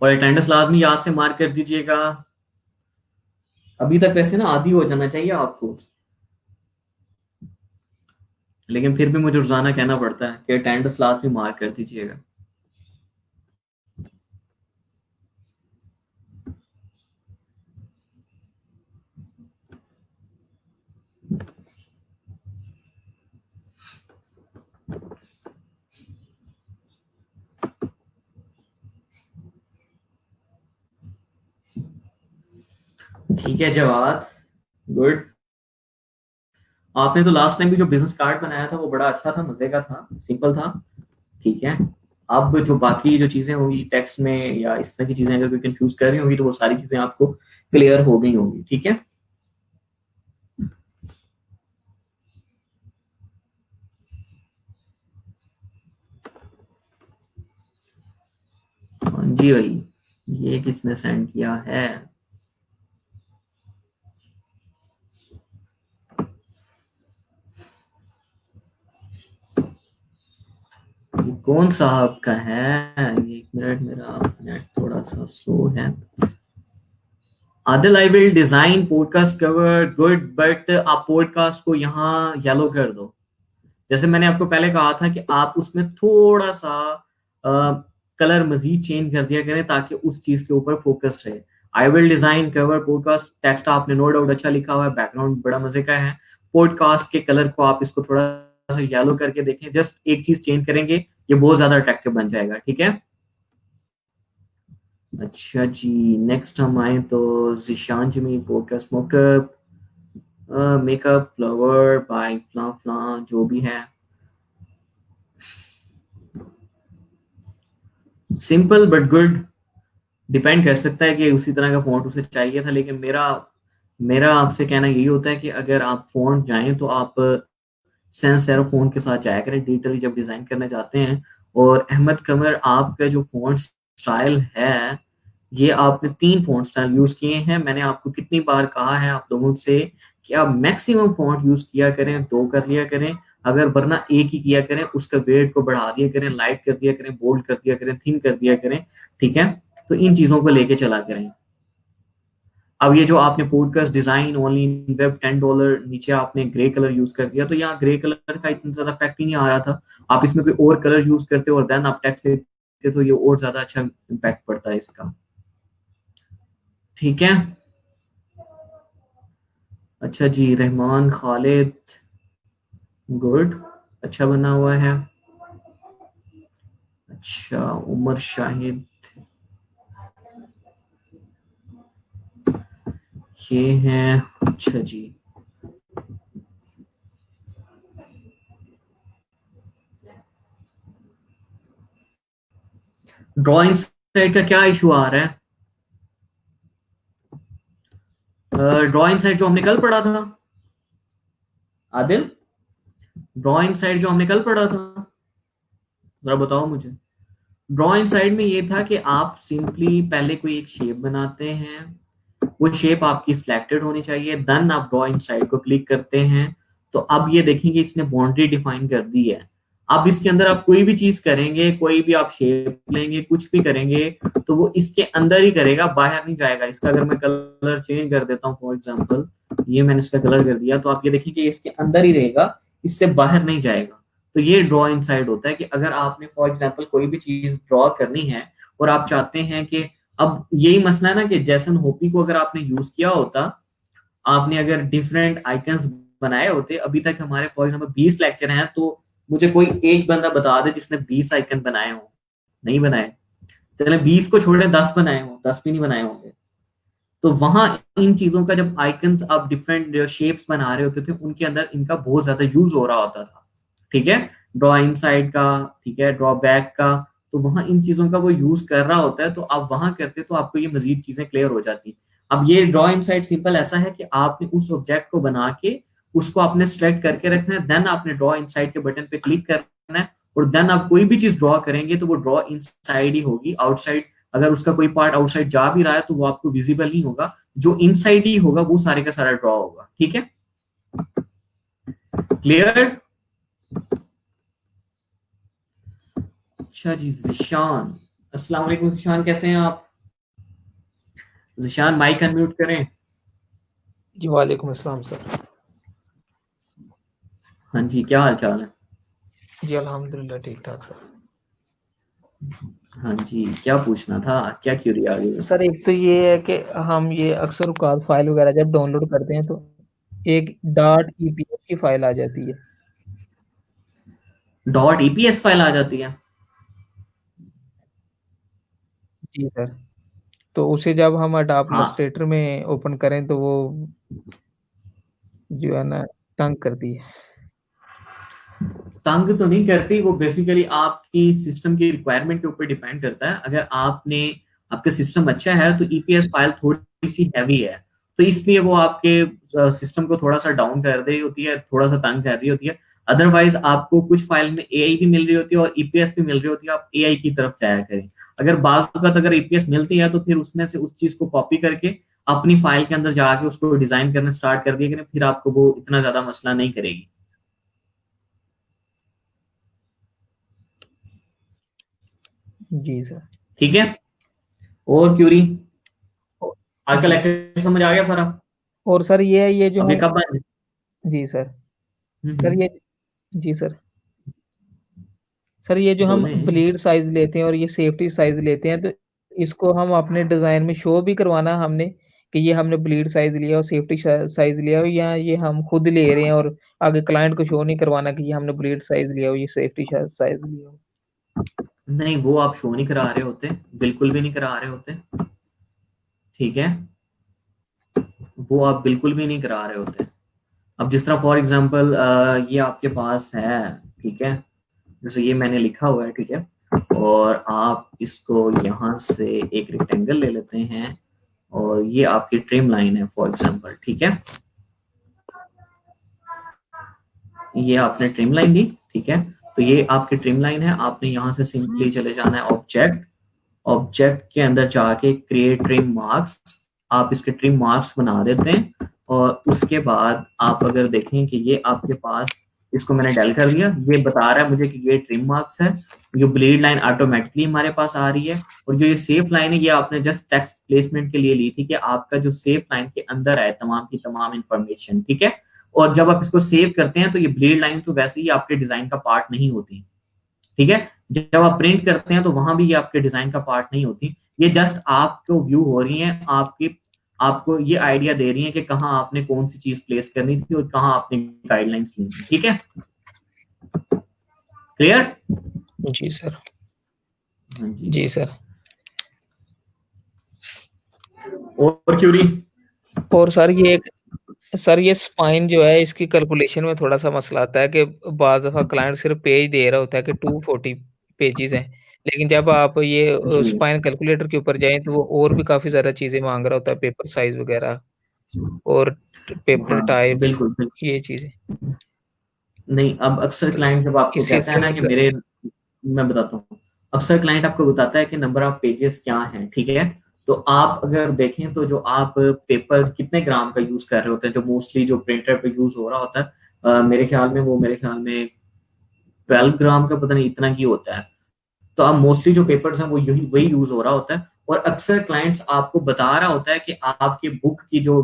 और अटेंडेंस लाजमी याद से मार्क कर दीजिएगा। अभी तक वैसे ना आदी हो जाना चाहिए आपको, लेकिन फिर भी मुझे रोजाना कहना पड़ता है कि अटेंडेंस लाजमी मार्क कर दीजिएगा। ठीक है जवाद, गुड। आपने तो लास्ट टाइम भी जो बिजनेस कार्ड बनाया था वो बड़ा अच्छा था, मजे का था, सिंपल था। ठीक है, अब जो बाकी जो चीजें होंगी टेक्स्ट में या इस तरह की चीजें अगर कोई कंफ्यूज कर रही होंगी तो वो सारी चीजें आपको क्लियर हो गई होंगी। ठीक है, जी भाई, ये किसने सेंड किया है? ये कौन साहब का है? एक मिनट, मेरा नेट थोड़ा सा स्लो है। Adil, I will design podcast cover good, but आप पॉडकास्ट को यहाँ येलो कर दो। जैसे मैंने आपको पहले कहा था कि आप उसमें थोड़ा सा कलर मजीद चेंज कर दिया करें ताकि उस चीज के ऊपर फोकस रहे। I will design cover podcast, text आपने नो डाउट अच्छा लिखा हुआ है, बैकग्राउंड बड़ा मजे का है। पॉडकास्ट के कलर को आप इसको थोड़ा सा येलो करके देखें, जस्ट एक चीज चेंज करेंगे, ये बहुत ज्यादा अट्रैक्टिव बन जाएगा। ठीक है? अच्छा जी, नेक्स्ट हम आए तो जिशान जमी podcast mockup, makeup flower by फ्ला फ्ला, जो भी है सिंपल बट गुड। डिपेंड कर सकता है कि उसी तरह का फॉन्ट उसे चाहिए था, लेकिन मेरा मेरा आपसे कहना यही होता है कि अगर आप फॉन्ट जाएं तो आप सेंस सेरो फॉन्ट के साथ जाया करें डिजिटली जब डिजाइन करने जाते हैं। और अहमद कमर, आपका जो फॉन्ट स्टाइल है, ये आपने 3 फॉन्ट स्टाइल यूज किए हैं। मैंने आपको कितनी बार कहा है आप लोगों से कि आप मैक्सिमम फॉन्ट यूज किया करें, 2 कर लिया करें। अगर वरना एक ही किया करें, उसका वेट को बढ़ा दिया करें, लाइट कर दिया करें, बोल्ड कर दिया करें, थिन कर दिया करें। ठीक है? तो इन चीजों को लेके चला करें। अब ये जो आपने podcast design only in web $10, नीचे आपने ग्रे कलर यूज कर दिया, तो यहाँ ग्रे कलर का इतना ज्यादा इफेक्ट ही नहीं आ रहा था। आप इसमें कोई और कलर यूज करते और देन आप टेक्स्ट लिखते तो ये और ज्यादा अच्छा इम्पैक्ट पड़ता है इसका। ठीक है? अच्छा जी, रहमान खालिद, गुड, अच्छा बना हुआ है। अच्छा, उमर शाहिद, ये है। अच्छा जी, ड्राइंग साइड का क्या इशू आ रहा है? ड्राइंग साइड जो हमने कल पढ़ा था, आदिल, ड्राइंग साइड जो हमने कल पढ़ा था, जरा बताओ मुझे। ड्राइंग साइड में ये था कि आप सिंपली पहले कोई एक शेप बनाते हैं, वो शेप आपकी सिलेक्टेड होनी चाहिए, देन आप ड्राइंग साइड को क्लिक करते हैं। तो अब ये देखेंगे इसने बाउंड्री डिफाइन कर दी है। अब इसके अंदर आप कोई भी चीज करेंगे, कोई भी आप शेप लेंगे, कुछ भी करेंगे, तो वो इसके अंदर ही करेगा, बाहर नहीं जाएगा। इसका अगर मैं कलर चेंज कर देता हूँ, फॉर एग्जाम्पल ये मैंने इसका कलर कर दिया, तो आप ये देखेंगे इसके अंदर ही रहेगा, इससे बाहर नहीं जाएगा। तो ये ड्रॉ इनसाइड होता है कि अगर आपने फॉर एग्जाम्पल कोई भी चीज ड्रॉ करनी है और आप चाहते हैं कि, अब यही मसला है ना कि जैसन होपी को अगर आपने यूज किया होता, आपने अगर डिफरेंट आइकन्स बनाए होते, अभी तक हमारे फॉर एग्जाम्पल 20 लेक्चर हैं, तो मुझे कोई एक बंदा बता दे जिसने 20 आइकन बनाए हो। नहीं बनाए। चले 20 को छोड़े 10 बनाए हो, 10 भी नहीं बनाए होंगे। तो वहां इन चीजों का जब आइकन्स आप डिफरेंट शेप्स बना रहे होते थे, उनके अंदर इनका बहुत ज्यादा यूज हो रहा होता था। ठीक है? ड्रॉ इन साइड का, ठीक है, ड्रॉ बैक का, तो वहां इन चीजों का वो यूज कर रहा होता है, तो आप वहां करते तो आपको ये मजीद चीजें क्लियर हो जाती। अब ये ड्रॉ इन साइड सिंपल ऐसा है कि आपने उस ऑब्जेक्ट को बना के उसको आपने सिलेक्ट करके रखना है, देन आपने ड्रॉ इन साइड के बटन पे क्लिक करना है, और देन आप कोई भी चीज ड्रॉ करेंगे तो वो ड्रॉ इन साइड ही होगी, आउटसाइड अगर उसका कोई पार्ट आउटसाइड जा भी रहा है तो वो आपको विजिबल नहीं होगा, जो इनसाइड ही होगा वो सारे का सारा ड्रॉ होगा। ठीक है? क्लियर? अच्छा जी, जिशान, अस्सलाम वालेकुम जिशान, कैसे हैं आप? जिशान, माइक अनम्यूट करें। जी वालेकुम अस्सलाम सर। हाँ जी, क्या हाल चाल है? जी अल्हम्दुलिल्लाह ठीक ठाक सर। हाँ जी, क्या पूछना था, क्या क्यूरी आ गई? सर एक तो ये है कि हम ये अक्सर औकात फाइल वगैरह जब डाउनलोड करते हैं तो एक डॉट ईपीएस की फाइल आ जाती है। डॉट ईपीएस फाइल आ जाती है? जी सर। तो उसे जब हम अडोब हाँ, इलस्ट्रेटर में ओपन करें तो वो जो है ना तंग करती है। तंग तो नहीं करती, वो बेसिकली आपकी सिस्टम की रिक्वायरमेंट के ऊपर डिपेंड करता है। अगर आपने आपका सिस्टम अच्छा है तो ईपीएस फाइल थोड़ी सी हैवी है, तो इसलिए वो आपके सिस्टम को थोड़ा सा डाउन कर रही होती है, थोड़ा सा तंग कर रही होती है। अदरवाइज आपको कुछ फाइल में एआई भी मिल रही होती है और ईपीएस भी मिल रही होती है, आप एआई की तरफ जाया करें। अगर बाज़ वक़्त अगर ईपीएस मिलती है तो फिर उसमें से उस चीज को कॉपी करके अपनी फाइल के अंदर जाके उसको डिजाइन करना स्टार्ट कर दिया करें, फिर आपको वो इतना ज्यादा मसला नहीं करेगी। जी सर। ठीक है। और क्यूरी, आज का जी लेक्चर समझ आ गया सारा? और सर ये जो अभी हम, कब आए? जी सर। सर हम्म, ये, जी सर। सर ये जो हम बोलें। ब्लीड साइज लेते हैं और ये सेफ्टी साइज लेते हैं, तो इसको हम अपने डिजाइन में शो भी करवाना हमने कि ये हमने ब्लीड साइज लिया और सेफ्टी साइज लिया हो, या ये हम खुद ले रहे हैं और आगे क्लाइंट को शो नहीं करवाना कि ये हमने ब्लीड साइज लिया हो, ये सेफ्टी साइज लिया हो। नहीं, वो आप शो नहीं करा रहे होते, बिल्कुल भी नहीं करा रहे होते। ठीक है, वो आप बिल्कुल भी नहीं करा रहे होते। अब जिस तरह फॉर एग्जांपल ये आपके पास है, ठीक है, जैसे ये मैंने लिखा हुआ है, ठीक है, और आप इसको यहाँ से एक रेक्टेंगल ले लेते हैं और ये आपकी ट्रिम लाइन है फॉर एग्जांपल, ठीक है। ये आपने ट्रिम लाइन ली, ठीक है, तो ये आपकी ट्रिम लाइन है। आपने यहाँ से सिंपली चले जाना है ऑब्जेक्ट, ऑब्जेक्ट के अंदर जाके क्रिएट ट्रिम मार्क्स, आप इसके ट्रिम मार्क्स बना देते हैं। और उसके बाद आप अगर देखें कि ये आपके पास, इसको मैंने डेल कर दिया, ये बता रहा है मुझे कि ये ट्रिम मार्क्स है। ये ब्लेड लाइन ऑटोमेटिकली हमारे पास आ रही है। और जो ये सेफ लाइन है, ये आपने जस्ट टेक्स्ट प्लेसमेंट के लिए ली थी कि आपका जो सेफ लाइन के अंदर है तमाम की तमाम इंफॉर्मेशन, ठीक है। और जब आप इसको सेव करते हैं तो ये ब्लेड लाइन तो वैसे ही आपके डिजाइन का पार्ट नहीं होती, ठीक है। जब आप प्रिंट करते हैं तो वहां भी ये आपके डिजाइन का पार्ट नहीं होती। ये जस्ट आपको व्यू हो रही है, आपकी आपको ये आइडिया दे रही है कि कहाँ आपने कौन सी चीज प्लेस करनी थी और कहाँ आपने गाइडलाइंस ली थी, ठीक है। क्लियर? जी सर। हाँ जी। जी सर। और क्यूरी? और सर ये स्पाइन जो है इसकी कैलकुलेशन में थोड़ा सा मसला आता है कि बाज दफा क्लाइंट सिर्फ पेज दे रहा होता है कि 240 पेजेस हैं, लेकिन जब आप ये जी, स्पाइन कैलकुलेटर के ऊपर जाएं तो वो और भी काफी ज्यादा चीजें मांग रहा होता है, पेपर साइज वगैरह और पेपर हाँ टाइप, बिल्कुल बिल्कुल। ये चीजें। नहीं, अब अक्सर तो क्लाइंट जब आपको इस चीज कहता है से ना कि मेरे, मैं बताता हूँ, अक्सर क्लाइंट आपको बताता है कि नंबर ऑफ पेजेस क्या हैं, ठीक है। तो आप अगर देखें तो जो आप पेपर कितने ग्राम का यूज कर रहे होते हैं, जो मोस्टली जो प्रिंटर पे यूज हो रहा होता है, मेरे ख्याल में वो, मेरे ख्याल में 12 ग्राम का, पता नहीं इतना ही होता है। तो अब मोस्टली जो पेपर्स हैं वो यही वही यूज हो रहा होता है। और अक्सर क्लाइंट्स आपको बता रहा होता है कि आपके बुक की जो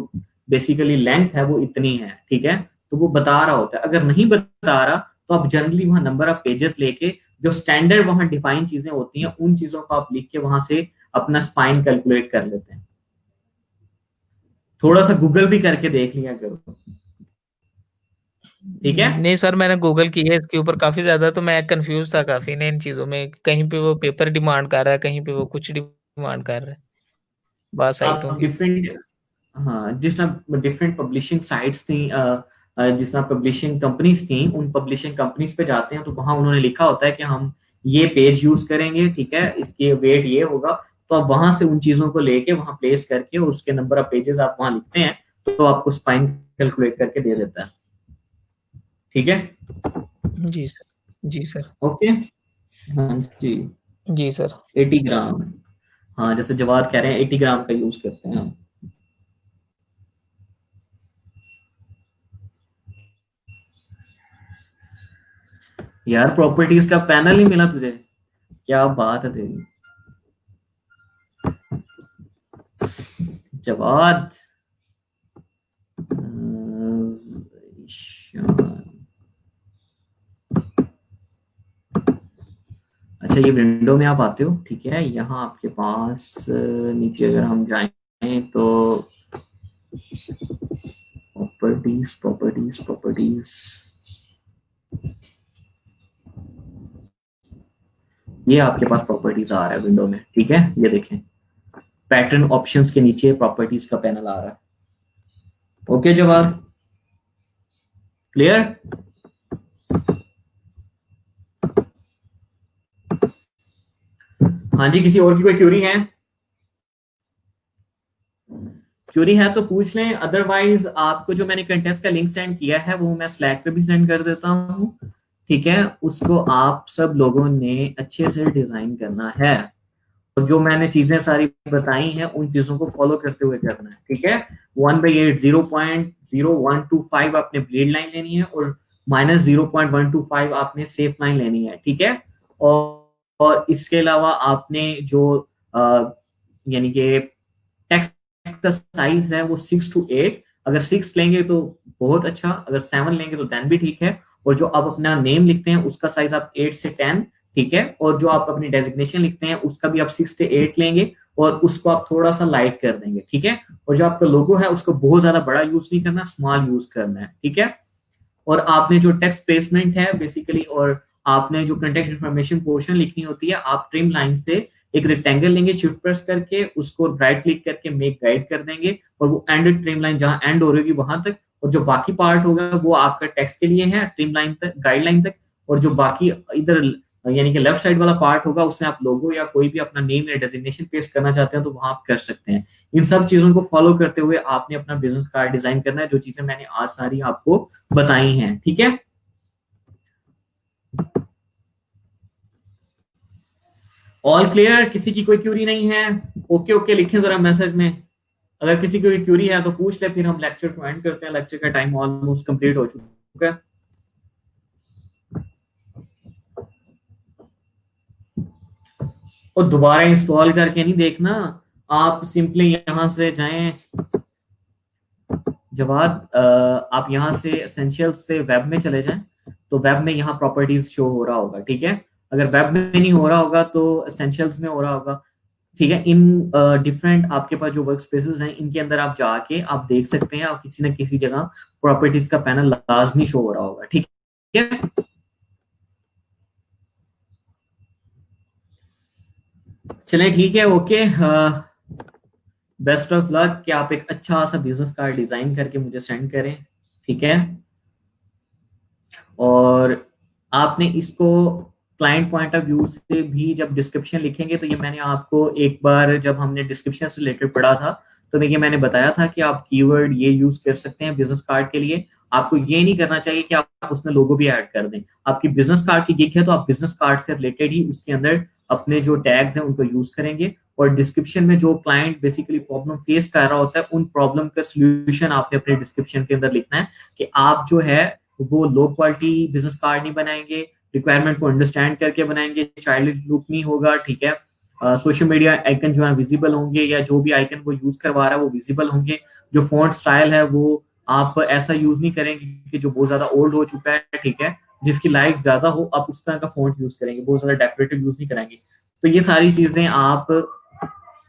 बेसिकली लेंथ है वो इतनी है, ठीक है। तो वो बता रहा होता है। अगर नहीं बता रहा तो आप जनरली वहां नंबर ऑफ पेजेस लेके जो स्टैंडर्ड वहां डिफाइन चीजें होती हैं उन चीजों को आप लिख के वहां से अपना स्पाइन कैलकुलेट कर लेते हैं। थोड़ा सा गूगल भी करके देख लिया करो, ठीक है। नहीं सर, मैंने गूगल की है इसके ऊपर काफी ज्यादा, तो मैं कंफ्यूज था काफी ना इन चीजों में, कहीं पे वो पेपर डिमांड कर रहा है, कहीं पे वो कुछ डिमांड कर रहा है, बात साइटों आप की। डिफरेंट, हाँ, जिस तरह डिफरेंट पब्लिशिंग साइट्स थी, जिस तरह पब्लिशिंग कंपनीज थी, उन पब्लिशिंग कंपनीज पे जाते हैं तो वहां उन्होंने लिखा होता है कि हम ये पेज यूज करेंगे, ठीक है, इसके वेट ये होगा। तो आप वहां से उन चीजों को लेके वहां प्लेस करके और उसके नंबर ऑफ पेजेस आप वहां लिखते हैं, तो आपको स्पाइन कैलकुलेट करके दे देता है, ठीक है। जी सर। जी सर। ओके। हाँ जी। जी सर। 80 ग्राम, हाँ, जैसे जवाद कह रहे हैं 80 ग्राम का यूज करते हैं हम। यार प्रॉपर्टीज का पैनल ही मिला तुझे, क्या बात है तेरी। जवाद, अच्छा, ये विंडो में आप आते हो, ठीक है। यहाँ आपके पास नीचे अगर हम जाएं तो प्रॉपर्टीज प्रॉपर्टीज प्रॉपर्टीज, ये आपके पास प्रॉपर्टीज आ रहा है विंडो में, ठीक है। ये देखें, पैटर्न ऑप्शंस के नीचे प्रॉपर्टीज का पैनल आ रहा है। ओके जवाब, क्लियर? हाँ जी, किसी और की कोई क्यूरी है? क्यूरी है तो पूछ लें, अदरवाइज आपको जो मैंने कंटेस्ट का लिंक सेंड किया है वो मैं स्लैक पे भी सेंड कर देता हूँ, ठीक है। उसको आप सब लोगों ने अच्छे से डिजाइन करना है, और जो मैंने चीजें सारी बताई हैं उन चीजों को फॉलो करते हुए करना है, ठीक है। 1/8 0.0125 आपने ब्लीड लाइन लेनी है, और -0.125 आपने सेफ लाइन लेनी है, ठीक है। और इसके अलावा आपने जो यानी कि टेक्स्ट का साइज है वो 6 to 8, अगर 6 लेंगे तो बहुत अच्छा, अगर 7 लेंगे तो देन भी ठीक है। और जो आप अपना नेम लिखते हैं उसका साइज आप 8 से 10, ठीक है। और जो आप अपनी डेजिग्नेशन लिखते हैं उसका भी आप 6 से 8 लेंगे, और उसको आप थोड़ा सा लाइट कर देंगे, ठीक है। और जो आपका लोगो है उसको बहुत ज्यादा बड़ा यूज नहीं करना, स्मॉल यूज करना है, ठीक है। और आपने जो टेक्स्ट प्लेसमेंट है बेसिकली, और आपने जो कंटेक्ट इन्फॉर्मेशन पोर्शन लिखनी होती है, आप ट्रिम लाइन से एक रेक्टेंगल लेंगे, शिफ्ट प्रेस करके उसको राइट क्लिक करके मेक गाइड कर देंगे, और वो एंड ट्रिम लाइन जहां एंड हो रही होगी वहां तक, और जो बाकी पार्ट होगा वो आपका टेक्स्ट के लिए है, ट्रिम लाइन तक, गाइडलाइन तक। और जो बाकी इधर यानी कि लेफ्ट साइड वाला पार्ट होगा उसमें आप लोगो या कोई भी अपना नेम या डेजिग्नेशन पेस्ट करना चाहते हैं तो वहां आप कर सकते हैं। इन सब चीजों को फॉलो करते हुए आपने अपना बिजनेस कार्ड डिजाइन करना है, जो चीजें मैंने आज सारी आपको बताई हैं, ठीक है। ऑल क्लियर, किसी की कोई क्यूरी नहीं है? ओके ओके लिखें जरा मैसेज में, अगर किसी की कोई क्यूरी है तो पूछ ले, फिर हम लेक्चर को एंड करते हैं, लेक्चर का टाइम ऑलमोस्ट कंप्लीट हो चुका है। और दोबारा इंस्टॉल करके नहीं देखना, आप सिंपली यहां से जाएं जवाद, आप यहाँ से एसेंशियल्स से वेब में चले जाएं, तो वेब में यहाँ प्रॉपर्टीज शो हो रहा होगा, ठीक है। अगर वेब में नहीं हो रहा होगा तो एसेंशियल्स में हो रहा होगा, ठीक है। इन डिफरेंट आपके पास जो वर्क स्पेसेस हैं इनके अंदर आप जाके आप देख सकते हैं, आप किसी न किसी जगह प्रॉपर्टीज का पैनल लाजमी शो हो रहा होगा, ठीक है। चलें ठीक है, ओके। बेस्ट ऑफ लक कि आप एक अच्छा सा बिजनेस कार्ड डिजाइन करके मुझे सेंड करें, ठीक है। और आपने इसको क्लाइंट पॉइंट ऑफ व्यू से भी जब डिस्क्रिप्शन लिखेंगे, तो ये मैंने आपको एक बार जब हमने डिस्क्रिप्शन से रिलेटेड पढ़ा था तो ये मैंने बताया था कि आप कीवर्ड ये यूज कर सकते हैं बिजनेस कार्ड के लिए। आपको ये नहीं करना चाहिए कि आप उसमें लोगो भी ऐड कर दें। आपकी बिजनेस कार्ड की गिग है तो आप बिजनेस कार्ड से रिलेटेड ही उसके अंदर अपने जो टैग्स हैं उनको यूज करेंगे, और डिस्क्रिप्शन में जो क्लाइंट बेसिकली प्रॉब्लम फेस कर रहा होता है उन प्रॉब्लम का सोल्यूशन आपने अपने डिस्क्रिप्शन के अंदर लिखना है, कि आप जो है वो लो क्वालिटी बिजनेस कार्ड नहीं बनाएंगे, रिक्वायरमेंट को अंडरस्टैंड करके बनाएंगे, चाइल्ड लुक नहीं होगा, ठीक है। सोशल मीडिया आइकन जो है विजिबल होंगे, या जो भी आइकन वो यूज करवा रहा है वो विजिबल होंगे। जो फॉन्ट स्टाइल है वो आप ऐसा यूज नहीं करेंगे कि जो बहुत ज्यादा ओल्ड हो चुका है, ठीक है, जिसकी लाइफ ज्यादा हो, आप उस तरह का फॉन्ट यूज करेंगे, बहुत ज्यादा डेकोरेटिव यूज नहीं कराएंगे। तो ये सारी चीजें आप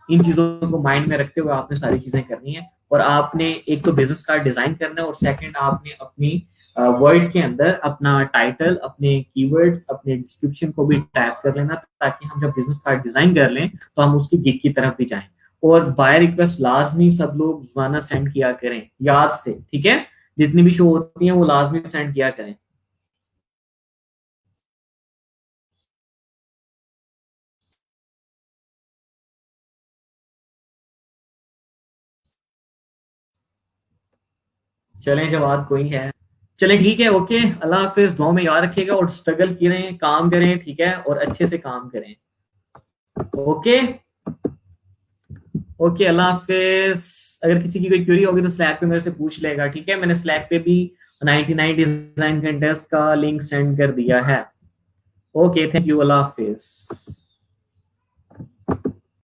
इन चीजों को माइंड में रखते हुए आपने सारी चीजें करनी है। और आपने एक तो बिजनेस कार्ड डिजाइन करना है, और सेकंड आपने अपनी वर्ड के अंदर अपना टाइटल, अपने कीवर्ड्स, अपने डिस्क्रिप्शन को भी टाइप कर लेना, ताकि हम जब बिजनेस कार्ड डिजाइन कर लें तो हम उसकी गिग की तरफ भी जाएं। और बाय रिक्वेस्ट लाजमी सब लोग जुबाना सेंड किया करें याद से, ठीक है। जितनी भी शो होती हैं वो लाजमी सेंड किया करें। चलें जवाब कोई है, चलें ठीक है, ओके। अल्लाह हाफिज, दुआ में याद रखिएगा, और स्ट्रगल करें, काम करें, ठीक है, और अच्छे से काम करें, ओके। ओके अल्लाह हाफिज। अगर किसी की कोई क्वेरी होगी तो स्लैक पे मेरे से पूछ लेगा, ठीक है। मैंने स्लैक पे भी 99 डिजाइन कंटेस्ट का लिंक सेंड कर दिया है। Okay thank you, Allah Hafiz.